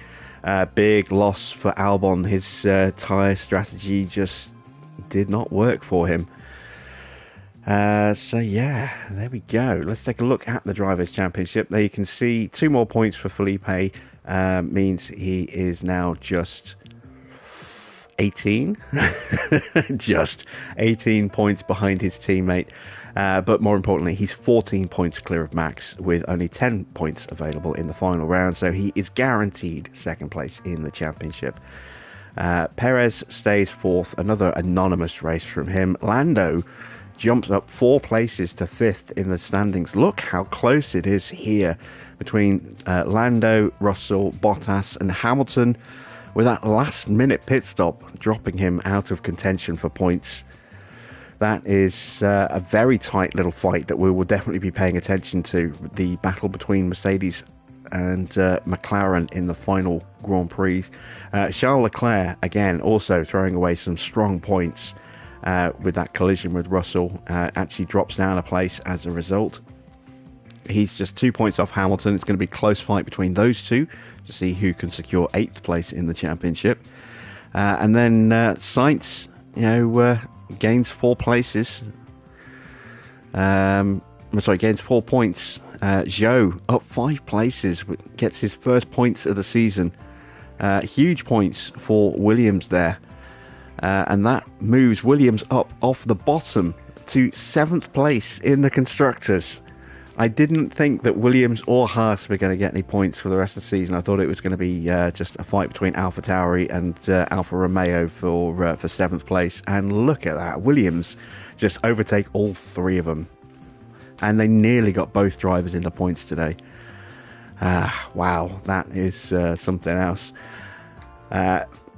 Big loss for Albon. His tyre strategy just did not work for him. So yeah, there we go. Let's take a look at the Drivers' Championship. There you can see 2 more points for Felipe. Means he is now just 18. Just 18 points behind his teammate. But more importantly, he's 14 points clear of Max, with only 10 points available in the final round. So he is guaranteed second place in the championship. Perez stays fourth. Another anonymous race from him. Lando jumps up 4 places to 5th in the standings. Look how close it is here between Lando, Russell, Bottas and Hamilton, with that last minute pit stop dropping him out of contention for points. That is a very tight little fight that we will definitely be paying attention to. The battle between Mercedes and McLaren in the final Grand Prix. Charles Leclerc, again, also throwing away some strong points with that collision with Russell. Actually drops down a place as a result. He's just 2 points off Hamilton. It's going to be a close fight between those two to see who can secure 8th place in the championship. And then Sainz, gains 4 places. Gains 4 points. Zhou up 5 places, gets his first points of the season. Huge points for Williams there. And that moves Williams up off the bottom to 7th place in the Constructors. I didn't think that Williams or Haas were going to get any points for the rest of the season. I thought it was going to be just a fight between AlphaTauri and Alfa Romeo for 7th place. And look at that. Williams just overtake all 3 of them. And they nearly got both drivers into points today. Wow, that is something else.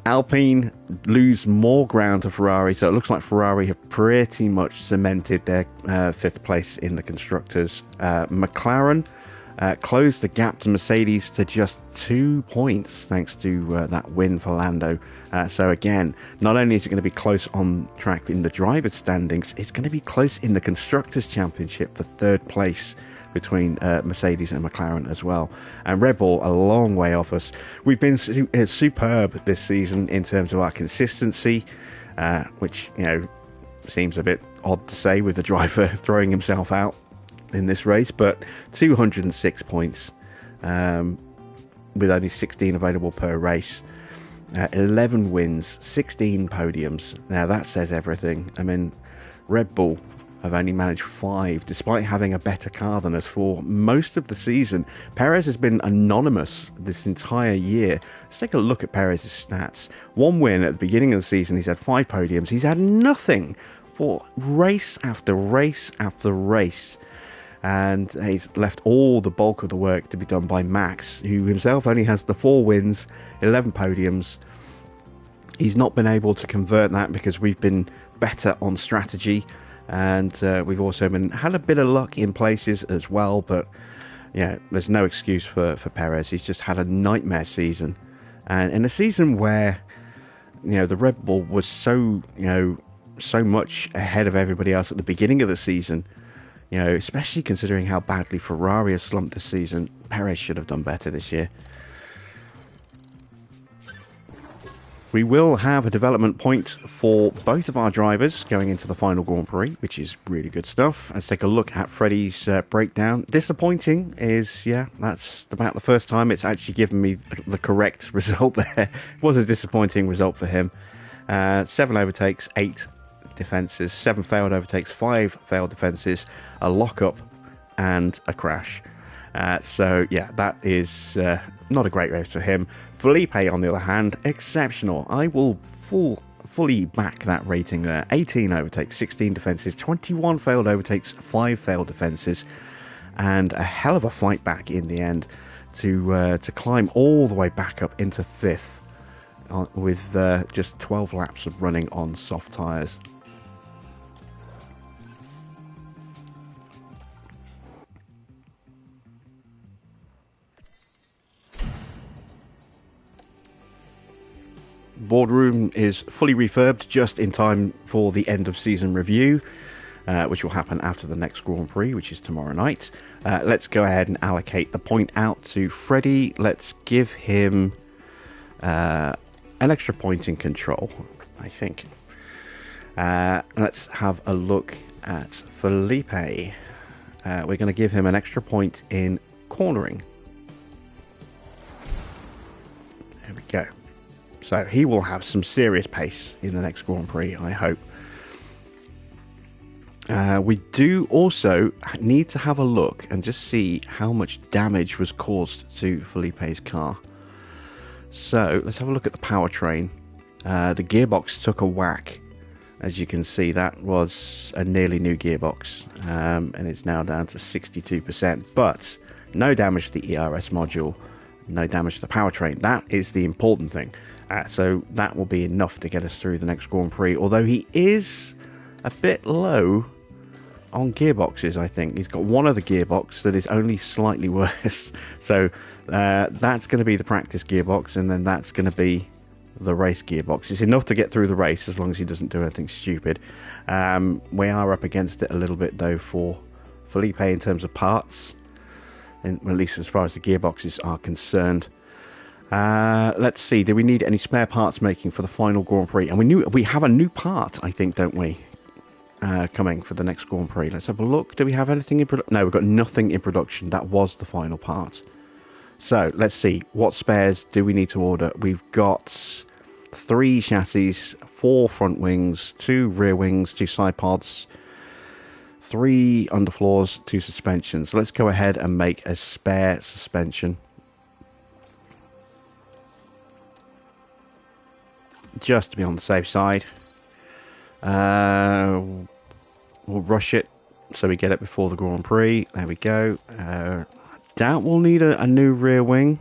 Alpine lose more ground to Ferrari, so it looks like Ferrari have pretty much cemented their 5th place in the Constructors. McLaren closed the gap to Mercedes to just 2 points thanks to that win for Lando. So again, not only is it going to be close on track in the drivers' standings, it's going to be close in the Constructors' Championship for 3rd place between Mercedes and McLaren as well. And Red Bull a long way off us. We've been superb this season in terms of our consistency, which seems a bit odd to say with the driver throwing himself out in this race, but 206 points with only 16 available per race. 11 wins, 16 podiums. Now that says everything. I mean, Red Bull have only managed 5, despite having a better car than us for most of the season. Perez has been anonymous this entire year. Let's take a look at Perez's stats. 1 win at the beginning of the season. He's had 5 podiums. He's had nothing for race after race after race. And he's left all the bulk of the work to be done by Max, who himself only has the 4 wins, 11 podiums. He's not been able to convert that because we've been better on strategy. And we've also had a bit of luck in places as well, but yeah, there's no excuse for Perez. He's just had a nightmare season, and in a season where the Red Bull was so so much ahead of everybody else at the beginning of the season. Especially considering how badly Ferrari have slumped this season, Perez should have done better this year. We will have a development point for both of our drivers going into the final Grand Prix, which is really good stuff. Let's take a look at Freddie's breakdown. Disappointing is, that's about the first time it's actually given me the correct result there. It was a disappointing result for him. 7 overtakes, 8 defences, 7 failed overtakes, 5 failed defences, a lockup and a crash. So that is not a great race for him. Felipe, on the other hand, exceptional. I will fully back that rating there. 18 overtakes, 16 defences, 21 failed overtakes, 5 failed defences, and a hell of a fight back in the end to climb all the way back up into 5th with just 12 laps of running on soft tyres. Boardroom is fully refurbed just in time for the end of season review, which will happen after the next Grand Prix, which is tomorrow night. Let's go ahead and allocate the point out to Freddie. Let's give him an extra point in control, I think. Let's have a look at Felipe. We're going to give him an extra point in cornering. There we go. So he will have some serious pace in the next Grand Prix, I hope. We do also need to have a look and just see how much damage was caused to Felipe's car. So let's have a look at the powertrain. The gearbox took a whack. As you can see, that was a nearly new gearbox, and it's now down to 62%. But no damage to the ERS module, no damage to the powertrain. That is the important thing. So that will be enough to get us through the next Grand Prix. Although he is a bit low on gearboxes, I think. He's got one other gearbox that is only slightly worse. So that's going to be the practice gearbox, and then that's going to be the race gearbox. It's enough to get through the race as long as he doesn't do anything stupid. We are up against it a little bit, though, for Felipe in terms of parts, and at least as far as the gearboxes are concerned. Let's see, do we need any spare parts making for the final Grand Prix? And we have a new part, I think, don't we? Coming for the next Grand Prix. Let's have a look. Do we have anything in production? No, we've got nothing in production. That was the final part. So let's see, what spares do we need to order? We've got 3 chassis, 4 front wings, 2 rear wings, 2 side pods, 3 underfloors, 2 suspensions. Let's go ahead and make a spare suspension. Just to be on the safe side. We'll rush it so we get it before the Grand Prix. There we go. Doubt we'll need a new rear wing,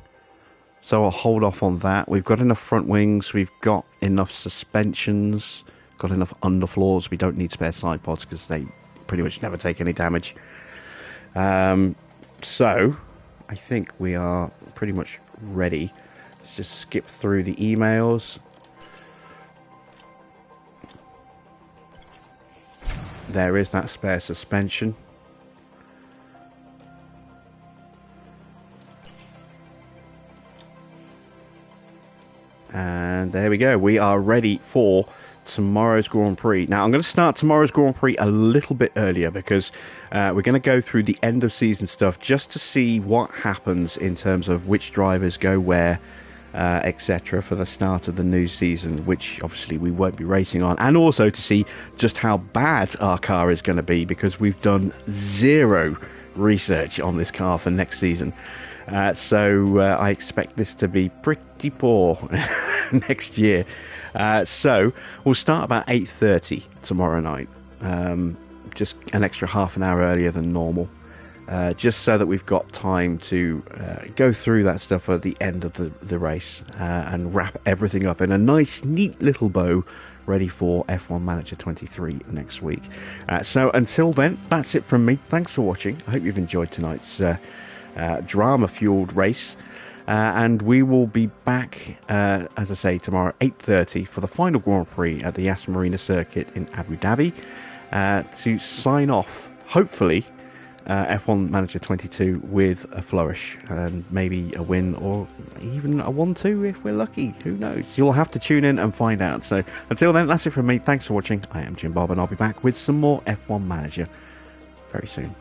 so I'll hold off on that. We've got enough front wings, we've got enough suspensions, got enough underfloors. We don't need spare side pods because they pretty much never take any damage. So I think we are pretty much ready. Let's just skip through the emails. There is that spare suspension. And there we go. We are ready for tomorrow's Grand Prix. Now, I'm going to start tomorrow's Grand Prix a little bit earlier because we're going to go through the end of season stuff just to see what happens in terms of which drivers go where, etc. for the start of the new season, which obviously we won't be racing on, and also to see just how bad our car is going to be because we've done 0 research on this car for next season. So I expect this to be pretty poor next year. So we'll start about 8:30 tomorrow night, just an extra half an hour earlier than normal. Just so that we've got time to go through that stuff at the end of the race and wrap everything up in a nice, neat little bow ready for F1 Manager 23 next week. So until then, that's it from me. Thanks for watching. I hope you've enjoyed tonight's drama-fueled race. And we will be back, as I say, tomorrow at 8:30 for the final Grand Prix at the Aston Marina circuit in Abu Dhabi to sign off, hopefully, F1 Manager 22 with a flourish and maybe a win or even a 1-2 if we're lucky. Who knows? You'll have to tune in and find out. So until then, that's it from me. Thanks for watching. I am Jim Bob, and I'll be back with some more F1 Manager very soon.